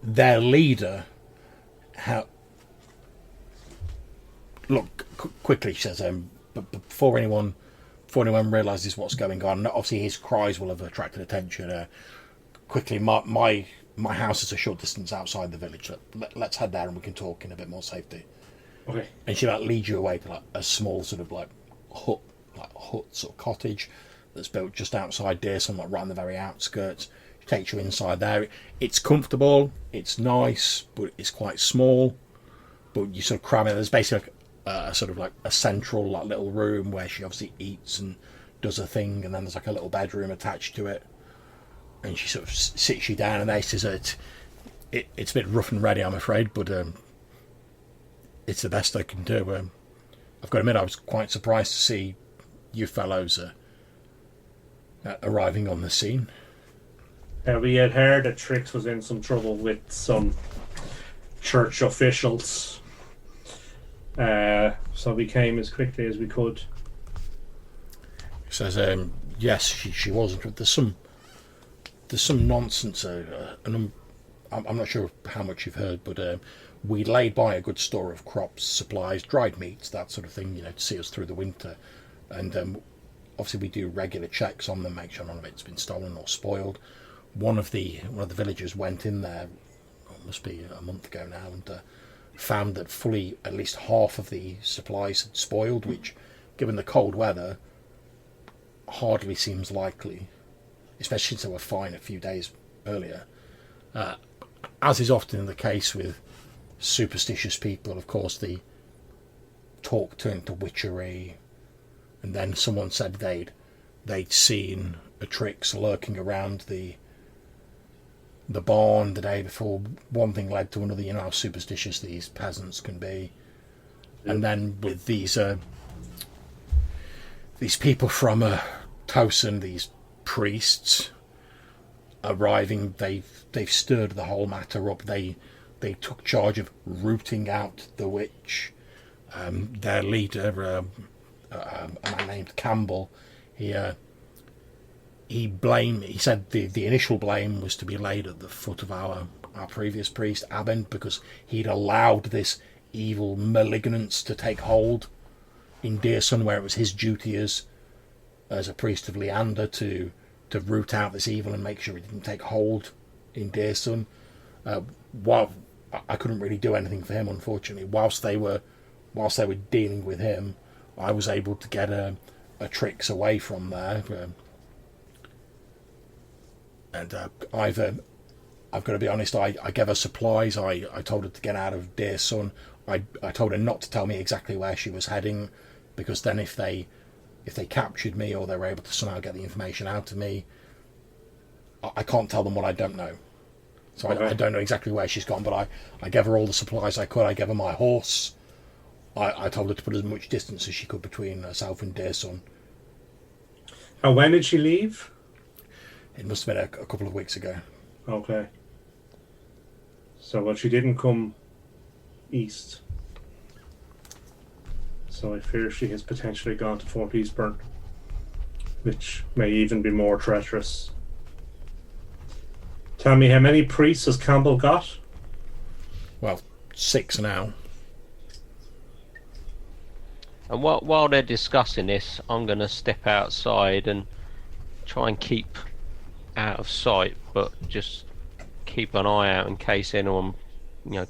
their leader. Look quickly, she says. But before anyone realizes what's going on, obviously his cries will have attracted attention. Quickly, my house is a short distance outside the village. Let's head there and we can talk in a bit more safety. Okay. And she like leads you away to like a small sort of like hut sort of cottage that's built just outside Dearson, like right on the very outskirts. She takes you inside there. It's comfortable, it's nice, but it's quite small. But you sort of cram in. There's basically a sort of like a central like little room where she obviously eats and does her thing, and then there's like a little bedroom attached to it. And she sort of sits you down, and they says it's a bit rough and ready, I'm afraid, but it's the best I can do. I've got to admit, I was quite surprised to see you fellows arriving on the scene. We had heard that Trix was in some trouble with some church officials. So we came as quickly as we could. He says, yes, she wasn't. There's some nonsense, and I'm not sure how much you've heard, but we laid by a good store of crops, supplies, dried meats, that sort of thing, to see us through the winter. And obviously we do regular checks on them, make sure none of it's been stolen or spoiled. One of the villagers went in there, it must be a month ago now, and found that fully at least half of the supplies had spoiled, which, given the cold weather, hardly seems likely, especially since they were fine a few days earlier. As is often the case with superstitious people, of course, the talk turned to witchery, and then someone said they'd seen a Trix lurking around the barn the day before. One thing led to another. You know how superstitious these peasants can be. Yeah. And then with these people from Tosin, these priests arriving, they've stirred the whole matter up. They took charge of rooting out the witch. Their leader, a man named Campbell, he said the initial blame was to be laid at the foot of our previous priest, Aben, because he'd allowed this evil malignance to take hold in Dearson, where it was his duty as a priest of Leander to root out this evil and make sure it didn't take hold in Dearson. While I couldn't really do anything for him, unfortunately, whilst they were dealing with him, I was able to get a Trix away from there. And I've got to be honest, I gave her supplies. I told her to get out of Dearson. I told her not to tell me exactly where she was heading, because then if they captured me, or they were able to somehow get the information out of me, I can't tell them what I don't know. So okay. I don't know exactly where she's gone, but I gave her all the supplies I could. I gave her my horse. I told her to put as much distance as she could between herself and Dearson. And when did she leave? It must have been a couple of weeks ago. Okay. So, well, she didn't come east. So I fear she has potentially gone to Fort Eastburn, which may even be more treacherous. Tell me, how many priests has Campbell got? Well, 6 now. And while they're discussing this, I'm going to step outside and try and keep out of sight, but just keep an eye out in case anyone,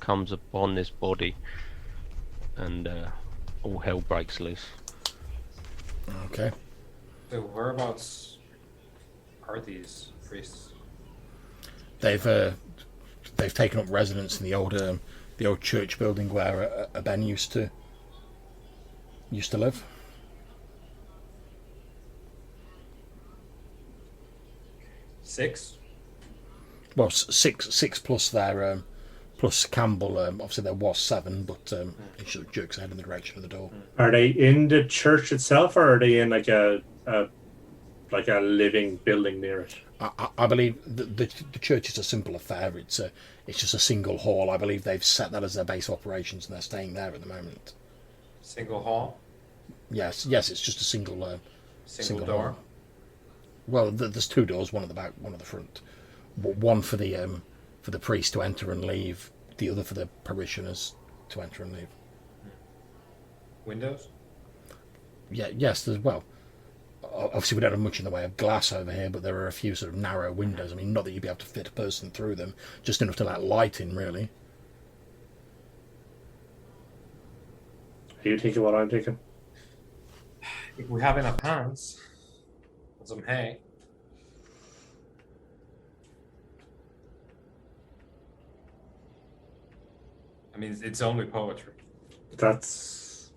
comes upon this body, and all hell breaks loose. Okay. So whereabouts are these priests? They've taken up residence in the old church building where Ben used to live. 6? Well, six plus their plus Campbell. Obviously there was 7, but it sort of jerks ahead in the direction of the door. Are they in the church itself, or are they in like a living building near it? I believe the church is a simple affair. It's just a single hall. I believe they've set that as their base of operations, and they're staying there at the moment. Single hall? Yes, it's just a single Single door? hall. Well, there's 2 doors, one at the back, one at the front. One for the priest to enter and leave, the other for the parishioners to enter and leave. Windows? Yeah, yes, there's, well, obviously we don't have much in the way of glass over here, but there are a few sort of narrow windows. I mean, not that you'd be able to fit a person through them, just enough to let light in, really. Are you thinking what I'm thinking? If we have enough hands and some hay. I mean, it's only poetry. That's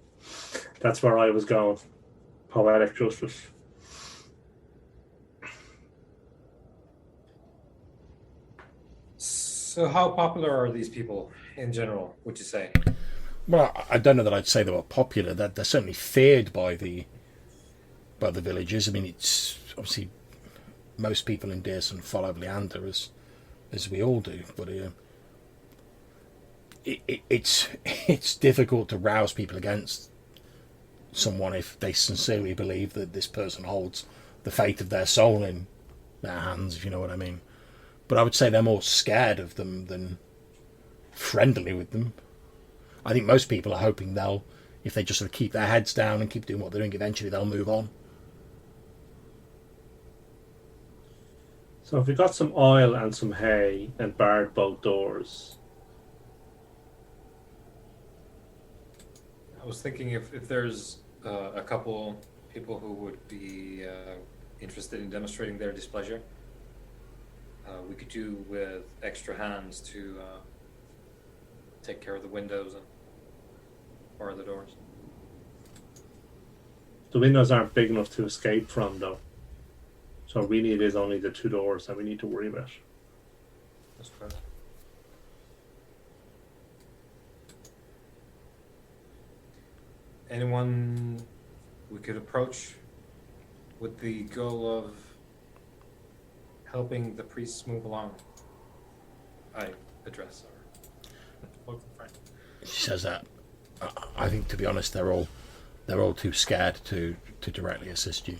where I was going. Poetic justice. So how popular are these people in general, would you say? Well, I don't know that I'd say they were popular. They're certainly feared by the villagers. I mean, it's obviously most people in Dearson follow Leander as we all do, but it's difficult to rouse people against someone if they sincerely believe that this person holds the fate of their soul in their hands, if you know what I mean. But I would say they're more scared of them than friendly with them. I think most people are hoping if they just sort of keep their heads down and keep doing what they're doing, eventually they'll move on. So if we got some oil and some hay and barred both doors. I was thinking if there's a couple people who would be interested in demonstrating their displeasure, we could do with extra hands to take care of the windows and bar the doors. The windows aren't big enough to escape from, though. So really it is only the 2 doors that we need to worry about. That's correct. Anyone we could approach with the goal of helping the priests move along? I address our local friend. She says that. I think, to be honest, they're all too scared to directly assist you.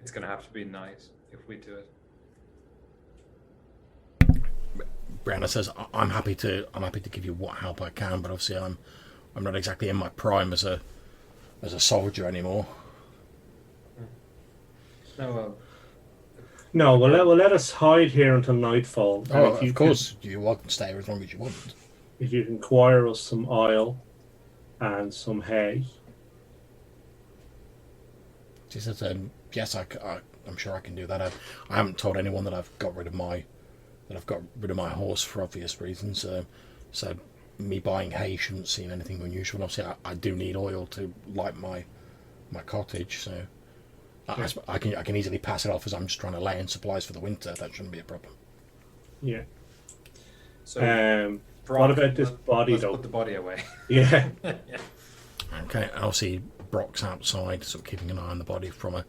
It's gonna have to be nice if we do it. Brianna says, "I'm happy to give you what help I can, but obviously I'm not exactly in my prime as a soldier anymore." No, No, we'll let us hide here until nightfall. And Oh, if you of course, you're welcome to stay here as long as you want. If you can acquire us some oil and some hay. She says, "Yes, I'm sure I can do that. I haven't told anyone that I've got rid of my horse for obvious reasons. So me buying hay shouldn't seem anything unusual. Obviously, I do need oil to light my cottage, so I can easily pass it off as I'm just trying to lay in supplies for the winter. That shouldn't be a problem." Yeah. so Brock, what about this body, let's though? put the body away. Yeah. Yeah. Okay, and obviously Brock's outside, sort of keeping an eye on the body from a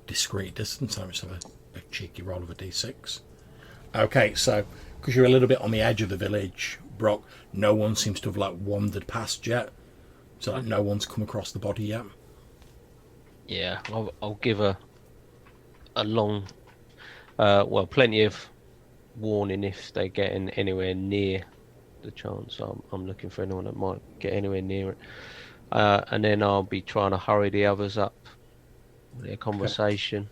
discreet distance. I just have a cheeky roll of a d6. Okay, so because you're a little bit on the edge of the village, Brock, no one seems to have wandered past yet. So no one's come across the body yet. Yeah, I'll give a long, plenty of warning if they get anywhere near the chance. I'm looking for anyone that might get anywhere near it, and then I'll be trying to hurry the others up with their conversation.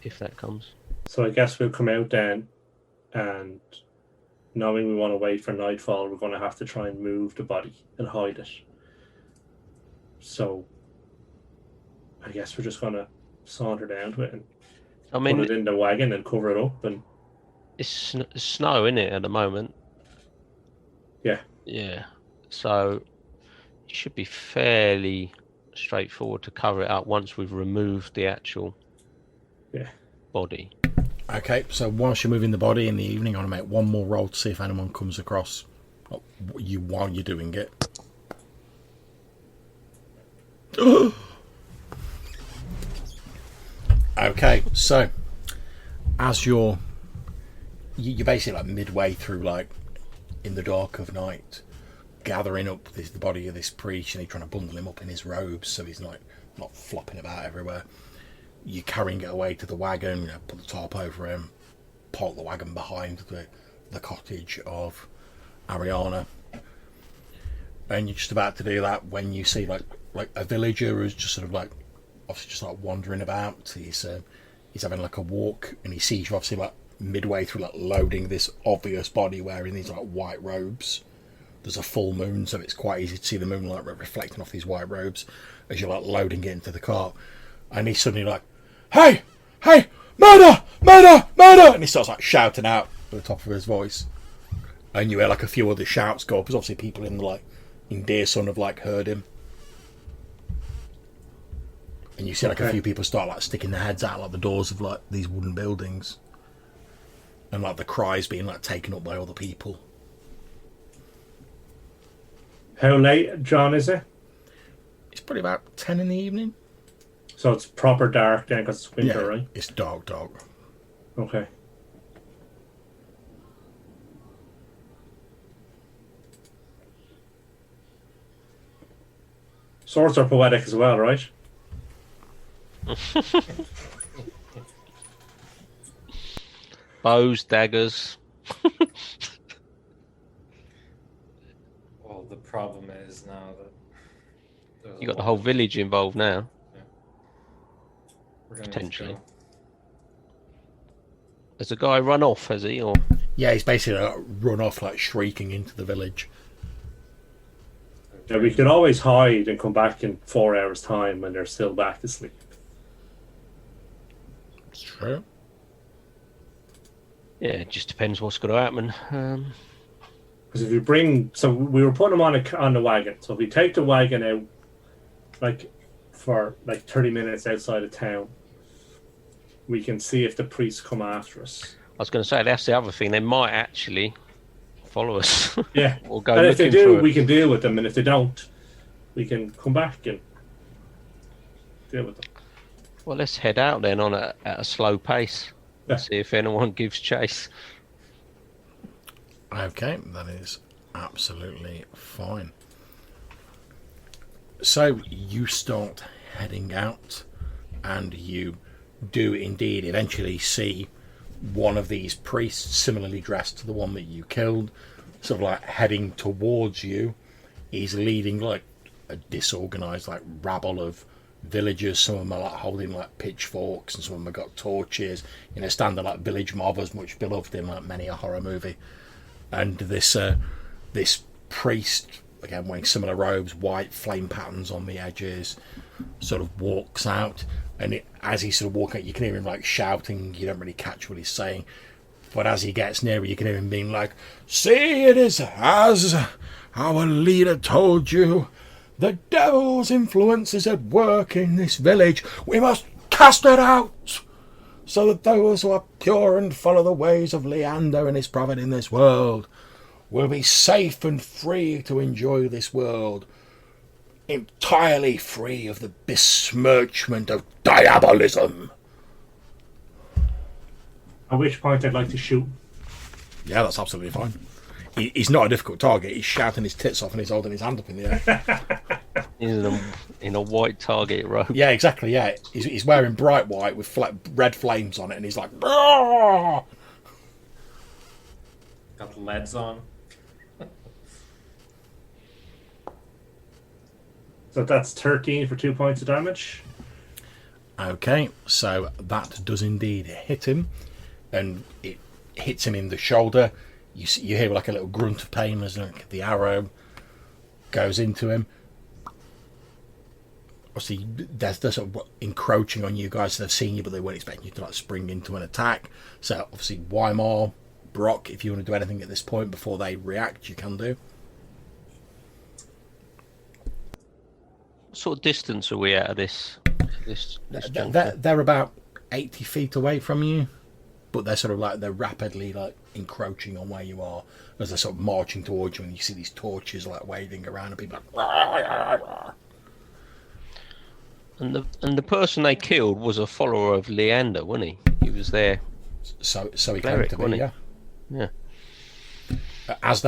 if that comes. So I guess we'll come out then, and knowing we want to wait for nightfall, we're going to have to try and move the body and hide it. So I guess we're just going to saunter down to it and put it in the wagon and cover it up. And it's snow in it at the moment. Yeah. Yeah. So it should be fairly straightforward to cover it up once we've removed the actual body. Okay, so whilst you're moving the body in the evening, I'm going to make one more roll to see if anyone comes across you while you're doing it. Okay, so as you're basically like midway through, like in the dark of night, gathering up the body of this priest, and you're trying to bundle him up in his robes so he's like not flopping about everywhere. You're carrying it away to the wagon, put the top over him, park the wagon behind the cottage of Ariana, and you're just about to do that when you see like a villager who's just sort of like obviously just like wandering about. He's having like a walk, and he sees you obviously like midway through like loading this obvious body wearing these like white robes. There's a full moon, so it's quite easy to see the moonlight reflecting off these white robes as you're like loading it into the cart, and he's suddenly like, hey, murder, murder, murder, and he starts like shouting out at the top of his voice, and you hear like a few other shouts go up, because obviously people in Dear Son have like heard him, and you see like a few people start like sticking their heads out like the doors of like these wooden buildings, and like the cries being like taken up by other people. How late, John, is it? It's probably about 10 in the evening. So it's proper dark then because it's winter, right? It's dark. Okay. Swords are poetic as well, right? Bows, daggers. Well, the problem is now that You got the whole village involved now. we're gonna potentially. need to Has the guy run off, has he? Or Yeah, he's basically like, run off like shrieking into the village. Yeah, we could always hide and come back in 4 hours' time when they're still back to sleep. It's true. yeah, it just depends what's going to happen. Because if you bring, so we were putting them on the wagon. So if we take the wagon out, like for like 30 minutes outside of town, we can see if the priests come after us. I was going to say that's the other thing. They might actually follow us. Yeah. Or go And if they looking do, for we it. can deal with them, and if they don't, we can come back and deal with them. Well, let's head out then at a slow pace. Yeah. See if anyone gives chase. Okay, that is absolutely fine. So you start heading out, and you do indeed eventually see one of these priests, similarly dressed to the one that you killed, sort of like heading towards you. He's leading like a disorganized like rabble of villagers. Some of them are like holding like pitchforks, and some of them have got torches, standard like village mobbers, much beloved in like many a horror movie. And this priest, again wearing similar robes, white flame patterns on the edges, sort of walks out, and as he's sort of walking out, you can hear him like shouting. You don't really catch what he's saying, but as he gets nearer, you can hear him being like, "See, it is as our leader told you. The devil's influence is at work in this village. We must cast it out, so that those who are pure and follow the ways of Leander and his prophet in this world will be safe and free to enjoy this world, entirely free of the besmirchment of diabolism." At which point I'd like to shoot. Yeah, that's absolutely fine. He's not a difficult target. He's shouting his tits off and he's holding his hand up in the air. in a white target robe. Yeah, exactly, yeah. He's wearing bright white with red flames on it, and he's like, "Roar!" got the leads on. So that's 13 for 2 points of damage. Okay, so that does indeed hit him, and it hits him in the shoulder. You hear like a little grunt of pain as like the arrow goes into him. Obviously, they're sort of encroaching on you guys. So they've seen you, but they weren't expecting you to like spring into an attack. So obviously, Weimar, Brock, if you want to do anything at this point before they react, you can do. What sort of distance are we at of this junction? They're about 80 feet away from you, but they're sort of like they're rapidly like encroaching on where you are as they're sort of marching towards you, and you see these torches like waving around, and people like. And the person they killed was a follower of Leander, wasn't he? He was there. So he Cleric, came to be, wasn't yeah. Yeah. As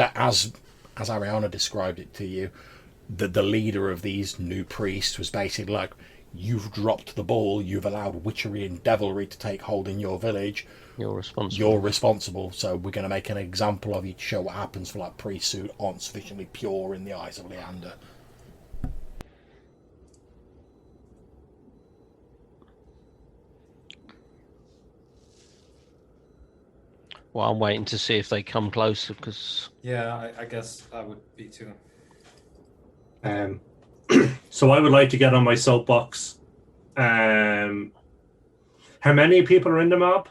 Ariana described it to you, the leader of these new priests was basically like, you've dropped the ball, you've allowed witchery and devilry to take hold in your village. You're responsible. You're responsible, so we're going to make an example of you to show what happens for like priests who aren't sufficiently pure in the eyes of Leander. Well, I'm waiting to see if they come closer because. Yeah, I guess I would be too. So I would like to get on my soapbox. How many people are in the mob?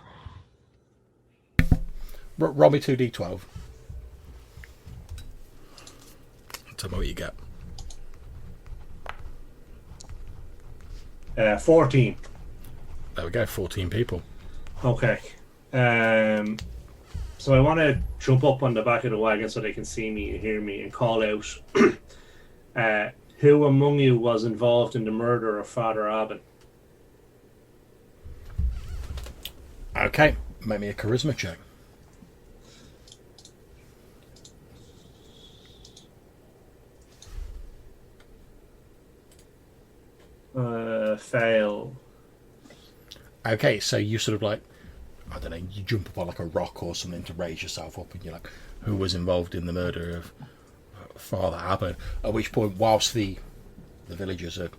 Roll me 2d12. Tell me what you get. 14. There we go, 14 people. Okay. So I want to jump up on the back of the wagon so they can see me and hear me and call out. Who among you was involved in the murder of Father Aben? Okay, make me a charisma check. Fail. Okay, so you sort of like, I don't know, you jump up on like a rock or something to raise yourself up, and you're like, who was involved in the murder of Father Abbott? At which point, whilst the villagers are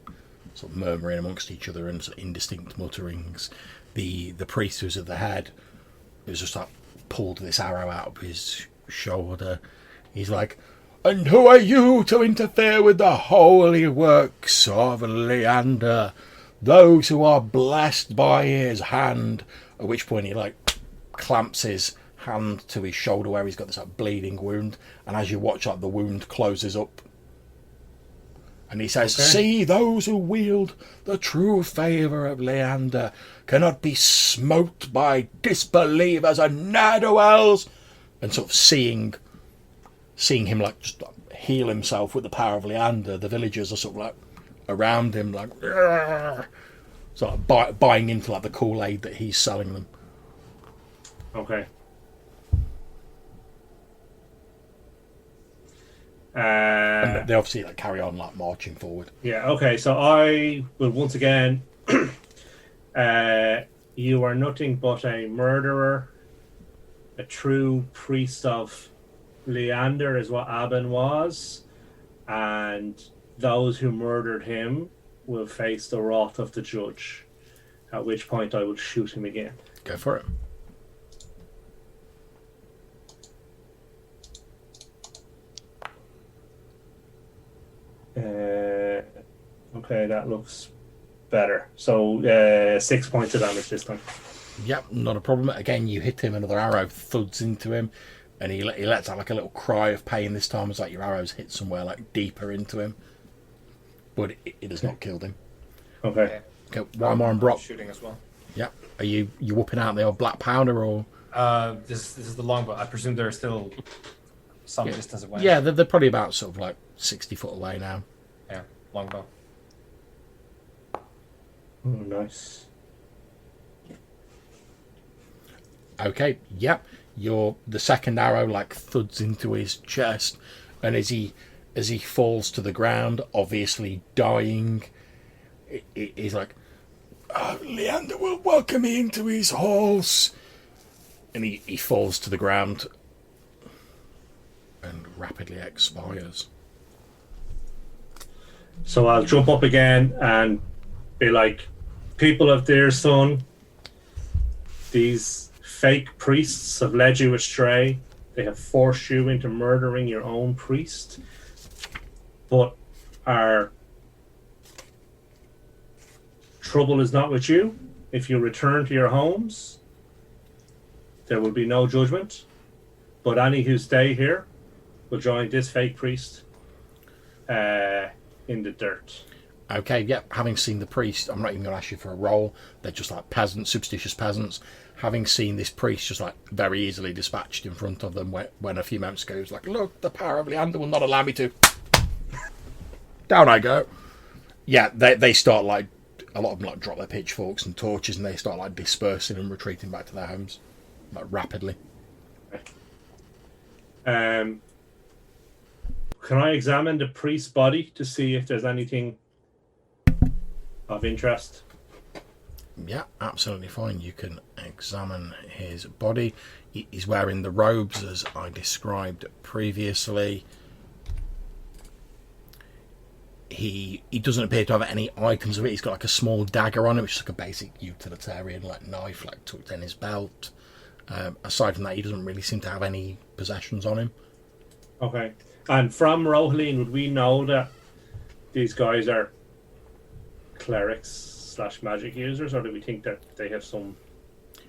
sort of murmuring amongst each other and sort of indistinct mutterings, the priest who's at the head, who's just like pulled this arrow out of his shoulder, he's like, and who are you to interfere with the holy works of Leander, those who are blessed by his hand? At which point he like clamps his hand to his shoulder where he's got this like bleeding wound, and as you watch, like the wound closes up, and he says, okay. See, those who wield the true favour of Leander cannot be smote by disbelievers and ne'er-do-wells. And sort of seeing him like just heal himself with the power of Leander, the villagers are sort of like around him like sort of buying into like the Kool-Aid that he's selling them. Okay. And they obviously like carry on like marching forward. Yeah, okay, so I will once again you are nothing but a murderer, a true priest of Leander is what Aben was, and those who murdered him will face the wrath of the judge, at which point I will shoot him again. Go for it. Okay, that looks better. So 6 points of damage this time. Yep, not a problem. Again, you hit him, another arrow thuds into him, and he lets out like a little cry of pain this time. It's like your arrows hit somewhere like deeper into him, but it has not killed him. Okay. Okay, Weimar and Brock. Shooting as well. Yep. Are you whooping out the old black powder or? This is the longbow. I presume they're still some distance away. Yeah, they're probably about sort of like 60 foot away now. Yeah, longbow. Oh, nice. Okay, yep. The second arrow like thuds into his chest, and as he falls to the ground, obviously dying, he's like, oh, Leander will welcome me into his halls, and he falls to the ground and rapidly expires. So I'll jump up again and be like, people of their son, these fake priests have led you astray. They have forced you into murdering your own priest. But our trouble is not with you. If you return to your homes, there will be no judgment. But any who stay here will join this fake priest in the dirt. Okay, yep. Having seen the priest, I'm not even going to ask you for a roll. They're just like peasants, superstitious peasants. Having seen this priest just like very easily dispatched in front of them when a few moments ago he was like, look, the power of Leander will not allow me to. Down I go. Yeah, they start like, a lot of them like drop their pitchforks and torches and they start like dispersing and retreating back to their homes like rapidly. Can I examine the priest's body to see if there's anything of interest? Yeah, absolutely fine. You can examine his body. He's wearing the robes as I described previously. He doesn't appear to have any items of it. He's got like a small dagger on him, which is like a basic utilitarian like knife, like tucked in his belt. Aside from that, he doesn't really seem to have any possessions on him. Okay. And from Rohaleen, would we know that these guys are clerics / magic users, or do we think that they have some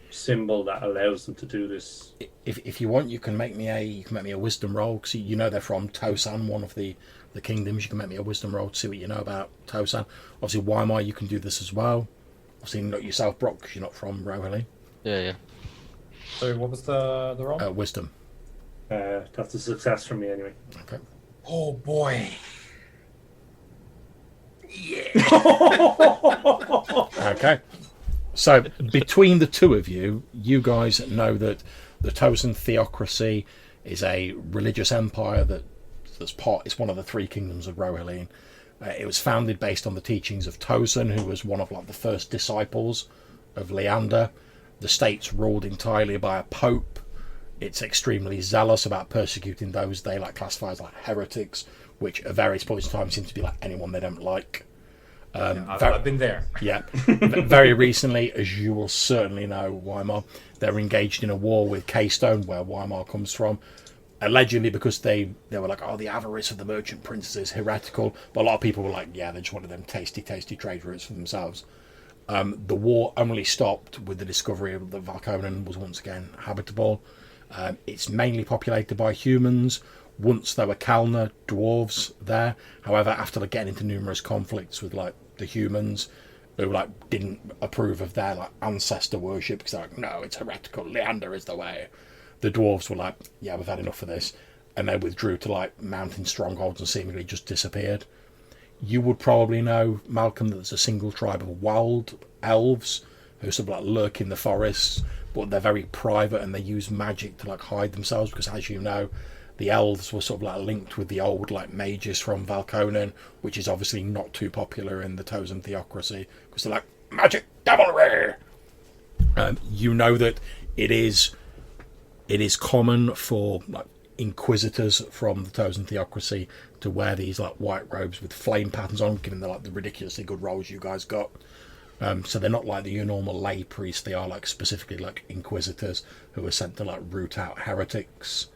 symbol that allows them to do this? If you want, you can make me a wisdom roll, because you know they're from Tosan, one of the kingdoms. You can make me a wisdom roll to see what you know about Tosan. Obviously, Weimar, you can do this as well. Obviously, not yourself, Brock, because you're not from Rohaleen. Yeah. So what was the roll? Wisdom. That's a success for me anyway. Okay. Oh boy. Okay. So between the two of you, you guys know that the Tosan theocracy is a religious empire it's one of the three kingdoms of Rohaleen. It was founded based on the teachings of Tosan, who was one of like the first disciples of Leander. The state's ruled entirely by a pope. It's extremely zealous about persecuting those they like classify as like heretics, which at various points in time seem to be like anyone they don't like. I've been there. Yeah. Very recently, as you will certainly know, Weimar, they're engaged in a war with Keystone, where Weimar comes from. Allegedly because they were like, oh, the avarice of the merchant princes is heretical. But a lot of people were like, yeah, they just wanted them tasty trade routes for themselves. The war only stopped with the discovery of the Valkonen was once again habitable. It's mainly populated by humans. Once there were Kalna dwarves there. However, after getting into numerous conflicts with like the humans, who like didn't approve of their like ancestor worship because they're like, no, it's heretical. Leander is the way. The dwarves were like, yeah, we've had enough of this, and they withdrew to like mountain strongholds and seemingly just disappeared. You would probably know, Malcolm, that there's a single tribe of wild elves who sort of like lurk in the forests, but they're very private and they use magic to like hide themselves because, as you know, the elves were sort of like linked with the old like mages from Valkonen, which is obviously not too popular in the Tosan theocracy because they're like magic devilry. You know that it is common for like inquisitors from the Tosan theocracy to wear these like white robes with flame patterns on, given the ridiculously good rolls you guys got. So they're not like your normal lay priests. They are like specifically like inquisitors who are sent to like root out heretics.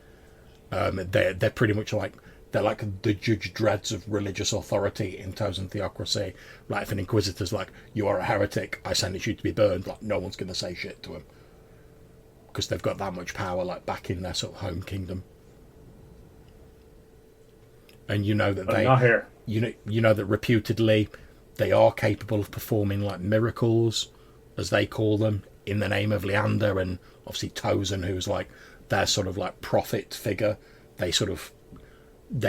They're pretty much like they're like the Judge Dreads of religious authority in Tosan theocracy. Like if an inquisitor's like, you are a heretic, I sentence you to be burned, like no one's going to say shit to him because they've got that much power like back in their sort of home kingdom. And you know that I'm not here. You know that reputedly they are capable of performing like miracles, as they call them, in the name of Leander, and obviously Tosan, who's like their sort of like prophet figure. They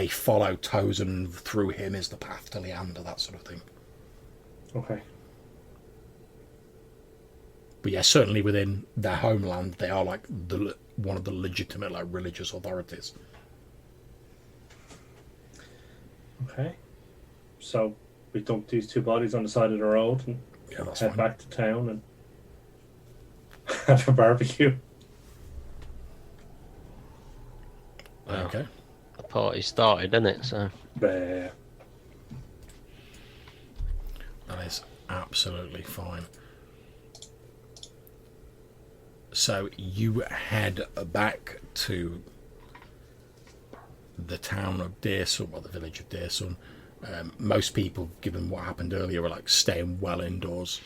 follow Tosan, through him is the path to Leander, that sort of thing. Okay. But yeah, certainly within their homeland, they are like one of the legitimate like religious authorities. Okay. So we dump these two bodies on the side of the road and Yeah, that's head fine. back to town and have a barbecue. Well, Okay. the party started, didn't it? So Bah. That is absolutely fine. So you head back to the town of Deersun, or the village of Deersun. Most people, given what happened earlier, are like staying well indoors.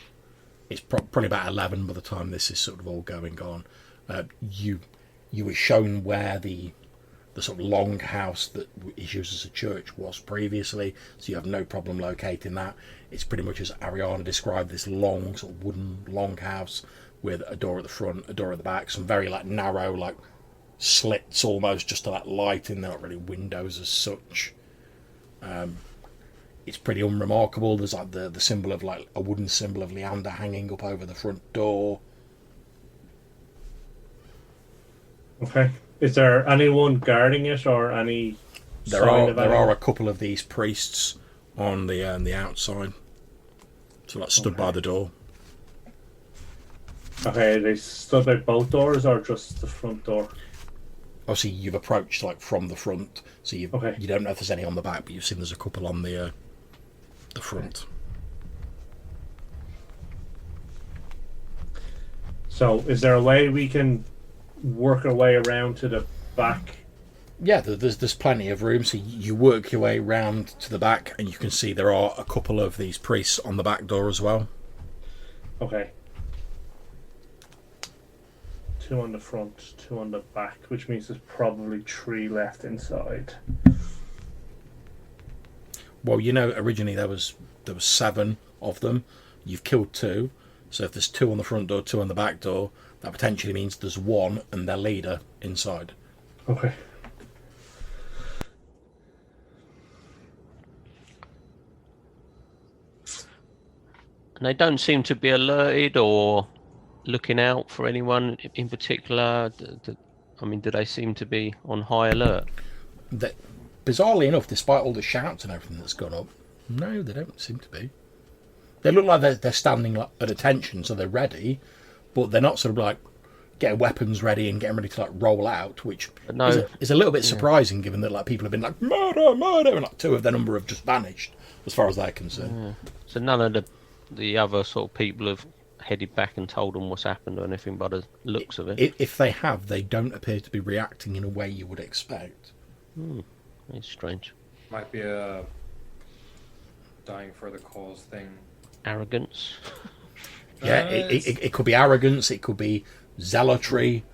It's probably about 11 by the time this is sort of all going on. You were shown where the sort of long house that is used as a church was previously, so you have no problem locating that. It's pretty much as Ariana described, this long sort of wooden long house with a door at the front, a door at the back, some very like narrow like slits almost just to let light in. They're not really windows as such. It's pretty unremarkable. There's like the symbol of like a wooden symbol of Leander hanging up over the front door. Okay. Is there anyone guarding it or any? There are a couple of these priests on the outside, so like stood by the door. Okay, they stood by both doors or just the front door? Obviously, you've approached like from the front, so you don't know if there's any on the back, but you've seen there's a couple on the front. So, is there a way we can work our way around to the back? Yeah, there's plenty of room, so you work your way round to the back, and you can see there are a couple of these priests on the back door as well. Okay. 2 on the front, 2 on the back, which means there's probably 3 left inside. Well, you know, originally there was 7 of them. You've killed 2, so if there's 2 on the front door, 2 on the back door, that potentially means there's 1 and their leader inside. Okay. And they don't seem to be alerted or looking out for anyone in particular. I mean, do they seem to be on high alert? Bizarrely enough, despite all the shouts and everything that's gone up, no, they don't seem to be. They look like they're standing like, at attention, so they're ready, but they're not sort of like getting weapons ready and getting ready to like roll out, which is a little bit surprising given that like people have been like murder, and like 2 of their number have just vanished as far as they're concerned. Yeah. So none of the other sort of people have headed back and told them what's happened or anything by the looks of it. If they have, they don't appear to be reacting in a way you would expect. It's strange. Might be a dying for the cause thing. Arrogance. Yeah, it could be arrogance, it could be zealotry,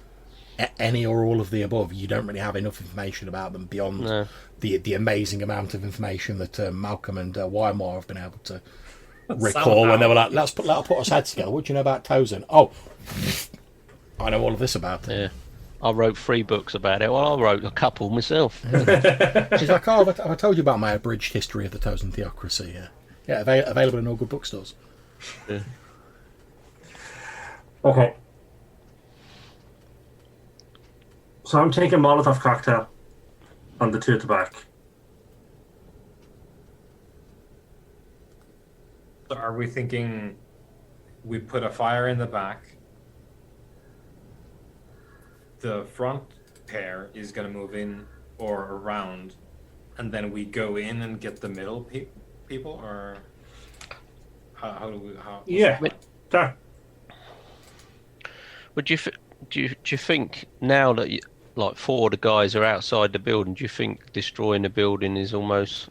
any or all of the above. You don't really have enough information about them beyond the amazing amount of information that Malcolm and Wymar have been able to recall when they were like, let's put our heads together. What do you know about Tozin? Oh, I know all of this about it. Yeah. I wrote 3 books about it. Well, I wrote a couple myself. She's like, oh, have I told you about my abridged history of the Tozin theocracy? Yeah, available in all good bookstores. Yeah. Okay. So I'm taking Molotov cocktail on the 2 at the back. So are we thinking we put a fire in the back? The front pair is going to move in or around, and then we go in and get the middle people, or how do we? Yeah, there. Would do you think now that like 4 of the guys are outside the building, do you think destroying the building is almost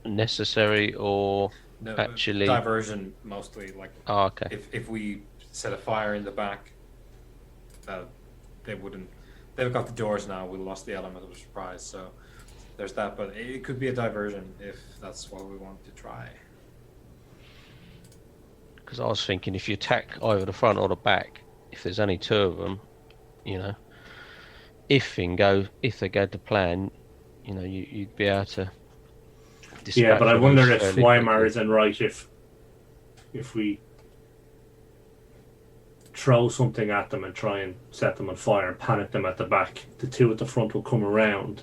necessary, or No, actually diversion mostly? Like, okay. If we set a fire in the back, they wouldn't. They've got the doors now. We lost the element of surprise, so there's that. But it could be a diversion if that's what we want to try. Because I was thinking, if you attack either the front or the back, if there's only 2 of them, you know, if they go to plan, you know, you'd be able to. Yeah, but I wonder if Weimar isn't right if we throw something at them and try and set them on fire and panic them at the back. The 2 at the front will come around,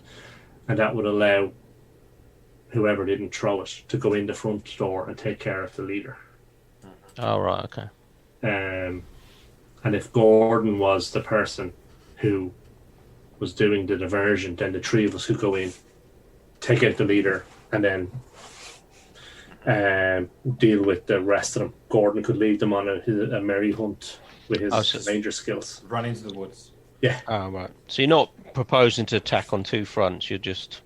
and that would allow whoever didn't throw it to go in the front door and take care of the leader. Oh, right, okay. And if Gordon was the person who was doing the diversion, then the 3 of us could go in, take out the leader, and then deal with the rest of them. Gordon could lead them on a merry hunt with his ranger skills. Run into the woods. Yeah. Oh, right. So you're not proposing to attack on two fronts. You're just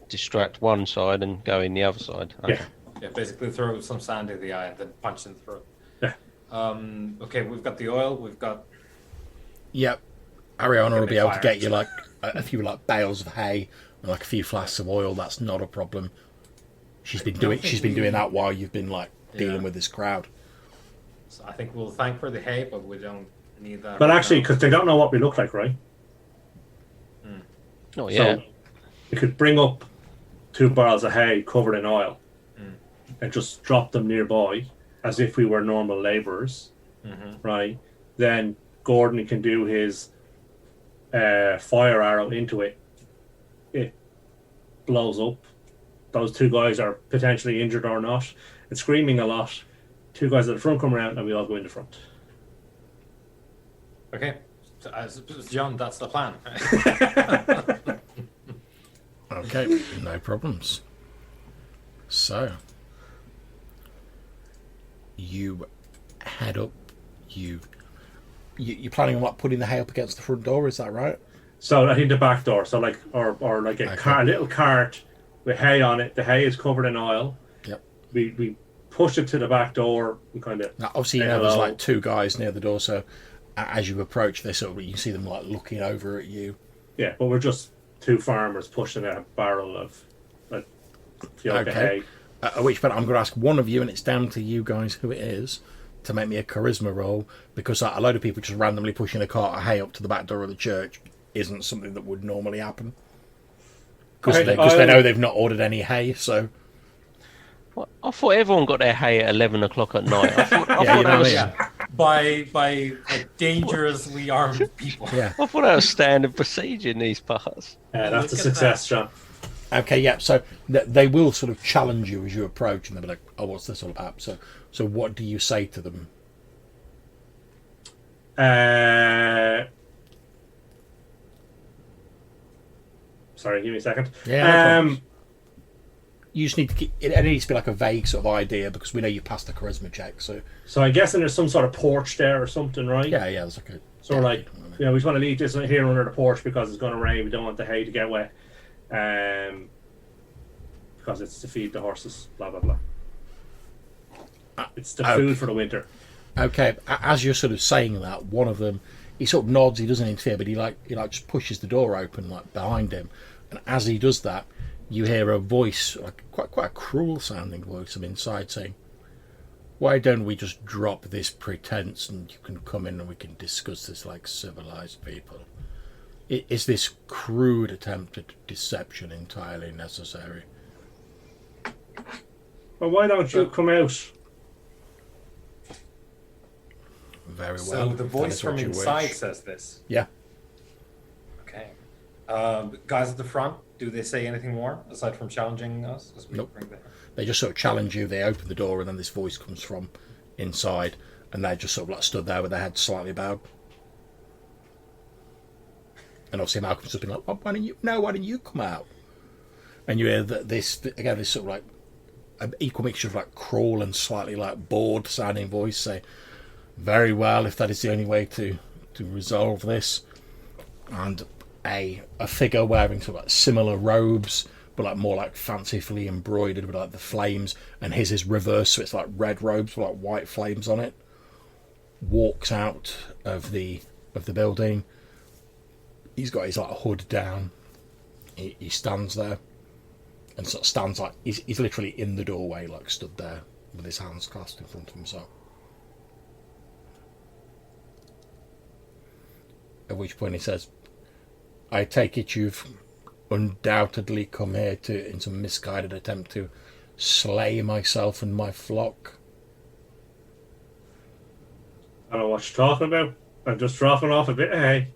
distract one side and go in the other side. Okay. Yeah. Basically throw some sand in the eye and then punch in the throat. Yeah. Okay, we've got the oil. We've got. Yep. Ariana will be able to fire. get you like a few like bales of hay and like a few flasks of oil. That's not a problem. She's been doing that while you've been like dealing with this crowd. So I think we'll thank for the hay, but we don't need that. But right actually, now. because they don't know what we look like, right? Oh, yeah. So we could bring up 2 barrels of hay covered in oil and just drop them nearby as if we were normal labourers, right? Then Gordon can do his fire arrow into it. It blows up. Those 2 guys are potentially injured or not. It's screaming a lot. 2 guys at the front come around and we all go in the front. Okay, so, John, that's the plan. Okay, no problems. So you head up. You're planning on like putting the hay up against the front door, is that right? So I think the back door. So like or like a little cart with hay on it. The hay is covered in oil. Yep. We push it to the back door. We kind of. Now, obviously, you know there's like 2 guys near the door, so as you approach this, you can see them like looking over at you. Yeah, but we're just 2 farmers pushing a barrel of like hay. At which point I'm going to ask one of you, and it's down to you guys who it is, to make me a charisma roll, because a load of people just randomly pushing a cart of hay up to the back door of the church isn't something that would normally happen. Because they know they've not ordered any hay, so... What? I thought everyone got their hay at 11 o'clock at night. I thought that was... by like, dangerously armed people. Yeah. I thought that was standard procedure in these parts. That's a success, John. Okay, yeah, so they will sort of challenge you as you approach, and they'll be like, oh, what's this all about? So what do you say to them? Sorry, give me a second. Yeah, no you just need to it needs to be like a vague sort of idea, because we know you passed the charisma check, so I'm guessing there's some sort of porch there or something, right? yeah, there's like a... So we're like, we just want to leave this here under the porch because it's going to rain. We don't want the hay to get wet. Because it's to feed the horses, blah, blah, blah. It's the food for the winter. Okay, as you're sort of saying that, one of them, he sort of nods, he doesn't interfere, but he just pushes the door open like behind him, and as he does that, you hear a voice, like quite a cruel sounding voice from inside, saying, why don't we just drop this pretense and you can come in and we can discuss this like civilized people? Is this crude attempt at deception entirely necessary? Well, why don't you come out? Very well. So the voice from inside says this. Yeah. Okay. Guys at the front, do they say anything more aside from challenging us? As we Nope. bring the... They just sort of challenge you. They open the door, and then this voice comes from inside, and they just sort of like stood there with their heads slightly bowed. And obviously Malcolm's just been like, why don't you come out? And you hear that this sort of like an equal mixture of like cruel and slightly like bored sounding voice say, very well, if that is the only way to resolve this. And a figure wearing sort of like similar robes, but like more like fancifully embroidered with like the flames, and his is reversed, so it's like red robes with like white flames on it, walks out of the building. He's got his like hood down. He stands there and sort of stands like he's literally in the doorway, like stood there with his hands clasped in front of himself. At which point he says, I take it you've undoubtedly come here in some misguided attempt to slay myself and my flock. I don't know what you're talking about. I'm just dropping off a bit of hay.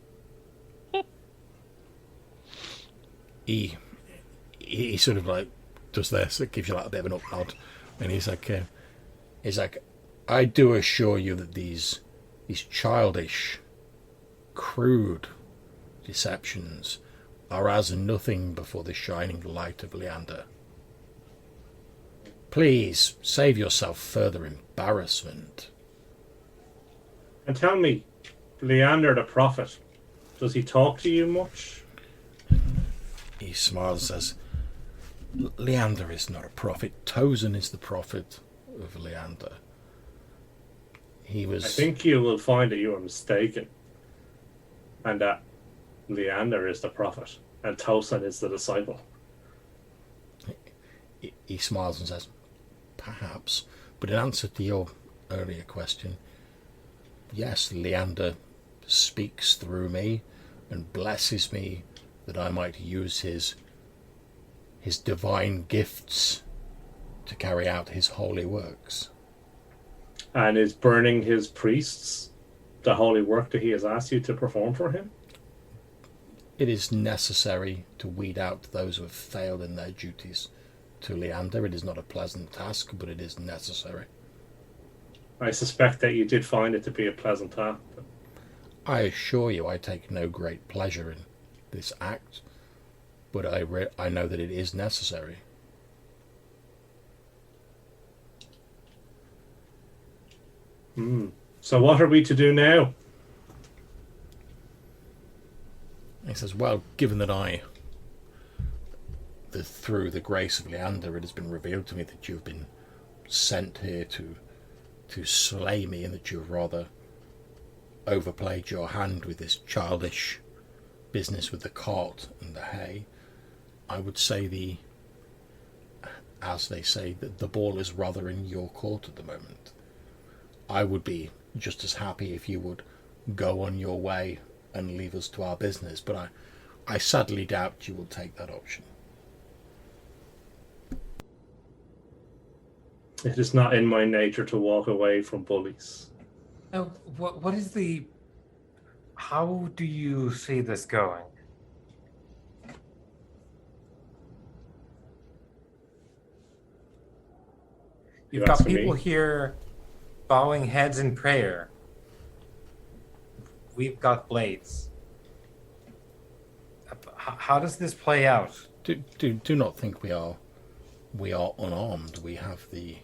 He sort of like does this. It gives you like a bit of an up nod, and he's like, I do assure you that these childish, crude deceptions are as nothing before the shining light of Leander. Please save yourself further embarrassment. And tell me, Leander the prophet, does he talk to you much? He smiles and says, Leander is not a prophet. Tozen is the prophet of Leander. He was... I think you will find that you are mistaken. And that Leander is the prophet. And Tozen is the disciple. He smiles and says, perhaps. But in answer to your earlier question, yes, Leander speaks through me and blesses me that I might use his divine gifts to carry out his holy works. And is burning his priests the holy work that he has asked you to perform for him? It is necessary to weed out those who have failed in their duties to Leander. It is not a pleasant task, but it is necessary. I suspect that you did find it to be a pleasant task. I assure you I take no great pleasure in this act, but I know that it is necessary. So what are we to do now? He says, well, given that through the grace of Leander, it has been revealed to me that you've been sent here to slay me, and that you've rather overplayed your hand with this childish business with the cart and the hay, I would say as they say, that the ball is rather in your court at the moment. I would be just as happy if you would go on your way and leave us to our business, but I sadly doubt you will take that option. It is not in my nature to walk away from bullies. Now, what is the... How do you see this going? You've got people here bowing heads in prayer. We've got blades. How does this play out? Do not think we are unarmed. We have the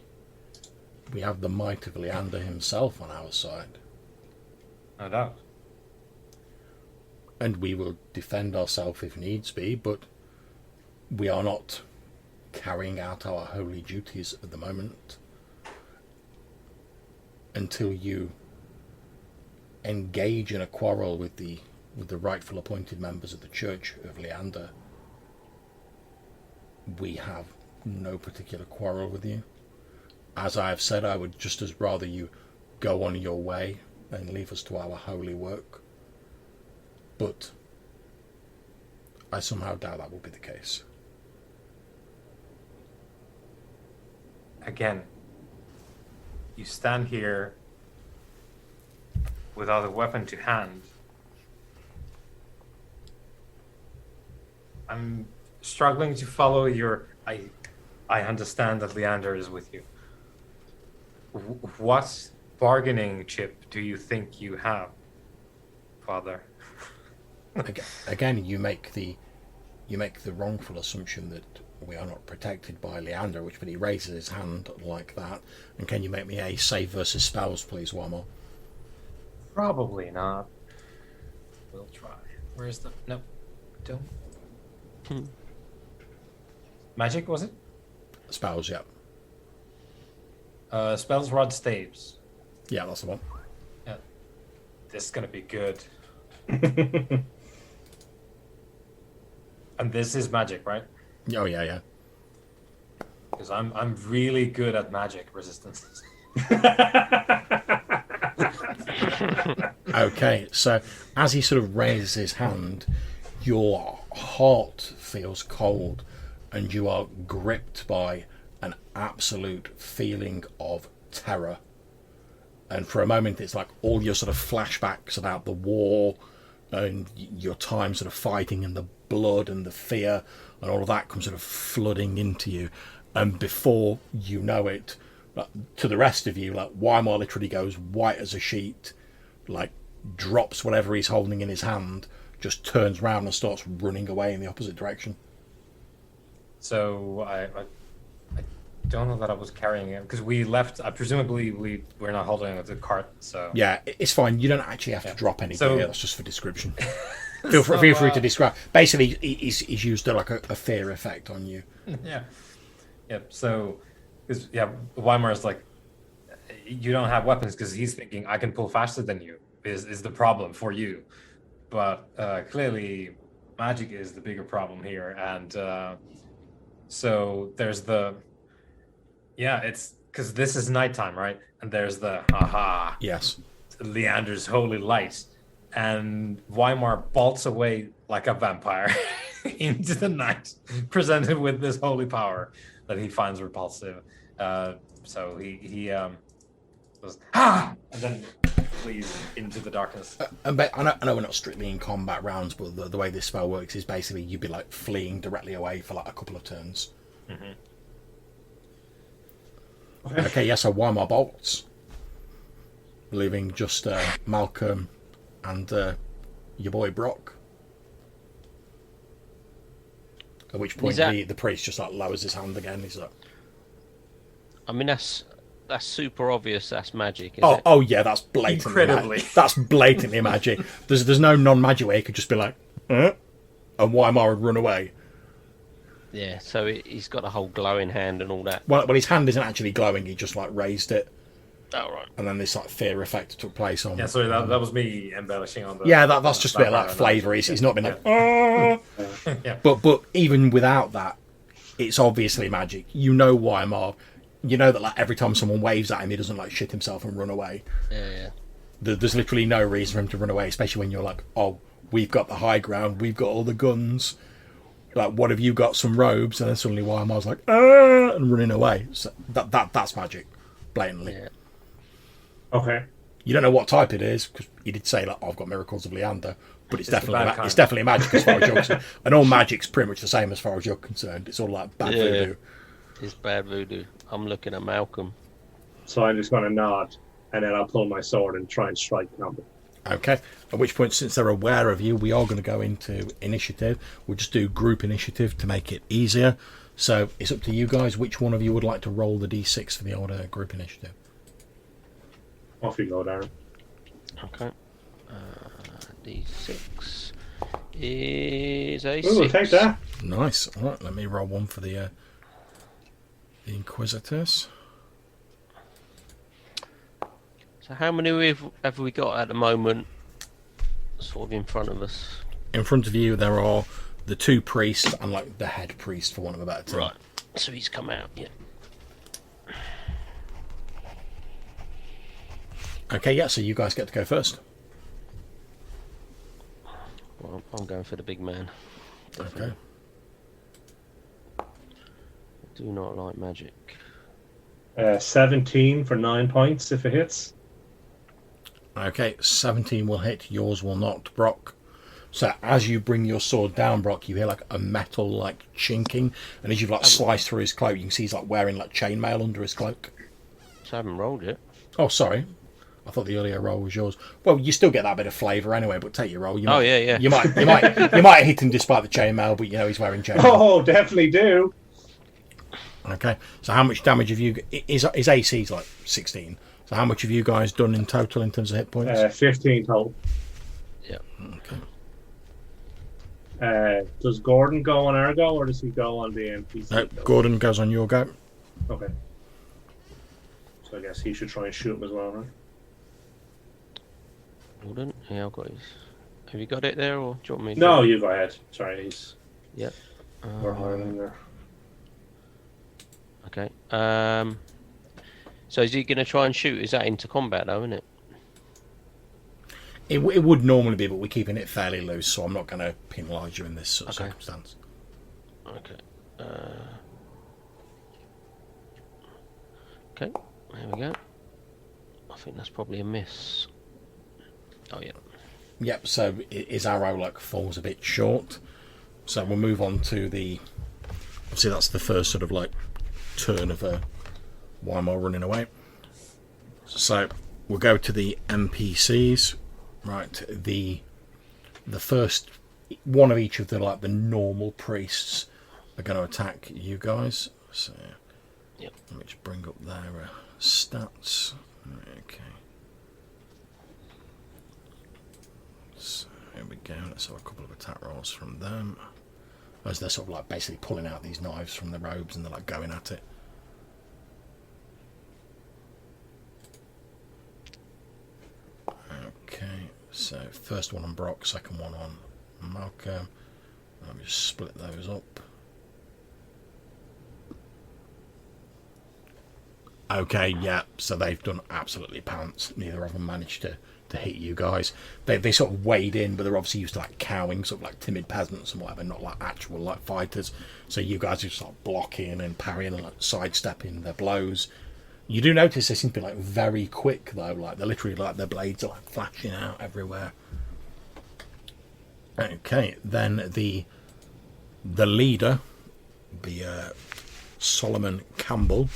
might of Leander himself on our side. No doubt. And we will defend ourselves if needs be, but we are not carrying out our holy duties at the moment until you engage in a quarrel with the rightful appointed members of the Church of Leander. We have no particular quarrel with you. As I have said, I would just as rather you go on your way and leave us to our holy work. But I somehow doubt that will be the case. Again, you stand here without a weapon to hand. I'm struggling to follow your... I understand that Leander is with you. What bargaining chip do you think you have, Father? Again, you make the wrongful assumption that we are not protected by Leander, but he raises his hand like that. And can you make me a save versus spells, please, one more? Probably not. We'll try. Where's the... No. Don't. Magic, was it? Spells, yeah. Spells, rod, staves. Yeah, that's the one. Yeah. This is gonna be good. And this is magic, right? Oh, yeah. Because I'm really good at magic resistances. Okay, so as he sort of raises his hand, your heart feels cold and you are gripped by an absolute feeling of terror. And for a moment, it's like all your sort of flashbacks about the war and your time sort of fighting and the blood and the fear and all of that comes sort of flooding into you. And before you know it, to the rest of you, like Weimar literally goes white as a sheet, like drops whatever he's holding in his hand, just turns round and starts running away in the opposite direction. So I don't know that I was carrying it because we left. Presumably we're not holding the cart. So Yeah, it's fine. You don't actually have to drop any So- gear. That's just for description. Feel free to describe. Basically, he's used like a fear effect on you. yeah, yeah. So, because Weimar's like, you don't have weapons because he's thinking I can pull faster than you is the problem for you, but clearly magic is the bigger problem here, and so there's it's because this is nighttime, right? And there's the Yes. Leander's holy light, and Weimar bolts away like a vampire into the night, presented with this holy power that he finds repulsive. So he goes and then flees into the darkness. But I know we're not strictly in combat rounds, but the way this spell works is basically you'd be like fleeing directly away for like a couple of turns. Mm-hmm. Okay, yes, so Weimar bolts, leaving just Malcolm and your boy Brock. At which point the priest just like lowers his hand again. He's like, I mean, that's super obvious. That's magic. Oh yeah, that's blatantly Incredibly. That's blatantly magic. There's no non-magic way he could just be like, and Weimar would run away. Yeah, so he's got a whole glowing hand and all that. Well, his hand isn't actually glowing. He just like raised it, Oh, right. and then this like fear effect took place on. Yeah, sorry, that was me embellishing on the. Yeah, that's just a bit like flavour. He's not been like, Yeah. But even without that, it's obviously magic. You know Weimar. You know that like every time someone waves at him, he doesn't like shit himself and run away. Yeah. There's literally no reason for him to run away, especially when you're like, oh, we've got the high ground, we've got all the guns. Like, what have you got? Some robes? And then suddenly Weimar's like, and running away. So that's magic, blatantly. Yeah. Okay. You don't know what type it is because he did say like, I've got miracles of Leander, but it's the bad kind. definitely magic as far as you're concerned. And all magic's pretty much the same as far as you're concerned. It's all like bad voodoo. It's bad voodoo. I'm looking at Malcolm. So I'm just going to nod, and then I'll pull my sword and try and strike Malcolm. Okay. At which point, since they're aware of you, we are going to go into initiative. We'll just do group initiative to make it easier. So it's up to you guys. Which one of you would like to roll the d6 for the order group initiative? Off you go, Darren. Okay. D6 is a Ooh, 6. take that. Nice. All right. Let me roll one for the Inquisitors. So how many have we got at the moment sort of in front of us? In front of you, there are the two priests and like the head priest, for want of a better term. Right. So he's come out, yeah. Okay, yeah, so you guys get to go first. Well, I'm going for the big man. Okay. Do not like magic. 17 for 9 points if it hits. Okay, 17 will hit, yours will not, Brock. So as you bring your sword down, Brock, you hear like a metal like chinking, and as you've like sliced through his cloak, you can see he's like wearing like chainmail under his cloak. So I haven't rolled it. Oh, sorry. I thought the earlier roll was yours. Well, you still get that bit of flavour anyway, but take your roll. You might, yeah. You might hit him despite the chainmail, but you know he's wearing chainmail. Oh, definitely do. Okay, so how much damage have you... His AC's like 16. So how much have you guys done in total in terms of hit points? 15 total. Yeah. Okay. Does Gordon go on our go, or does he go on the NPC? No, Gordon goes on your go. Okay. So I guess he should try and shoot him as well, right? Gordon? Yeah, I've got his. Have you got it there, or do you want me to? No, you go ahead. Sorry, he's... Yeah. We're higher than there. Okay. So is he going to try and shoot? Is that into combat, though, isn't it? It would normally be, but we're keeping it fairly loose, so I'm not going to penalise you in this sort of Okay. circumstance. Okay. Okay. There we go. I think that's probably a miss. Oh yeah. Yep, so his arrow like falls a bit short. So we'll move on to the... Obviously that's the first sort of like turn of Weimar running away. So we'll go to the NPCs. Right, the first one of each of the like the normal priests are going to attack you guys. So Yep. Let me just bring up their stats. Okay. So here we go. Let's have a couple of attack rolls from them. As they're sort of like basically pulling out these knives from the robes and they're like going at it. Okay, so first one on Brock, second one on Malcolm. Let me just split those up. Okay, yeah, so they've done absolutely pants. Neither of them managed to hit you guys. They sort of wade in, but they're obviously used to like cowing, sort of like timid peasants and whatever, not like actual like fighters. So you guys are just like blocking and parrying and like sidestepping their blows. You do notice they seem to be like very quick though, like they're literally like their blades are like flashing out everywhere. Okay, then the leader, the Solomon Campbell,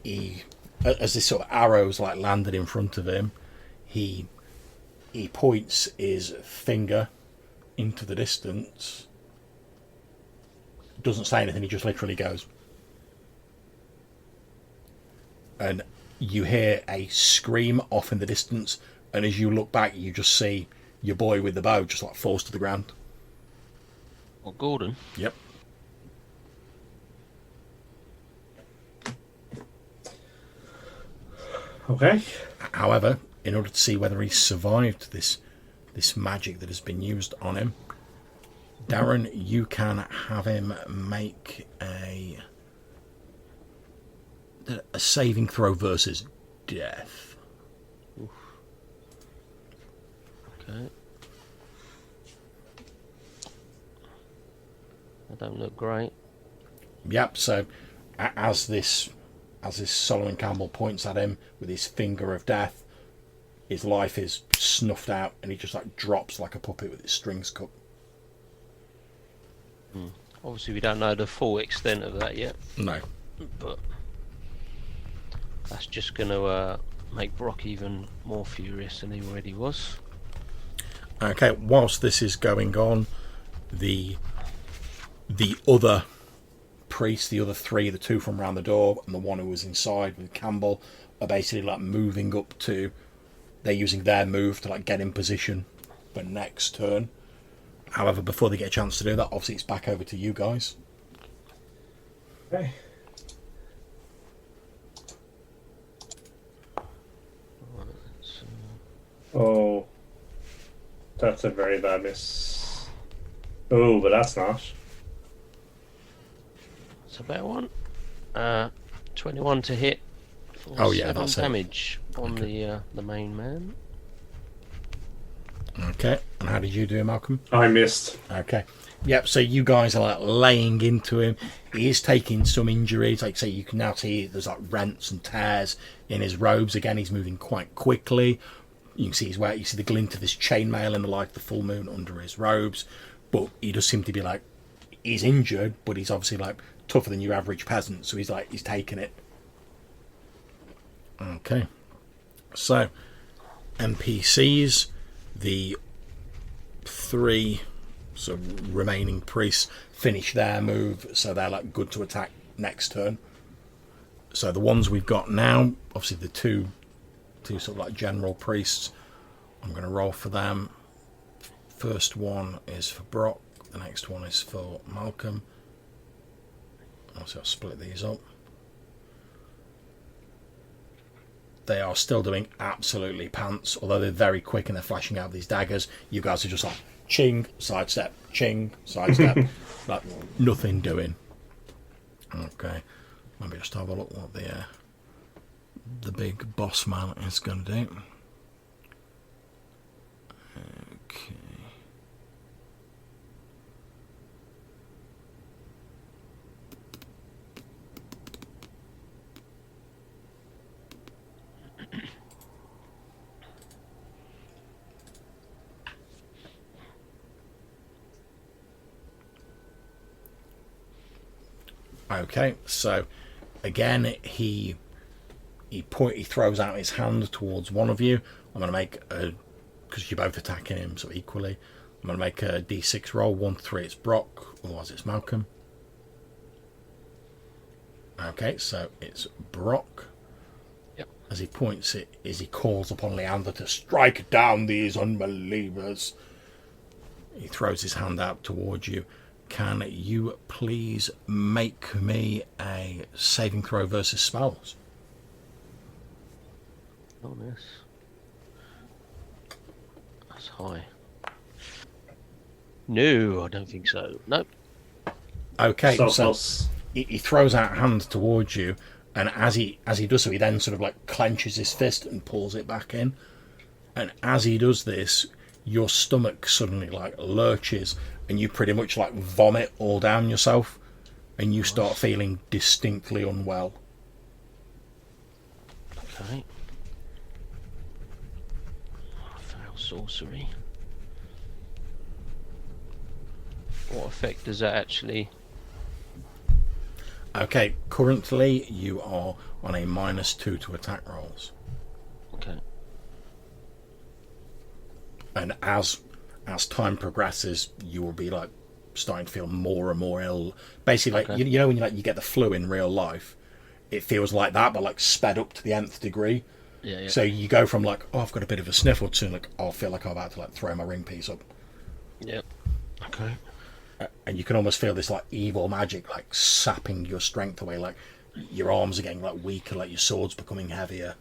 he, as this sort of arrows like landed in front of him, he points his finger into the distance. Doesn't say anything, he just literally goes. And you hear a scream off in the distance, and as you look back you just see your boy with the bow just like falls to the ground. Well, Gordon. Yep. Okay. However, in order to see whether he survived this magic that has been used on him, Darren, you can have him make a saving throw versus death. Oof. Okay. I don't look great. Yep. So, as this Solomon Campbell points at him with his finger of death, his life is snuffed out, and he just like drops like a puppet with his strings cut. Obviously, we don't know the full extent of that yet, No. but that's just going to make Brock even more furious than he already was. Okay. Whilst this is going on, the other priests, the other three, the two from around the door and the one who was inside with Campbell, are basically like moving up to. They're using their move to like get in position for next turn. However, before they get a chance to do that, obviously it's back over to you guys. Okay. Oh, that's a very bad miss. Oh, but that's not. It's a better one. 21 to hit. For Oh, yeah, 7 that's it. damage on Okay. the main man. Okay, and how did you do, Malcolm? I missed. Okay. Yep, so you guys are like laying into him. He is taking some injuries. Like I say, you can now see there's like rents and tears in his robes. Again, he's moving quite quickly. You can see you see the glint of his chainmail in the light of the full moon under his robes. But he does seem to be like, he's injured, but he's obviously like tougher than your average peasant. So he's taking it. Okay. So, NPCs, the three remaining priests finish their move, so they're like good to attack next turn. So the ones we've got now, obviously the two sort of like general priests, I'm going to roll for them. First one is for Brock, the next one is for Malcolm. I'll split these up. They are still doing absolutely pants, although they're very quick and they're flashing out these daggers. You guys are just like ching, sidestep, like nothing doing. Okay, let me just have a look what the big boss man is going to do. Okay. Okay, so again he throws out his hand towards one of you. I'm going to make because you're both attacking him so equally. I'm going to make a d6 roll. 1 3 it's Brock, otherwise it's Malcolm. Okay, so it's Brock. Yep. As he points it, as he calls upon Leander to strike down these unbelievers. He throws his hand out towards you. Can you please make me a saving throw versus spells? Oh, yes. That's high. No, I don't think so. Nope. Okay, So so close. he throws out a hand towards you, and as he does so, he then sort of like clenches his fist and pulls it back in. And as he does this, your stomach suddenly like lurches, and you pretty much like vomit all down yourself, and you start feeling distinctly unwell. Okay. Fail sorcery. What effect does that actually... Okay, currently you are on a -2 to attack rolls. Okay. And as time progresses, you will be like starting to feel more and more ill. Basically, like Okay. you know when you get the flu in real life, it feels like that, but like sped up to the nth degree. Yeah, yeah. So you go from like, oh, I've got a bit of a sniffle to like, oh, I feel like I'm about to like throw my ring piece up, Yep. Okay. and you can almost feel this like evil magic like sapping your strength away. Like your arms are getting like weaker, like your sword's becoming heavier.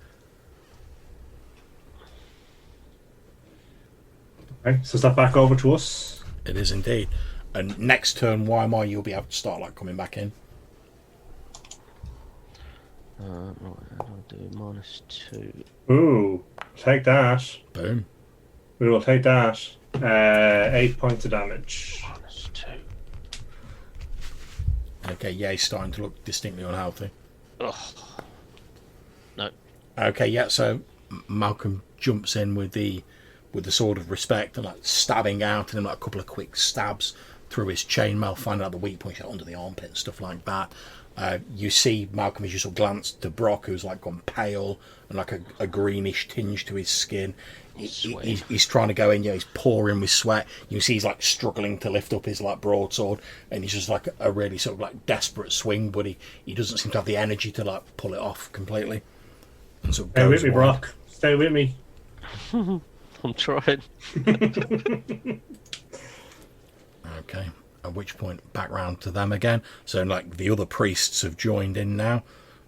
Okay, so is that back over to us? It is indeed. And next turn, Weimar, you'll be able to start like coming back in. Right, I'll do -2. Ooh, take that. Boom. We will take that. 8 points of damage. -2. Okay, yeah, he's starting to look distinctly unhealthy. Ugh. No. Okay, yeah, so Malcolm jumps in with the sword of respect and like stabbing out, and then like a couple of quick stabs through his chainmail, finding out the weak points under the armpit and stuff like that. You see Malcolm as you sort of glance to Brock, who's like gone pale and like a greenish tinge to his skin. He's trying to go in, he's pouring with sweat. You see he's like struggling to lift up his like broadsword, and he's just like a really sort of like desperate swing, but he doesn't seem to have the energy to like pull it off completely. And so Stay with me, Brock. Stay with me. I'm trying. Okay. At which point, back round to them again. So, like, the other priests have joined in now.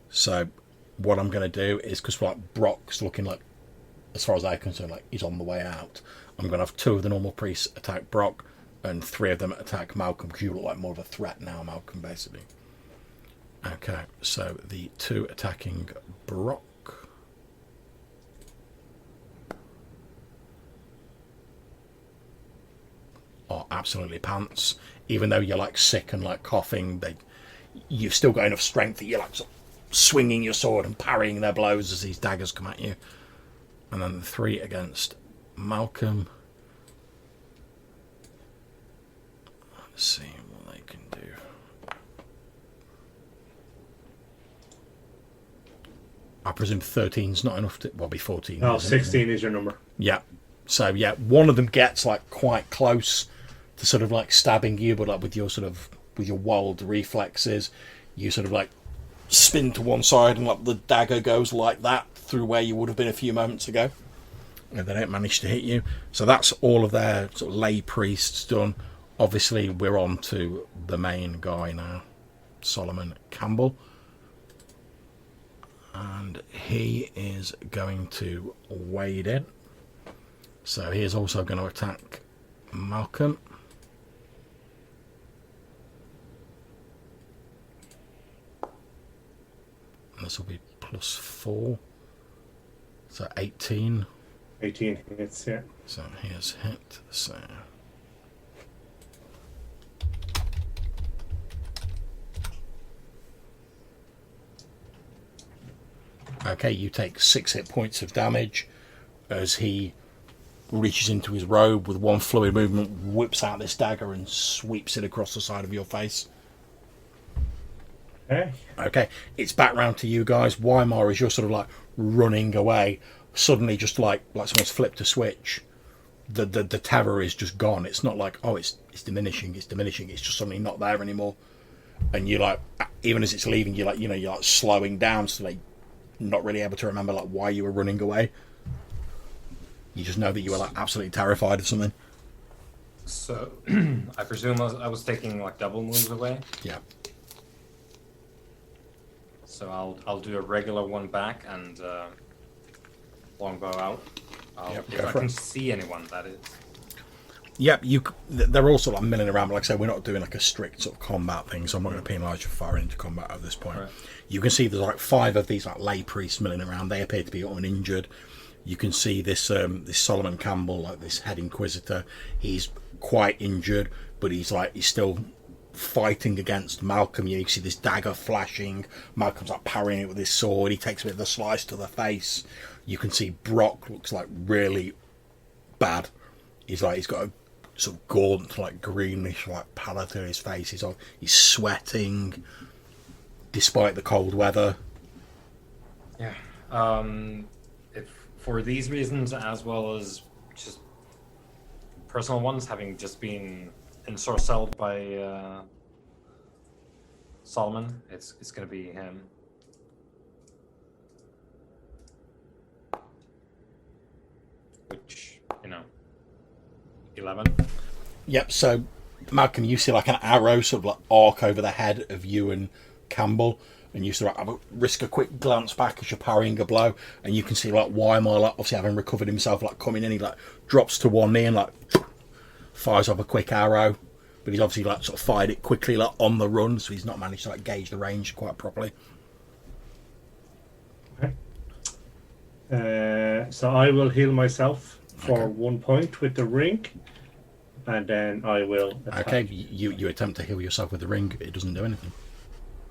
So, what I'm going to do is, because, like, Brock's looking like, as far as I'm concerned, like, he's on the way out. I'm going to have 2 of the normal priests attack Brock, and 3 of them attack Malcolm, because you look like more of a threat now, Malcolm, basically. Okay, so the 2 attacking Brock. Are absolutely pants. Even though you're like sick and like coughing, you've still got enough strength that you're like sort of swinging your sword and parrying their blows as these daggers come at you. And then the 3 against Malcolm. Let's see what they can do. I presume 13's not enough to... Well, be 14. No, isn't it? 16 is your number. Yeah. So, yeah, one of them gets, like, quite close to sort of, like, stabbing you, but, like, with your sort of... With your wild reflexes, you sort of, like, spin to one side and, like, the dagger goes like that through where you would have been a few moments ago. And they don't manage to hit you. So that's all of their sort of lay priests done. Obviously, we're on to the main guy now, Solomon Campbell. And he is going to wade in. So he is also going to attack Malcolm. And this will be +4. So 18. 18 hits, yeah. So he has hit. So okay, you take 6 hit points of damage as he reaches into his robe with one fluid movement, whips out this dagger and sweeps it across the side of your face. Okay, it's back round to you guys. Weimar, as you're sort of like running away, suddenly just like someone's flipped a switch. The terror is just gone. It's not like, oh, it's diminishing, it's just suddenly not there anymore. And you like, even as it's leaving, you're like slowing down, so like not really able to remember like why you were running away. You just know that you were like absolutely terrified of something. So, I presume I was taking like double moves away. Yeah. So I'll do a regular one back and longbow out. Yep, If go I for can it. see anyone, that is. Yep, they're also like milling around, but like I say, we're not doing like a strict sort of combat thing, so I'm not going to penalise you for firing into combat at this point. Right. You can see there's like 5 of these like lay priests milling around. They appear to be uninjured. You can see this this Solomon Campbell, like this head inquisitor. He's quite injured, but he's still fighting against Malcolm. You see this dagger flashing. Malcolm's like parrying it with his sword. He takes a bit of a slice to the face. You can see Brock looks like really bad. He's got a sort of gaunt, like greenish, like pallor to his face. He's sweating, despite the cold weather. Yeah. If for these reasons, as well as just personal ones, having just been ensorcelled by Solomon, it's going to be him. Which 11. Yep. So Malcolm, you see like an arrow sort of like arc over the head of you and Campbell, and you sort of risk a quick glance back as you're parrying a blow, and you can see like Weimar, like obviously having recovered himself, like coming in, he like drops to one knee and like fires off a quick arrow, but he's obviously like sort of fired it quickly, like on the run, so he's not managed to like gauge the range quite properly. Okay. So I will heal myself for Okay. 1 point with the ring, and then I will attack. Okay, you attempt to heal yourself with the ring, it doesn't do anything.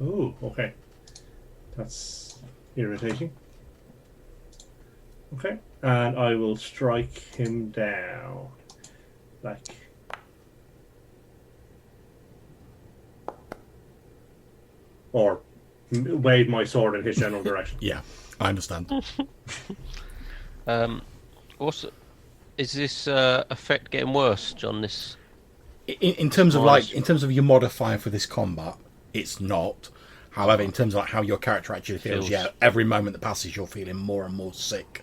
Oh, okay. That's irritating. Okay, and I will strike him down. Like. Or wave my sword in his general direction. Yeah, I understand. Also, is this effect getting worse, John? This In terms of Minus- in terms of your modifier for this combat, it's not. However, in terms of like how your character actually feels, Feels. yeah, every moment that passes, you're feeling more and more sick.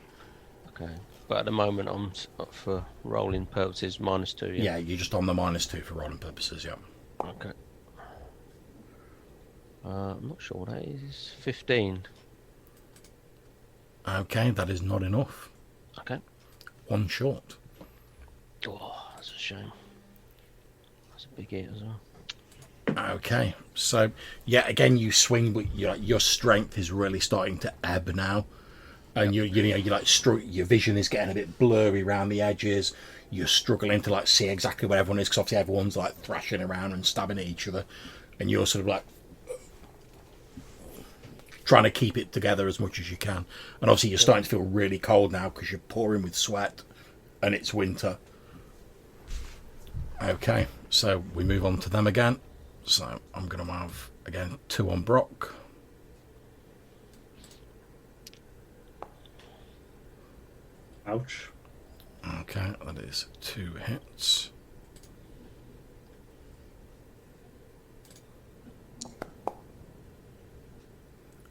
okay, but at the moment I'm for rolling purposes -2. Yeah. Yeah, you're just on the -2 for rolling purposes. Yeah. Okay. I'm not sure what that is. 15. Okay, that is not enough. Okay. One short. Oh, that's a shame. That's a big hit as well. Okay, so yeah, again you swing, but your strength is really starting to ebb now, and you your vision is getting a bit blurry around the edges. You're struggling to like see exactly where everyone is, because obviously everyone's like thrashing around and stabbing at each other, and you're sort of like trying to keep it together as much as you can. And obviously you're starting to feel really cold now because you're pouring with sweat, and it's winter. Okay, so we move on to them again. So I'm going to have, again, 2 on Brock. Ouch. Okay, that is 2 hits.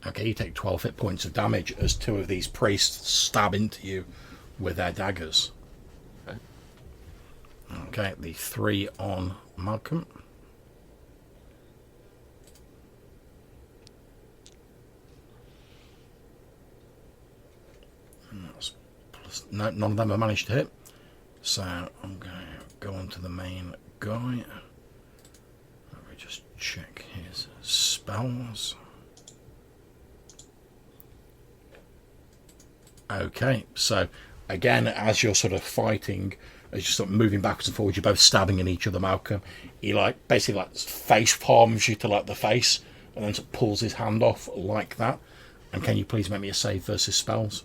Okay, you take 12 hit points of damage as 2 of these priests stab into you with their daggers. Okay. Okay, the 3 on Malcolm. No, none of them have managed to hit. So I'm going to go on to the main guy. Let me just check his spells. Okay, so again, as you're sort of fighting, as you're sort of moving backwards and forwards, you're both stabbing at each other, Malcolm. He like basically like face palms you to like the face, and then sort of pulls his hand off like that. And can you please make me a save versus spells?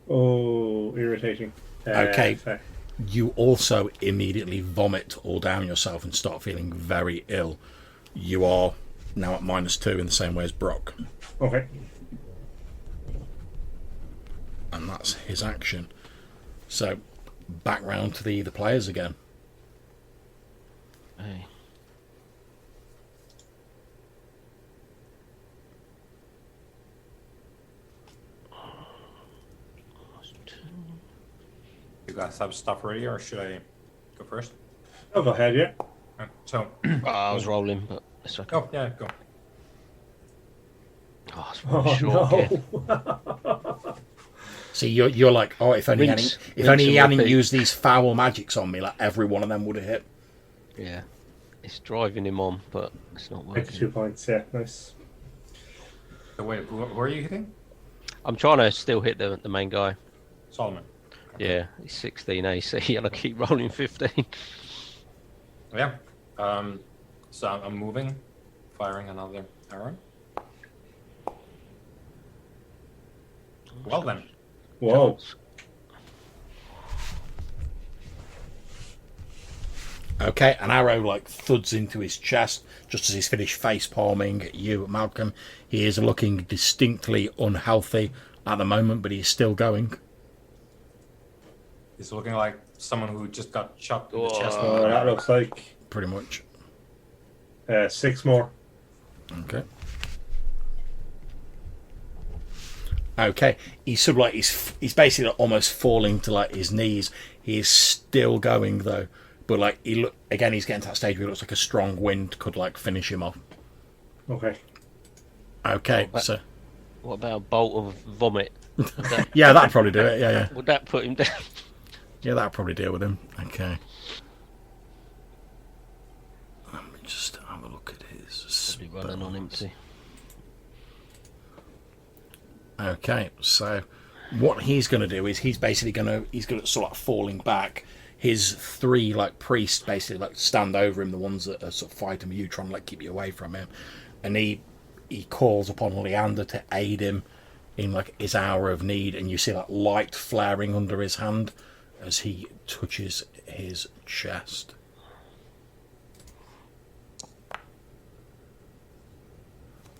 Oh, irritating. Okay. Fair. You also immediately vomit all down yourself and start feeling very ill. You are now at -2 in the same way as Brock. Okay. And that's his action. So back round to the players again. Hey. You guys have stuff ready, or should I go first? Oh, go ahead, yeah. So, I was rolling, but it's okay. go, yeah, go. Oh, it's Oh, really short again. no. See, you're like, oh, if only Rinse he hadn't and used these foul magics on me, like every one of them would have hit. Yeah, it's driving him on, but it's not Take working. 2 points, yeah, nice. So wait, who are you hitting? I'm trying to still hit the main guy. Solomon. Yeah, he's 16 AC, and I keep rolling 15. Yeah. So I'm moving, firing another arrow. Well then. Whoa. Okay, an arrow like thuds into his chest just as he's finished face palming at you, Malcolm. He is looking distinctly unhealthy at the moment, but he's still going. He's looking like someone who just got shot in the chest. Oh, that looks like Pretty much. 6 more. Okay. Okay, he's sort of like he's basically almost falling to like his knees. He is still going though, but like he's getting to that stage where it looks like a strong wind could like finish him off. Okay. Okay, so What about a bolt of vomit? yeah, that'd probably do it. Yeah. Would that put him down? Yeah, that'll probably deal with him. Okay. Let me just have a look at his Probably running on empty. Okay, so what he's going to do is he's going to sort of like falling back. His 3 like priests basically like stand over him, the ones that are sort of fighting with you, trying to like keep you away from him, and he calls upon Leander to aid him in like his hour of need, and you see that light flaring under his hand as he touches his chest.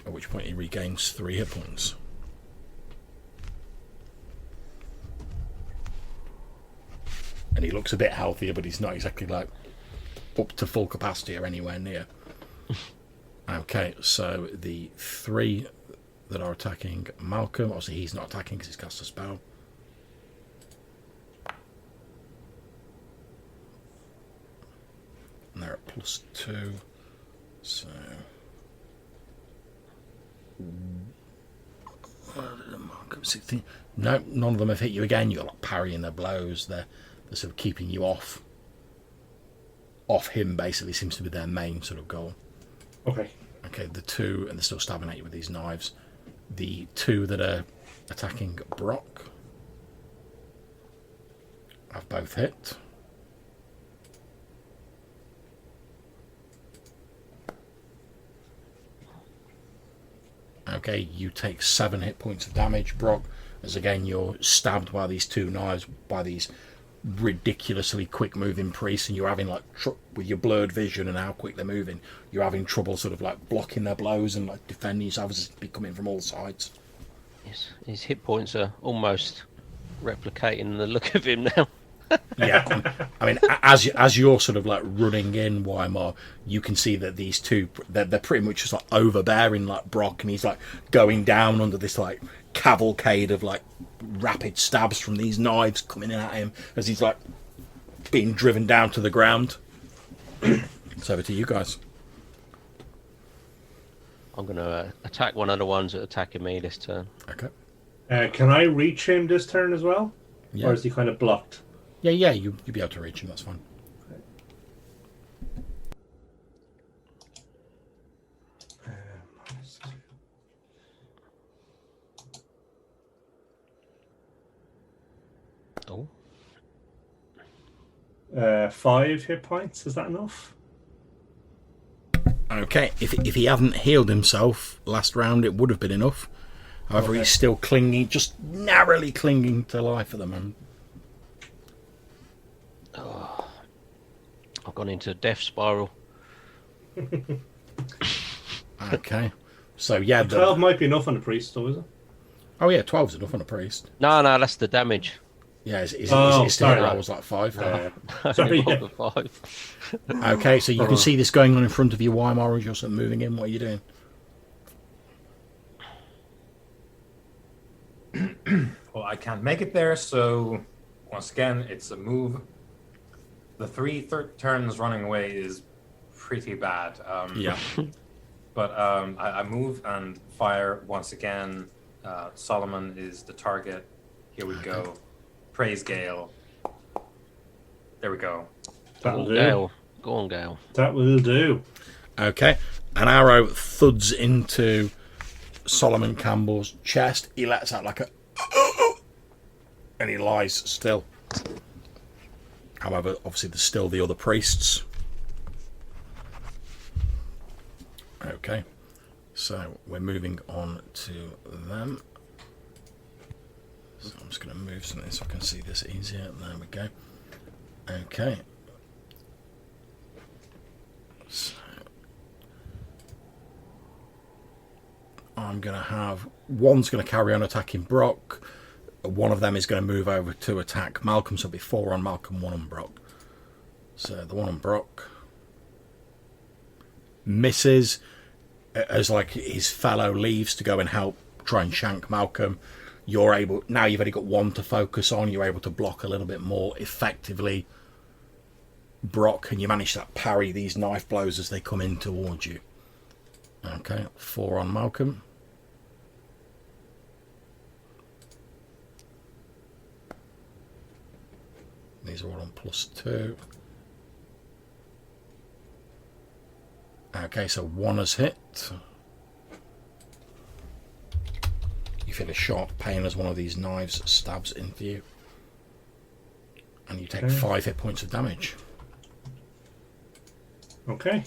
At which point he regains 3 hit points. And he looks a bit healthier, but he's not exactly like up to full capacity or anywhere near. Okay, so the 3 that are attacking Malcolm, obviously he's not attacking because he's cast a spell. And they're at +2, so Malcolm 16. No, none of them have hit you again. You're like parrying their blows. They're sort of keeping you off him. Basically, seems to be their main sort of goal. Okay. Okay, the 2, and they're still stabbing at you with these knives. The 2 that are attacking Brock have both hit. Okay, you take 7 hit points of damage, Brock, as again you're stabbed by these 2 knives, by these ridiculously quick moving priests, and you're having like with your blurred vision and how quick they're moving, you're having trouble sort of like blocking their blows and like defending yourself as it's coming from all sides. His hit points are almost replicating the look of him now. Yeah, I mean, as you're sort of like running in, Weimar, you can see that these 2 they're pretty much just like overbearing like Brock, and he's like going down under this like cavalcade of like rapid stabs from these knives coming in at him as he's like being driven down to the ground. It's over to you guys. I'm going to attack one of the ones that are attacking me this turn. Okay. Can I reach him this turn as well? Yeah. Or is he kind of blocked? Yeah, you'll be able to reach him. That's fine. Oh. 5 hit points. Is that enough? Okay, if he hadn't healed himself last round, it would have been enough. However, Okay. he's still clinging, just narrowly clinging to life at the moment. Oh. I've gone into a death spiral. Okay, so yeah, 12 might be enough on the priest, though, is it? oh yeah, 12's enough on a priest. No, that's the damage. Yeah, is Oh, it still sorry. I was like 5? Sorry, Roll yeah. the 5. Okay, so you can see this going on in front of you. Weimar, as you're sort of moving in. What are you doing? Well, I can't make it there, so once again, it's a move. The 3 turns running away is pretty bad. Yeah. But I move and fire once again. Solomon is the target. Here we go. Praise Gale. There we go. That'll do. Gale. Go on, Gale. That will do. Okay. An arrow thuds into Solomon Campbell's chest. He lets out like a and he lies still. However, obviously there's still the other priests. Okay. So we're moving on to them. So I'm just going to move something so I can see this easier. There we go. Okay. So I'm going to have one's going to carry on attacking Brock. One of them is going to move over to attack Malcolm. So it'll be 4 on Malcolm, 1 on Brock. So the one on Brock misses as like his fellow leaves to go and help try and shank Malcolm. You're able, now you've only got 1 to focus on, you're able to block a little bit more effectively, Brock, and you manage to parry these knife blows as they come in towards you. Okay, 4 on Malcolm. These are all on +2. Okay, so 1 has hit. You feel a sharp pain as one of these knives stabs into you. And you take 5 hit points of damage. Okay.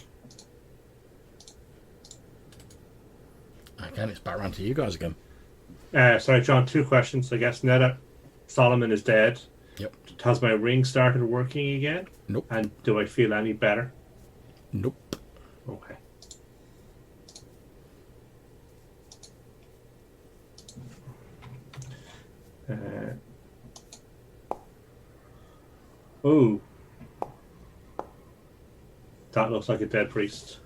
Okay, and it's back around to you guys again. Sorry, John, 2 questions. I guess now that Solomon is dead, Yep. has my ring started working again? Nope. And do I feel any better? Nope. Okay. Oh. That looks like a dead priest.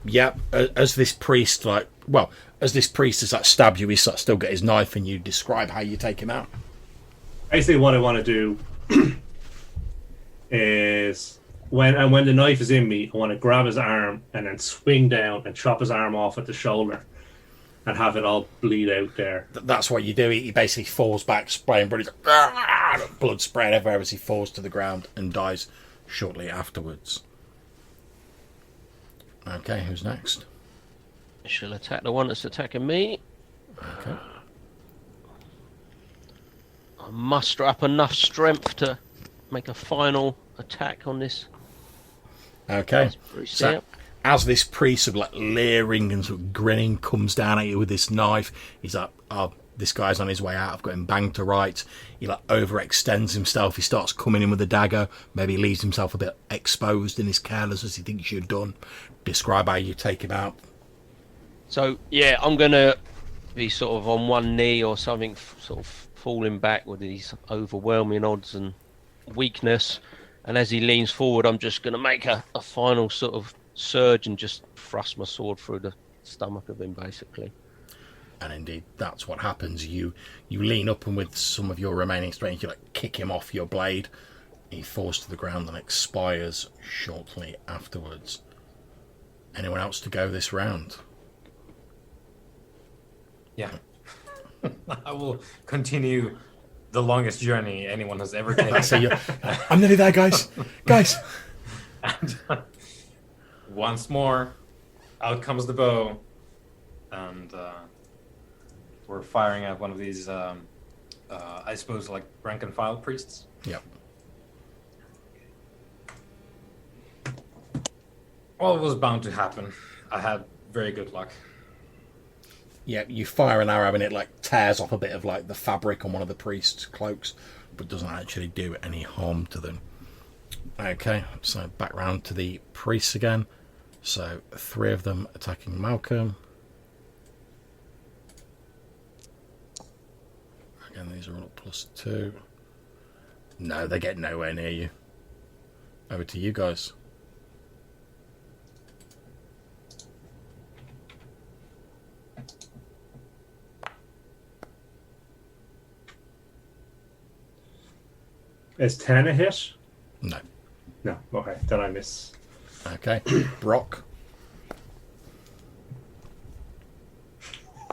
Yep, as this priest, as this priest has stabbed you, he's still got his knife, and you describe how you take him out. Basically, what I want to do is when the knife is in me, I want to grab his arm and then swing down and chop his arm off at the shoulder and have it all bleed out there. That's what you do. He basically falls back, spraying blood. Blood spraying everywhere as he falls to the ground and dies shortly afterwards. Okay, who's next? I shall attack the one that's attacking me. Okay. I muster up enough strength to make a final attack on this. Okay. Priest So, here. as this priest, sort of leering and sort of grinning, comes down at you with this knife, he's like, "Oh, this guy's on his way out. I've got him banged to rights." He overextends himself. He starts coming in with a dagger. Maybe he leaves himself a bit exposed in his careless as he thinks you're done. Describe how you take him out. So yeah, I'm gonna be sort of on one knee or something, sort of falling back with these overwhelming odds and weakness. And as he leans forward, I'm just gonna make a final sort of surge and just thrust my sword through the stomach of him, basically. And indeed, that's what happens. You lean up and with some of your remaining strength, you kick him off your blade. He falls to the ground and expires shortly afterwards. Anyone else to go this round? Yeah. I will continue the longest journey anyone has ever taken. So I'm nearly there, guys. Guys. And once more, out comes the bow, and we're firing at one of these, I suppose, like rank and file priests. Yep. Well, it was bound to happen. I had very good luck. Yeah, you fire an arrow and it tears off a bit of the fabric on one of the priest's cloaks, but doesn't actually do any harm to them. Okay, so back round to the priests again. So 3 of them attacking Malcolm. Again, these are all at +2. No, they get nowhere near you. Over to you guys. Is 10 a hit? No. No. Okay, then I miss. Okay. Brock.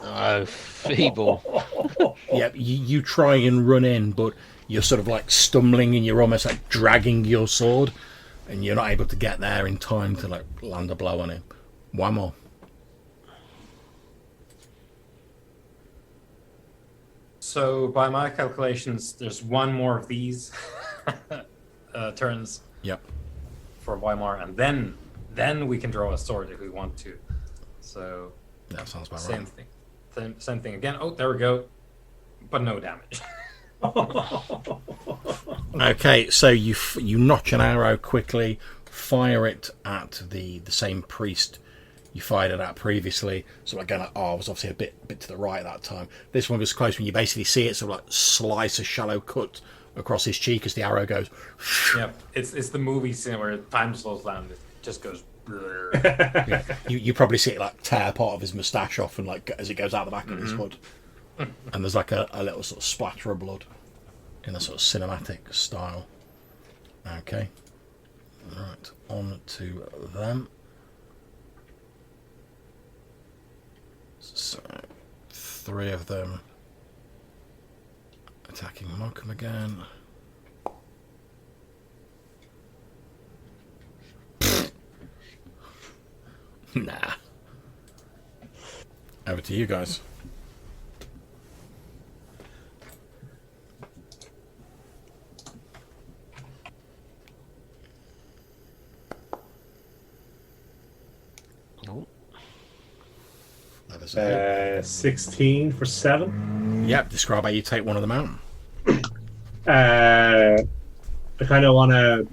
Oh, feeble. Yeah, you try and run in, but you're sort of like stumbling and you're almost like dragging your sword, and you're not able to get there in time to like land a blow on him. One more. So by my calculations, there's one more of these turns Yep. for Weimar, and then we can draw a sword if we want to. So That sounds about same right. thing. Same thing again. Oh, there we go. But no damage. Okay, so you notch an arrow quickly, fire it at the same priest you fired it at previously. So again, I was obviously a bit to the right that time. This one was close when you basically see it sort of like slice a shallow cut across his cheek as the arrow goes. Yep, it's the movie scene where time slows down. It just goes. Yeah. You probably see it like tear part of his moustache off and like as it goes out the back of his hood. And there's like a little sort of splatter of blood in a sort of cinematic style. Okay. Right, on to them. So, 3 of them attacking Markham again. Nah. Over to you guys. Oh, That is a 16 for 7. Yep, describe how you take one of them out. I kind of want to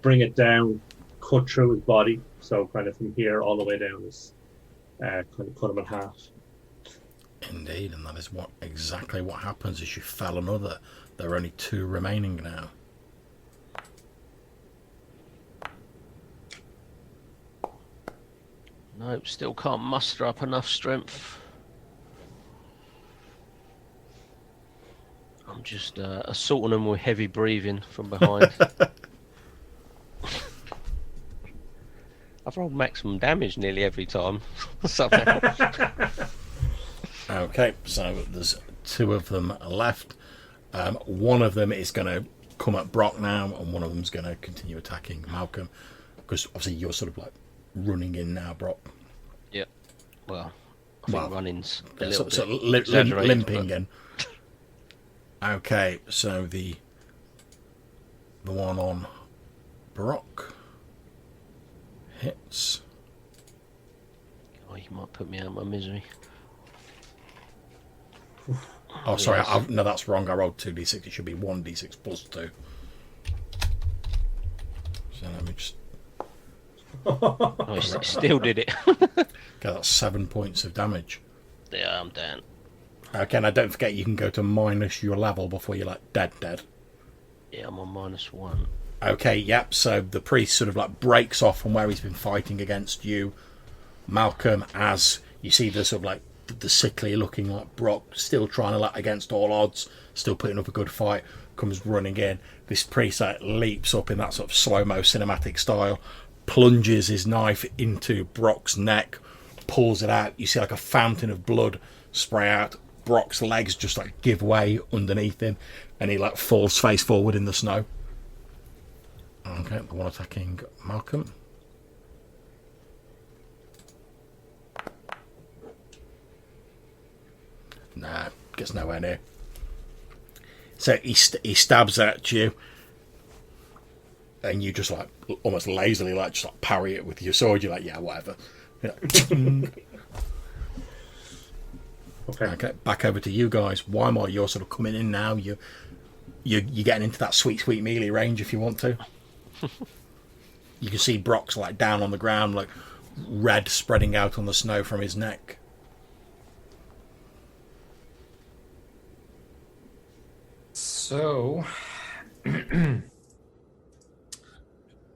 bring it down, cut through his body. So kind of from here all the way down is kind of cut him in half. Indeed, and that is exactly what happens as you fell another. There are only 2 remaining now. nope, still can't muster up enough strength. I'm just assaulting them with heavy breathing from behind. I've rolled maximum damage nearly every time. Somehow. Okay, so there's 2 of them left. One of them is going to come at Brock now, and one of them's going to continue attacking Malcolm, because obviously you're sort of like running in now, Brock. Yep. Well, I think running's a little so bit exaggerated, limping but... in. Okay, so the one on Brock hits. Oh, you might put me out of my misery. Oh, sorry, Yes. no, that's wrong. I rolled 2d6. It should be 1d6 plus 2. So let me just... Oh, he still did it. Okay, that's 7 points of damage. Yeah, I'm down. Okay, now don't forget you can go to minus your level before you're like dead. Yeah, I'm on -1. Okay, yep, so the priest sort of like breaks off from where he's been fighting against you, Malcolm, as you see the sort of like the sickly looking like Brock still trying to like against all odds, still putting up a good fight, comes running in. This priest like leaps up in that sort of slow-mo cinematic style, plunges his knife into Brock's neck, pulls it out. You see like a fountain of blood spray out. Brock's legs just like give way underneath him, and he like falls face forward in the snow. Okay, the one attacking Malcolm. Nah, gets nowhere near. So he stabs at you, and you just like almost lazily like just like parry it with your sword. You're like, yeah, whatever. Okay, back over to you guys. Weimar, you're sort of coming in now. You're getting into that sweet melee range if you want to. You can see Brock's like down on the ground, like red spreading out on the snow from his neck. So,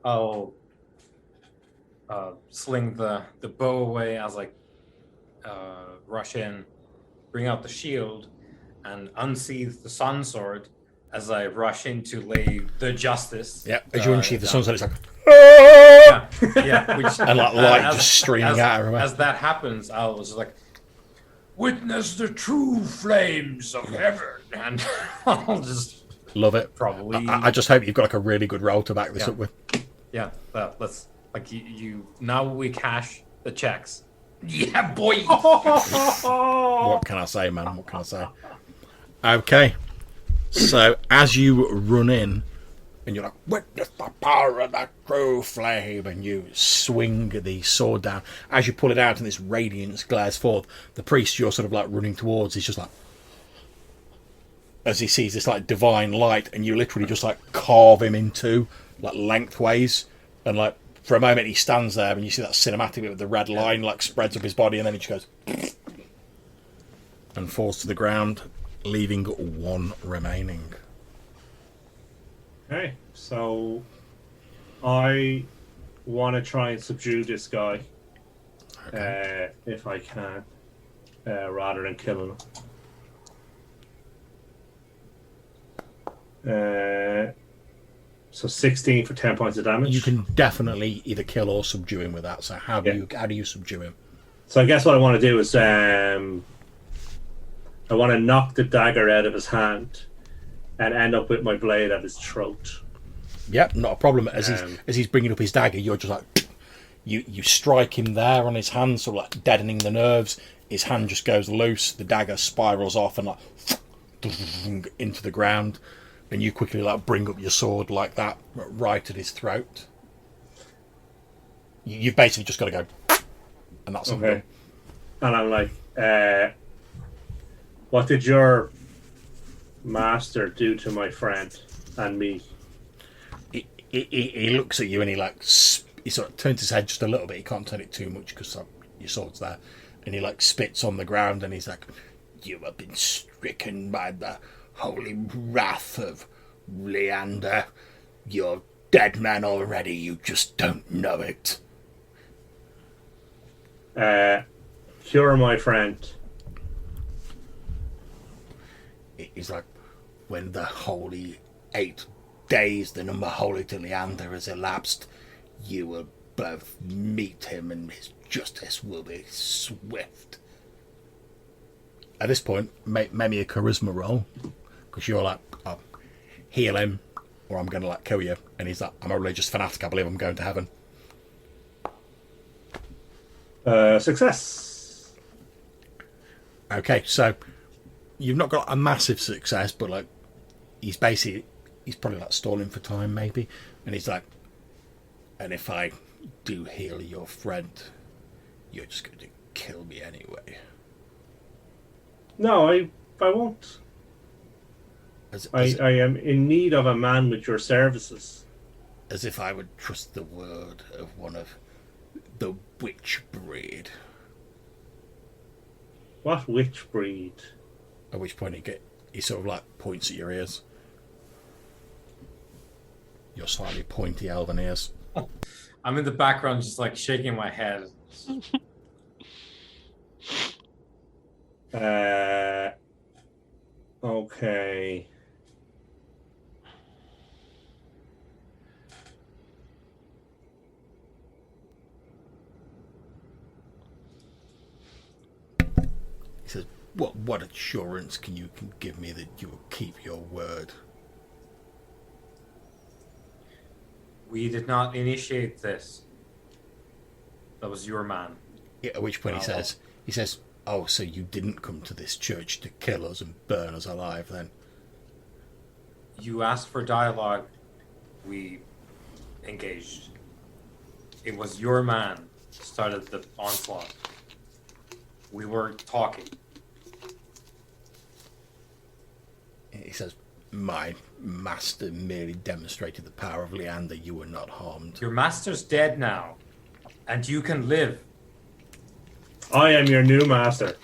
I'll sling the bow away as I rush in, bring out the shield, and unsheath the sun sword as I rush in to lay the justice. Yeah, as you unsheath the sun sword, it's like, yeah, which, and like light just streaming out everywhere. As that happens, I was like, witness the true flames of heaven, and I'll just love it. probably. I just hope you've got like a really good roll to back this up with. Yeah, let's like you. Now we cash the checks. Yeah, boy. What can I say, man? What can I say? Okay, so as you run in, and you're like, witness the power of that true flame, and you swing the sword down. As you pull it out and this radiance glares forth, the priest you're sort of like running towards is just like, as he sees this like divine light, and you literally just like carve him in two, like lengthways, and like for a moment he stands there, and you see that cinematic bit with the red line like spreads up his body, and then he just goes and falls to the ground, leaving one remaining. Okay, so I want to try and subdue this guy, if I can, rather than killing him. So 16 for 10 points of damage. You can definitely either kill or subdue him with that. So how do you subdue him? So I guess what I want to do is I want to knock the dagger out of his hand and end up with my blade at his throat. Yep, not a problem. As he's bringing up his dagger, you're just like you strike him there on his hand, so like deadening the nerves. His hand just goes loose. The dagger spirals off and like into the ground, and you quickly like bring up your sword like that, right at his throat. You've basically just got to go, and that's okay. And I'm like, what did your master do to my friend and me? He looks at you and he sort of turns his head just a little bit. He can't turn it too much because your sword's there, and he like spits on the ground and he's like, "You have been stricken by the holy wrath of Leander. You're dead man already. You just don't know it." Cure my friend. He's like, "When the holy 8 days, the number holy to Leander, has elapsed, you will both meet him and his justice will be swift." At this point, make me a charisma roll, because you're like, "I'll heal him or I'm going to like kill you," and he's like, "I'm a religious fanatic, I believe I'm going to heaven." Success. Okay, so you've not got a massive success, but like he's probably like stalling for time maybe, and he's like, "And if I do heal your friend, you're just going to kill me anyway." No, I won't. I am in need of a man with your services. As if I would trust the word of one of the witch breed. What witch breed? At which point he sort of like points at your ears. Your slightly pointy elven ears. I'm in the background just like shaking my head. Okay. He says, "What assurance can you give me that you will keep your word?" We did not initiate this. That was your man. Yeah, at which point he says, "Oh, so you didn't come to this church to kill us and burn us alive then?" You asked for dialogue. We engaged. It was your man who started the onslaught. We were talking. He says, "My master merely demonstrated the power of Leander. You were not harmed." Your master's dead now, and you can live. I am your new master.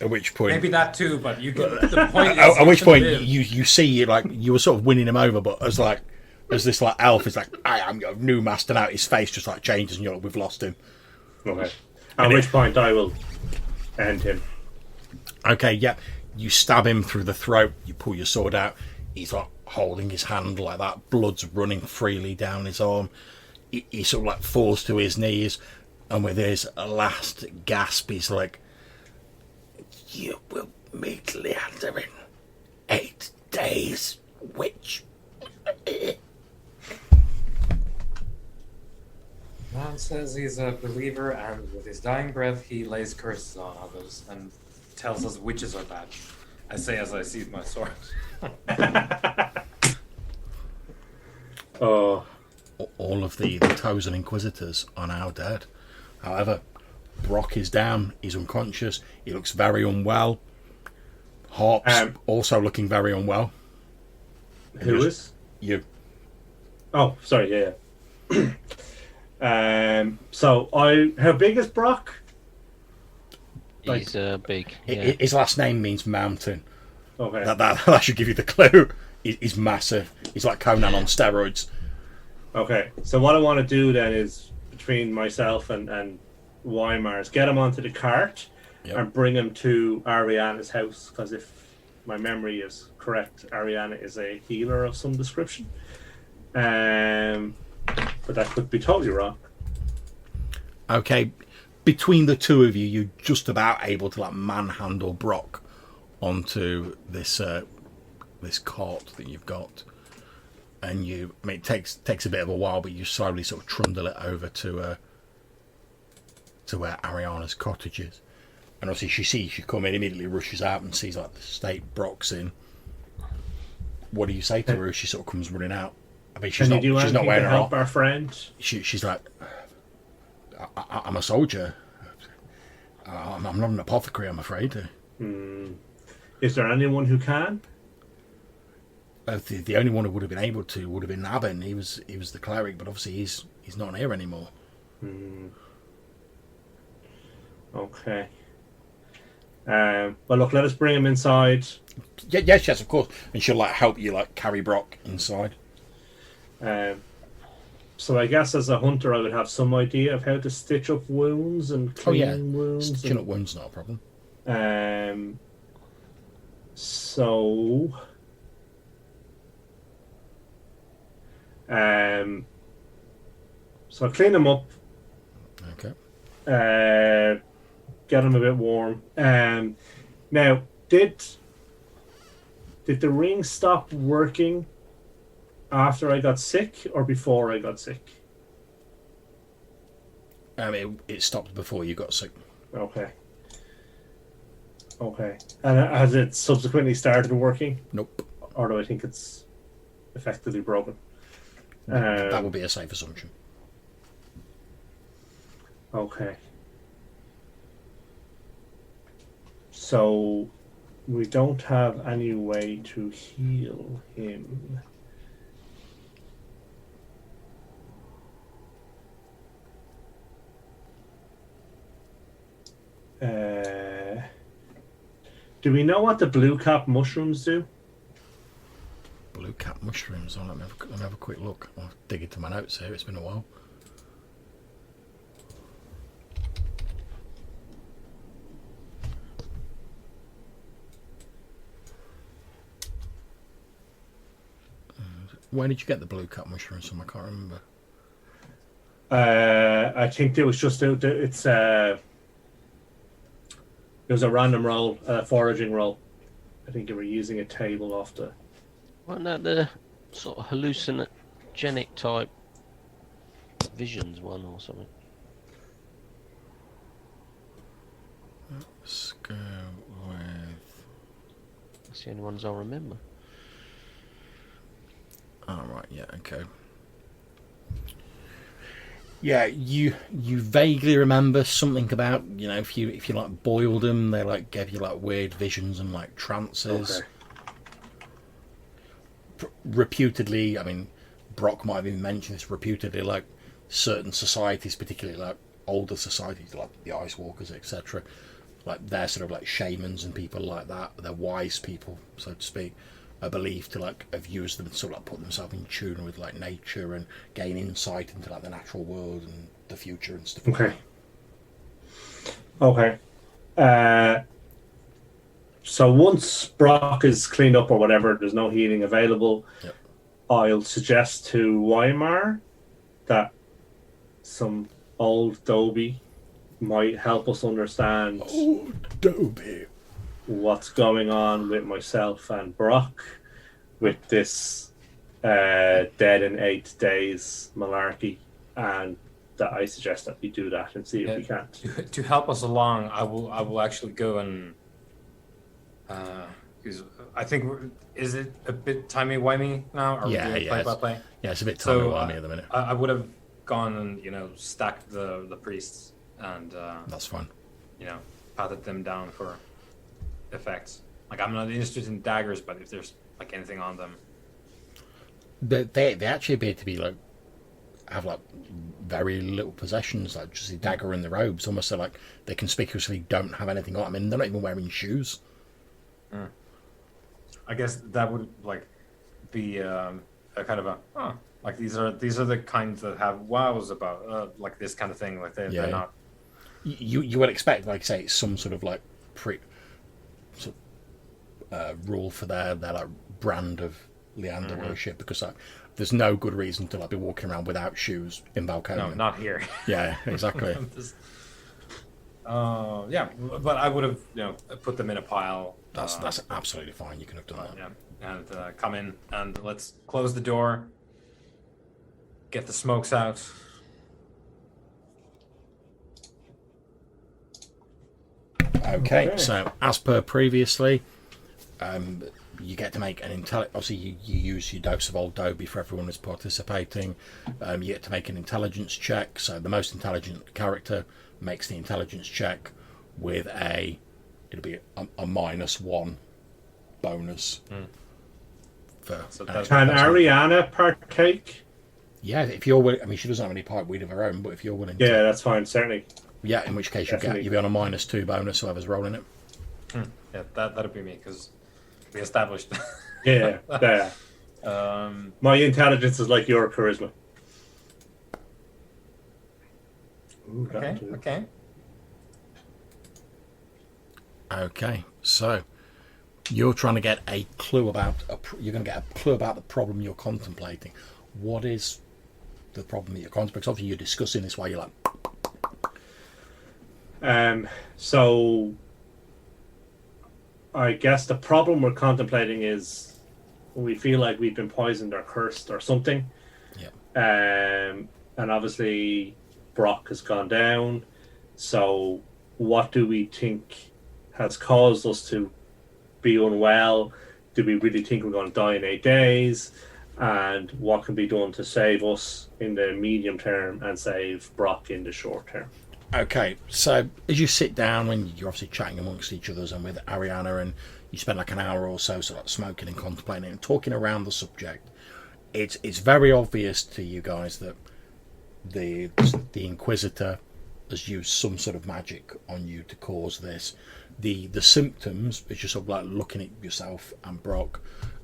At which point, Maybe that too, but you can. The point is, at which can point live. you see like you were sort of winning him over, but as this like elf is like, I am your new master now. His face just like changes, and you're like, we've lost him. Okay. At which point I will end him. Okay, yeah. You stab him through the throat. You pull your sword out. He's like holding his hand like that. Blood's running freely down his arm. He sort of like falls to his knees, and with his last gasp, he's like, "You will meet Leander in 8 days, witch." Man says he's a believer, and with his dying breath, he lays curses on others and tells us witches are bad. I say as I seize my sword. Oh, All of the Tozen Inquisitors are now dead. However, Brock is down. He's unconscious. He looks very unwell. Harp's also looking very unwell. who is? You. Oh, sorry. Yeah. So how big is Brock? Like- He's big. Yeah. His last name means mountain. Okay. That should give you the clue. He's massive. He's like Conan on steroids. Okay. So what I want to do then is between myself and Weimar is get him onto the cart and bring him to Ariana's house, because if my memory is correct, Ariana is a healer of some description. But that could be totally wrong. Okay, between the two of you, you're just about able to like manhandle Brock onto this this cart that you've got, and it takes a bit of a while, but you slowly sort of trundle it over to where Ariana's cottage is. And obviously she sees you come in, immediately rushes out and sees like the state Brock's in. What do you say to her as she sort of comes running out? I mean, she's not wearing to her help arm. our friend. She's like, I'm a soldier. I'm not an apothecary, I'm afraid. Is there anyone who can? The only one who would have been able to would have been Nabin. He was the cleric, but obviously he's not here anymore. Okay. Well, look, let us bring him inside. Yes, of course. And she'll like help you like carry Brock inside. So I guess as a hunter, I would have some idea of how to stitch up wounds and clean wounds. Stitching up wounds not a problem. So I clean them up. Okay. Get them a bit warm. Now, did the ring stop working after I got sick or before I got sick? It stopped before you got sick. Okay. And has it subsequently started working? Nope. Or do I think it's effectively broken? That would be a safe assumption. Okay. So we don't have any way to heal him. Do we know what the blue cap mushrooms do? Blue cap mushrooms. Let me have a quick look. I'll dig into my notes here. It's been a while. Where did you get the blue cap mushrooms from? I can't remember. I think it was just it was a random roll, foraging roll. I think you were using a table off the. Wasn't that the sort of hallucinogenic type visions one or something? Let's go with. That's the only ones I remember. Oh, right, yeah, okay. Yeah, you vaguely remember something about, if you like boiled them, they like gave you like weird visions and like trances. Okay. Reputedly, I mean, Brock might have even mentioned this. Reputedly, like certain societies, particularly like older societies like the Ice Walkers, etc., like they're sort of like shamans and people like that. They're wise people, so to speak, are believed to like have used them to sort of like put themselves in tune with like nature and gain insight into like the natural world and the future and stuff. Okay. Okay. So once Brock is cleaned up or whatever, there's no healing available. Yep. I'll suggest to Weimar that some old Dobie might help us understand Dobie. what's going on with myself and Brock with this dead in 8 days malarkey, and that I suggest that we do that and see if we can't. To help us along, I will actually go and because I think is it a bit timey-wimey now? Are we doing play-by-play? Yeah, it's a bit So, timey-wimey at the minute. I would have gone and stacked the priests and That's fine. patted them down for effects. Like, I'm not interested in daggers, but if there's like anything on them, They actually appear to be like have like very little possessions, like just a dagger in the robes, almost so like they conspicuously don't have anything on. I mean, they're not even wearing shoes. I guess that would like be a kind of like these are the kinds that have wows about like this kind of thing. Like they're not. You would expect, like say, some sort of like rule for their like brand of Leander worship, because like, there's no good reason to like be walking around without shoes in Valconia. No, not here. Yeah, exactly. Yeah, but I would have put them in a pile. That's absolutely fine. You can have done that. Yeah, and come in and let's close the door. Get the smokes out. Okay, so as per previously, you get to make an obviously you use your dose of old Dobie for everyone who's participating. You get to make an intelligence check, so the most intelligent character makes the intelligence check with it'll be a -1 bonus. Can Ariana partake? Yeah, if you're willing. I mean, she doesn't have any pipe weed of her own, but if you're willing Yeah, that's fine, certainly. Yeah, in which case you'll be on a -2 bonus, whoever's rolling it. Yeah, that'd be me, because we established. Yeah. My intelligence is like your charisma. Ooh, Okay. Okay, so you're trying to get a clue about you're going to get a clue about the problem you're contemplating. What is the problem that you're contemplating? Because obviously you're discussing this while you're like. So I guess the problem we're contemplating is we feel like we've been poisoned or cursed or something. Yeah. And obviously Brock has gone down. So what do we think has caused us to be unwell? Do we really think we're going to die in 8 days? And what can be done to save us in the medium term and save Brock in the short term? Okay, so as you sit down, when you're obviously chatting amongst each other and with Ariana, and you spend like an hour or so sort of smoking and contemplating and talking around the subject, it's very obvious to you guys that the Inquisitor has used some sort of magic on you to cause this. The symptoms, as you're sort of like looking at yourself and Brock,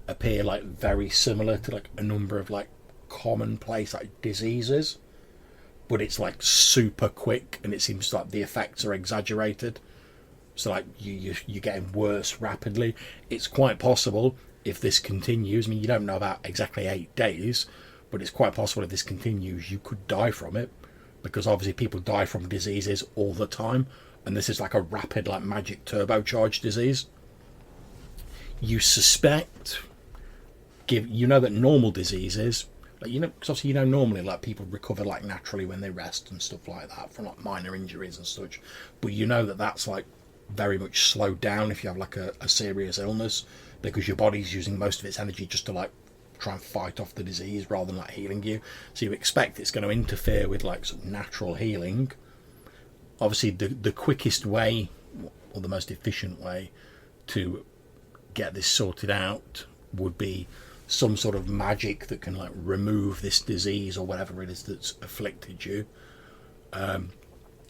appear like very similar to like a number of like commonplace like diseases, but it's like super quick, and it seems like the effects are exaggerated. So like you're getting worse rapidly. It's quite possible if this continues. I mean, you don't know about exactly 8 days, but it's quite possible if this continues, you could die from it, because obviously people die from diseases all the time, and this is like a rapid, like magic turbocharged disease. You suspect, that normal diseases, like because obviously normally like people recover like naturally when they rest and stuff like that from like minor injuries and such, but that's like very much slowed down if you have like a serious illness, because your body's using most of its energy just to like try and fight off the disease rather than like healing you. So you expect it's going to interfere with like some natural healing. Obviously the quickest way, or the most efficient way to get this sorted out would be some sort of magic that can like remove this disease or whatever it is that's afflicted you.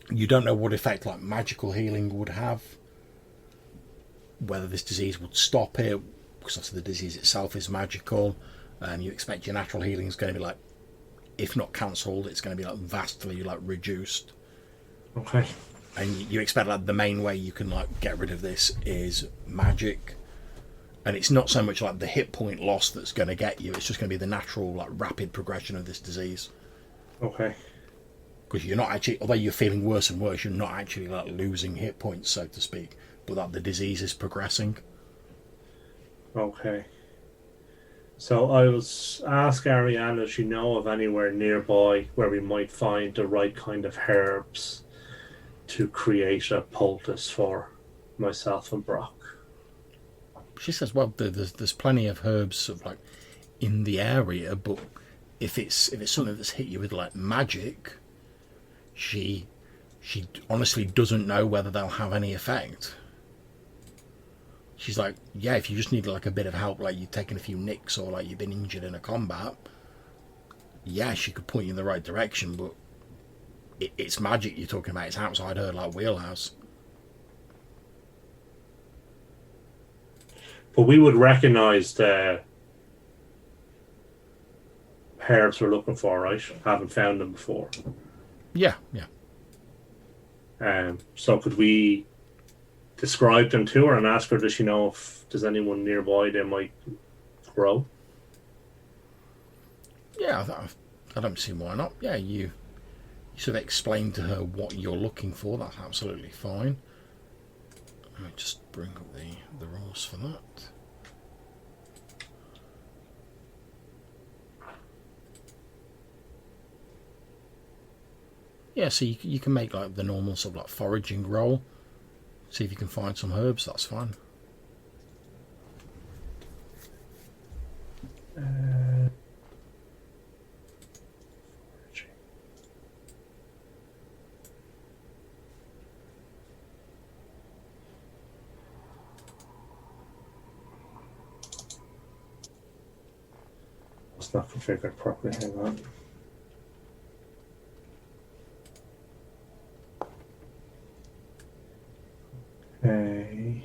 You don't know what effect like magical healing would have whether this disease would stop it, because obviously the disease itself is magical. You expect your natural healing is going to be like, if not cancelled, it's going to be like vastly like reduced. Okay. And you expect like the main way you can like get rid of this is magic. And it's not so much like the hit point loss that's going to get you, it's just going to be the natural like rapid progression of this disease. Okay. Because you're not actually, although you're feeling worse and worse, you're not actually like losing hit points, so to speak, but that the disease is progressing. Okay. So I will ask Ariana if she know of anywhere nearby where we might find the right kind of herbs to create a poultice for myself and Brock. She says, well, there's plenty of herbs sort of like in the area, but if it's something that's hit you with like magic, she honestly doesn't know whether they'll have any effect. She's like, yeah, if you just need like a bit of help, like you've taken a few nicks or like you've been injured in a combat, yeah, she could point you in the right direction, but it's magic you're talking about. It's outside her like wheelhouse. But we would recognise the herbs we're looking for, right? Haven't found them before. Yeah. So could we describe them to her and ask her, does she know if there's anyone nearby they might grow? Yeah, I don't see why not. Yeah, you sort of explain to her what you're looking for. That's absolutely fine. Let me just bring up the rules for that. Yeah, so you can make like the normal sort of like foraging roll. See if you can find some herbs, that's fine. It's not configured properly, hang on. Okay.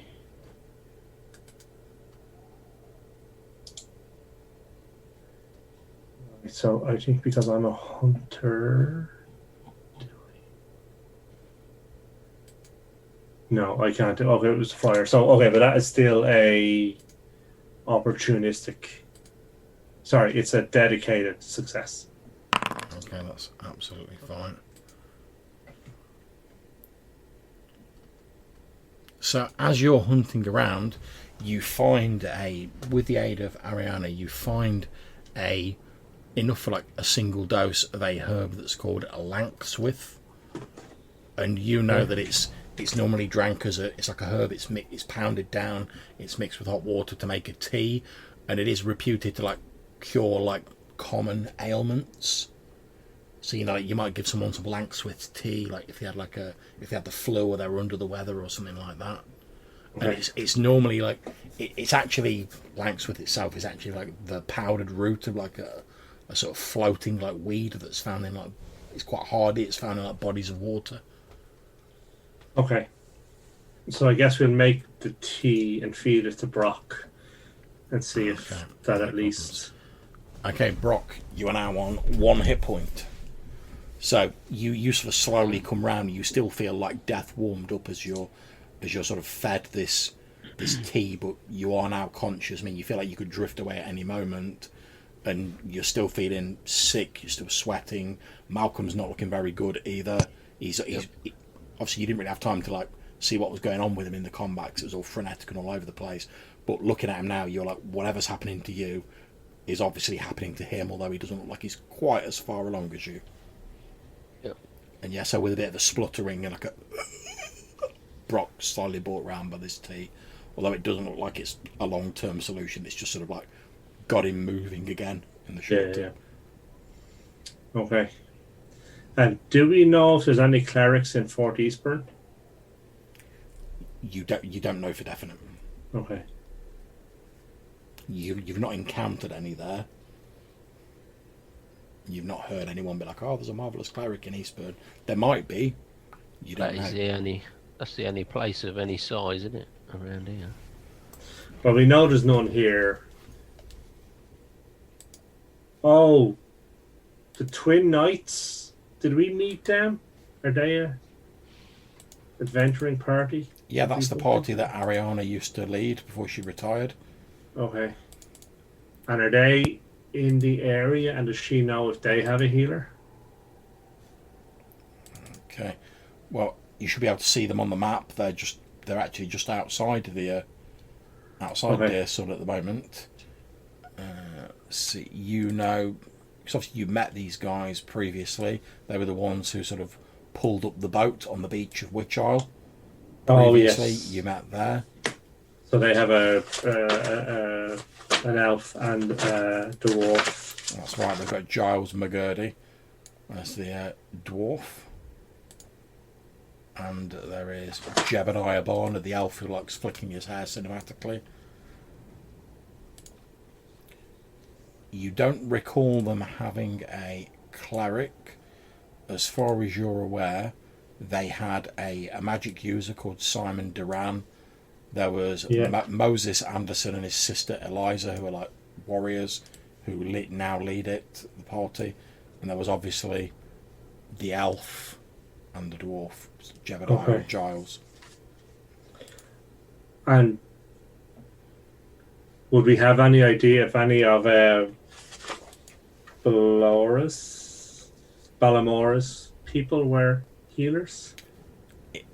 So I think because I'm a hunter. No, I can't do. Okay, it was fire. So okay, but that is still a opportunistic. Sorry, it's a dedicated success. Okay, that's absolutely fine. So as you're hunting around, you find with the aid of Ariana, you find enough for like a single dose of a herb that's called a lankswith, and you know that it's normally drank as it's like a herb. It's pounded down. It's mixed with hot water to make a tea, and it is reputed to like cure like common ailments. So you know, you might give someone some lankswith tea, like if they had the flu or they were under the weather or something like that. Okay. And it's normally like it's actually lankswith itself is actually like the powdered root of like a sort of floating like weed that's found in like, it's quite hardy. It's found in like bodies of water. Okay, so I guess we'll make the tea and feed it to Brock and see if that at least. Okay, Brock, you are now on 1 hit point. So you sort of slowly come round. You still feel like death warmed up as you're sort of fed this tea, but you are now conscious. I mean, you feel like you could drift away at any moment, and you're still feeling sick. You're still sweating. Malcolm's not looking very good either. He's obviously you didn't really have time to like see what was going on with him in the combat because it was all frenetic and all over the place. But looking at him now, you're like, whatever's happening to you is obviously happening to him, although he doesn't look like he's quite as far along as you. Yep. And yeah, so with a bit of a spluttering and like a Brock slightly brought round by this tea, although it doesn't look like it's a long-term solution. It's just sort of like got him moving again in the short term. Yeah. Okay. And do we know if there's any clerics in Fort Eastburn? You don't know for definite. Okay. You've not encountered any there. You've not heard anyone be like, "Oh, there's a marvelous cleric in Eastburn." There might be. You don't know. That's the only place of any size, isn't it? around here. Well, we know there's none here. Oh, the Twin Knights. Did we meet them? Are they a adventuring party? Yeah, that's the People? party that Ariana used to lead before she retired. Okay. And are they in the area? And does she know if they have a healer? Okay. Well, you should be able to see them on the map. They're actually just outside the outside Okay. Deersun at the moment. See, you know, because obviously you met these guys previously. They were the ones who sort of pulled up the boat on the beach of Witch Isle. Oh, Previously, yes. you met there. So they have an elf and a dwarf. That's right. They've got Giles McGurdy as the dwarf. And there is Jebediah Barnard, the elf who likes flicking his hair cinematically. You don't recall them having a cleric. As far as you're aware, they had a magic user called Simon Duran. There was Moses Anderson and his sister Eliza, who are like warriors who now lead the party. And there was obviously the elf and the dwarf, Jebediah and Giles. And would we have any idea if any of Balamora's people were healers?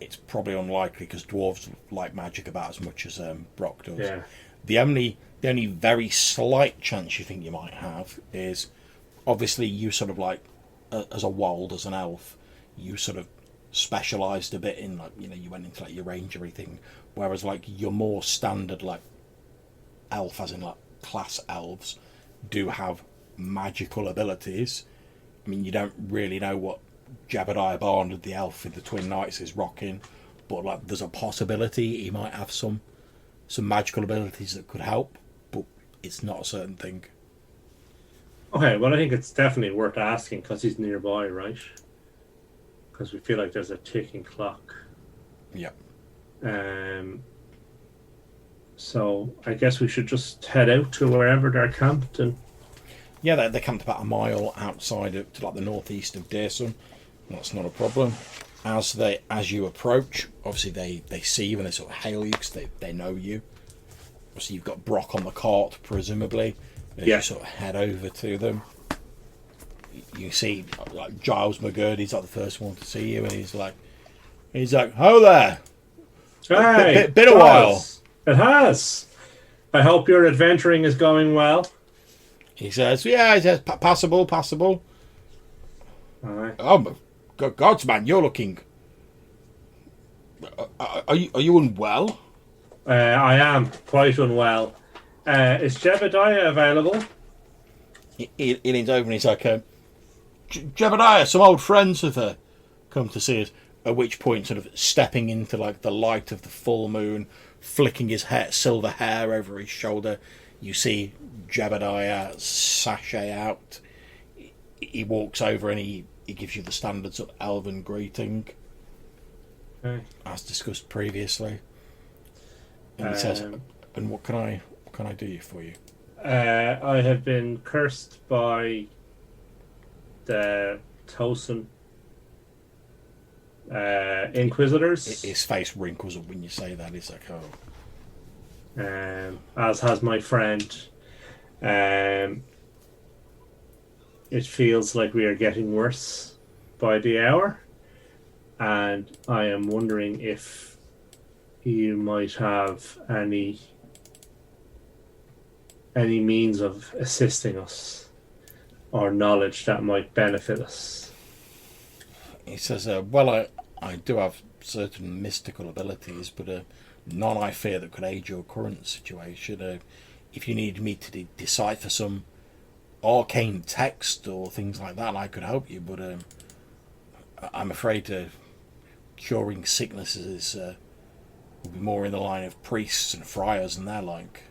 It's probably unlikely because dwarves like magic about as much as Brock does. Yeah. The only very slight chance you think you might have is obviously you sort of like as a wild, as an elf, you sort of specialised a bit in like, you know, you went into like your rangery thing, whereas like your more standard like elf, as in like class elves, do have magical abilities. I mean, you don't really know what Jebediah Barnard, the elf in the Twin Knights, is rocking, but like there's a possibility he might have some magical abilities that could help, but it's not a certain thing. Okay, well, I think it's definitely worth asking because he's nearby, right? Because we feel like there's a ticking clock. Yep. So I guess we should just head out to wherever they're camped and. Yeah, they camped about a mile outside to like the northeast of Deersun. That's not a problem. As you approach, obviously they see you and they sort of hail you because they know you. Obviously you've got Brock on the cart, presumably. As you sort of head over to them, you see like Giles McGurdy's like the first one to see you, and he's like, "Ho there! Hey, been a while." It has. I hope your adventuring is going well. He says, "Yeah, he says passable." Aye. Oh, God's man, you're looking. Are you unwell? I am quite unwell. Is Jebediah available? He leans over and he's like, Jebediah, some old friends have come to see us. At which point, sort of stepping into like the light of the full moon, flicking his silver hair over his shoulder, you see Jebediah sashay out. He walks over and he gives you the standard sort of elven greeting, as discussed previously. And he says, "And what can I do for you?" I have been cursed by the Tosin Inquisitors. His face wrinkles up when you say that. He's like, "Oh." As has my friend. It feels like we are getting worse by the hour, and I am wondering if you might have any means of assisting us or knowledge that might benefit us. He says, "Well, I do have certain mystical abilities, but none I fear that could aid your current situation. If you need me to decipher some arcane text or things like that, I could help you, but I'm afraid curing sicknesses will be more in the line of priests and friars and their like."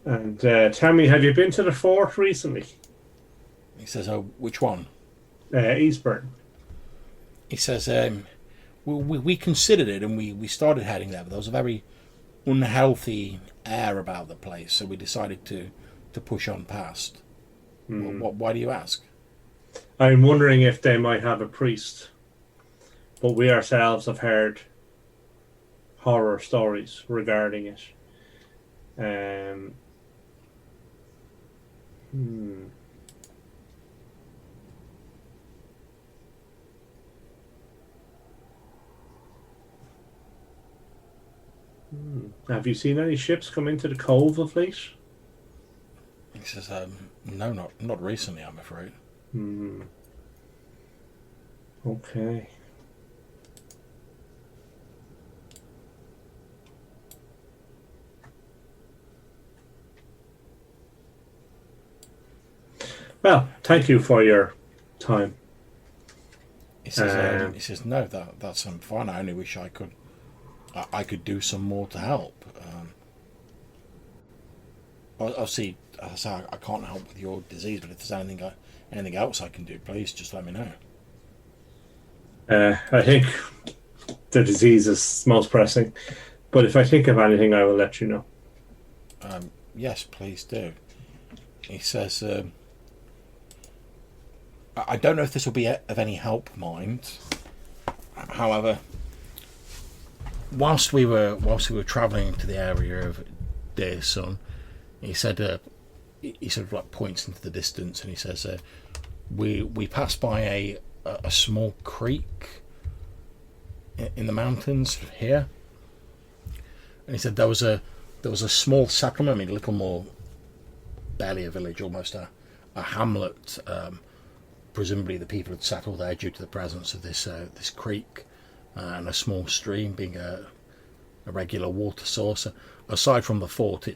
And tell me, have you been to the fort recently? He says, "Oh, which one?" Eastburn. He says, we considered it, and we started heading there, but there was a very unhealthy air about the place, so we decided to push on past. Why do you ask? I'm wondering if they might have a priest, but we ourselves have heard horror stories regarding it. Have you seen any ships come into the Cove of late? He says, no, not recently, I'm afraid. Okay. Well, thank you for your time. He says, no, that's fine. I only wish I could do some more to help. Obviously, I can't help with your disease, but if there's anything else I can do, please just let me know. I think the disease is most pressing, but if I think of anything, I will let you know. Yes, please do. He says, I don't know if this will be of any help, mind. However, whilst we were travelling to the area of Dear Son, he said, he sort of like points into the distance, and he says, we passed by a small creek in the mountains here, and he said there was a small settlement. I mean, a little more, barely a village, almost a hamlet. Presumably, the people had settled there due to the presence of this creek and a small stream being a regular water source. Aside from the fort,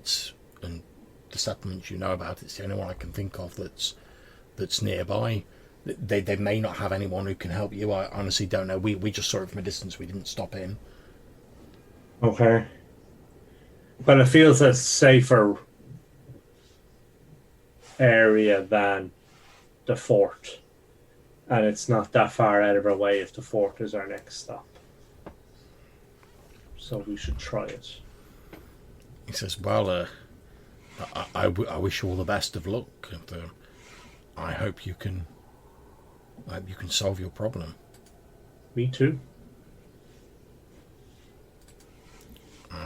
and the settlements you know about, it's the only one I can think of that's nearby. They may not have anyone who can help you. I honestly don't know. We just saw it from a distance. We didn't stop in. Okay. But it feels a safer area than the fort. And it's not that far out of our way if the fort is our next stop. So we should try it. He says, well, I wish you all the best of luck, and I hope you can solve your problem. Me too.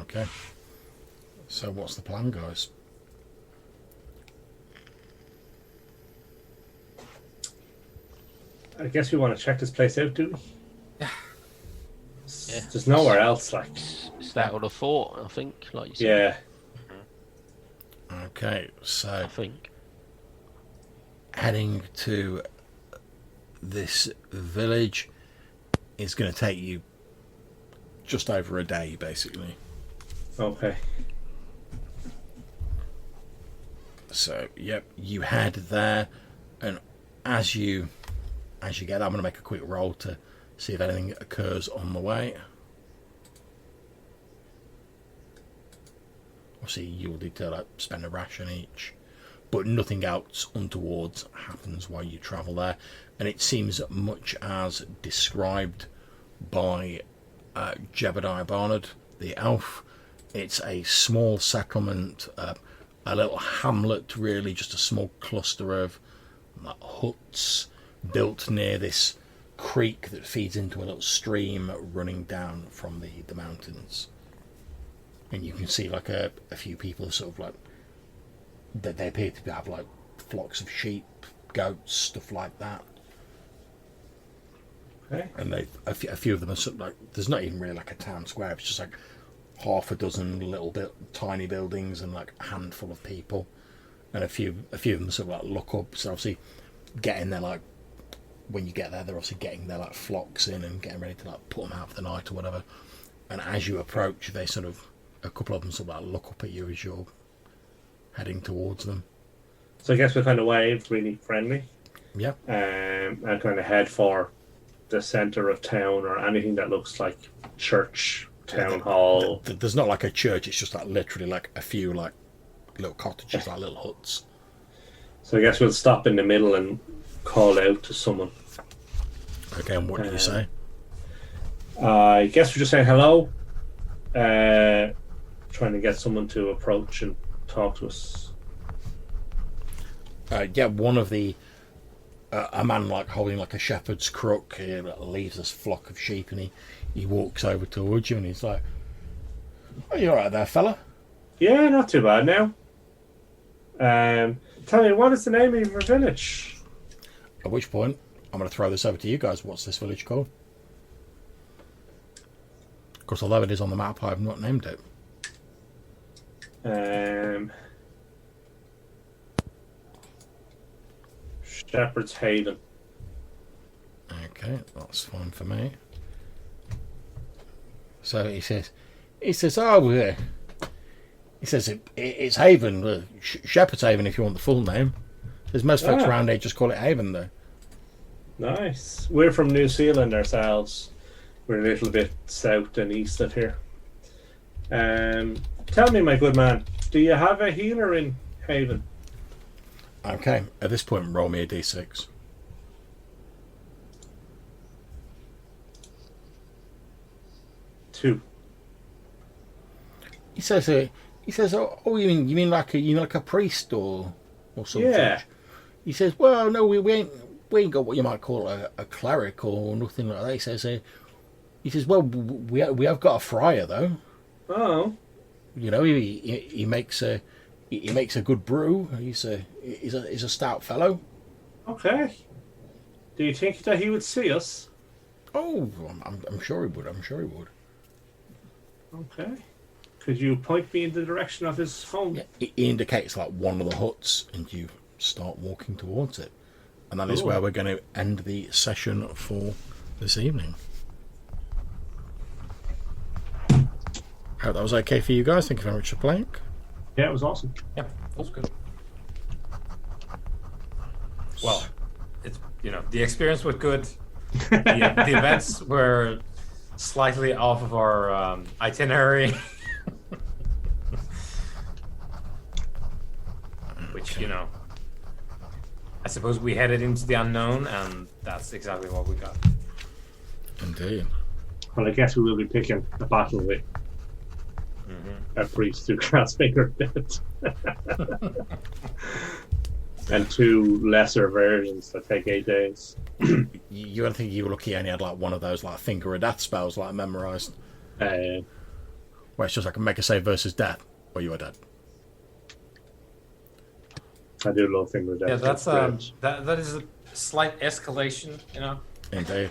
Okay. So what's the plan, guys? I guess we want to check this place out, do we? Yeah. There's nowhere else, like. It's that or the fort, I think, like you said. Yeah. Okay, so I think. Heading to this village is going to take you just over a day, basically. Okay. So, yep, you head there, and as you get there, I'm going to make a quick roll to see if anything occurs on the way. Obviously, you'll need to spend a ration each, but nothing else untoward happens while you travel there, and it seems much as described by Jebediah Barnard, the elf. It's a small settlement, a little hamlet, really, just a small cluster of huts built near this creek that feeds into a little stream running down from the mountains. And you can see a few people sort of they appear to have flocks of sheep, goats, stuff like that. Okay. And a few of them are sort of there's not even really a town square. It's just half a dozen little tiny buildings and a handful of people, and a few of them sort of look up. So obviously, getting there when you get there, they're obviously getting their flocks in and getting ready to put them out for the night or whatever. And as you approach, they a couple of them sort of look up at you as you're heading towards them. So I guess we kind of waved, really friendly. Yeah. And kind of head for the centre of town or anything that looks like church, town hall. There's not a church. It's just literally a few little cottages, little huts. So I guess we'll stop in the middle and call out to someone. Okay, and what do you say? I guess we're just saying hello. Trying to get someone to approach and talk to us. Yeah, one of the a man like holding like a shepherd's crook leaves this flock of sheep, and he walks over towards you, and he's like, "Are you all right there, fella?" Yeah, not too bad now. Tell me, what is the name of your village? At which point, I'm going to throw this over to you guys. What's this village called? Of course, although it is on the map, I have not named it. Shepherd's Haven. Okay, that's fine for me. So he says, oh, he says it's Haven, Shepherd's Haven if you want the full name. There's most folks around here just call it Haven though. Nice. We're from New Zealand ourselves. We're a little bit south and east of here. Tell me, my good man, do you have a healer in Haven? Okay, at this point, roll me a d6. Two. He says, oh, you mean like a priest or something? Yeah. He says, well, no, we ain't got what you might call a cleric or nothing like that. He says, well, we have got a friar though. Oh. You know, he makes a good brew. He's a stout fellow. Okay. Do you think that he would see us? Oh, I'm sure he would. I'm sure he would. Okay. Could you point me in the direction of his home? Yeah, he indicates like one of the huts, and you start walking towards it. And that is where we're going to end the session for this evening. Hope that was okay for you guys. Thank you very much for playing. Yeah, it was awesome. Yeah, that was good. Well, it's the experience was good. The events were slightly off of our itinerary, which I suppose we headed into the unknown, and that's exactly what we got. Indeed. Well, I guess we will be picking a battle with a priest who grasps finger death. And two lesser versions that take 8 days. You don't think you were lucky only had like one of those like finger of death spells like memorized? Where it's just like a mega save versus death, or you are dead. I do love finger of death. Yeah, that's that is a slight escalation, Indeed.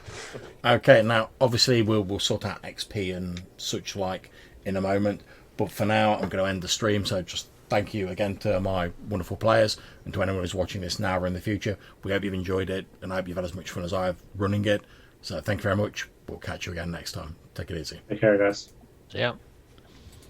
Okay, now obviously we'll sort out XP and such like in a moment, but for now I'm going to end the stream. So just thank you again to my wonderful players and to anyone who's watching this now or in the future. We hope you've enjoyed it, and I hope you've had as much fun as I have running it. So thank you very much. We'll catch you again next time. Take it easy. Take care, guys. Yeah.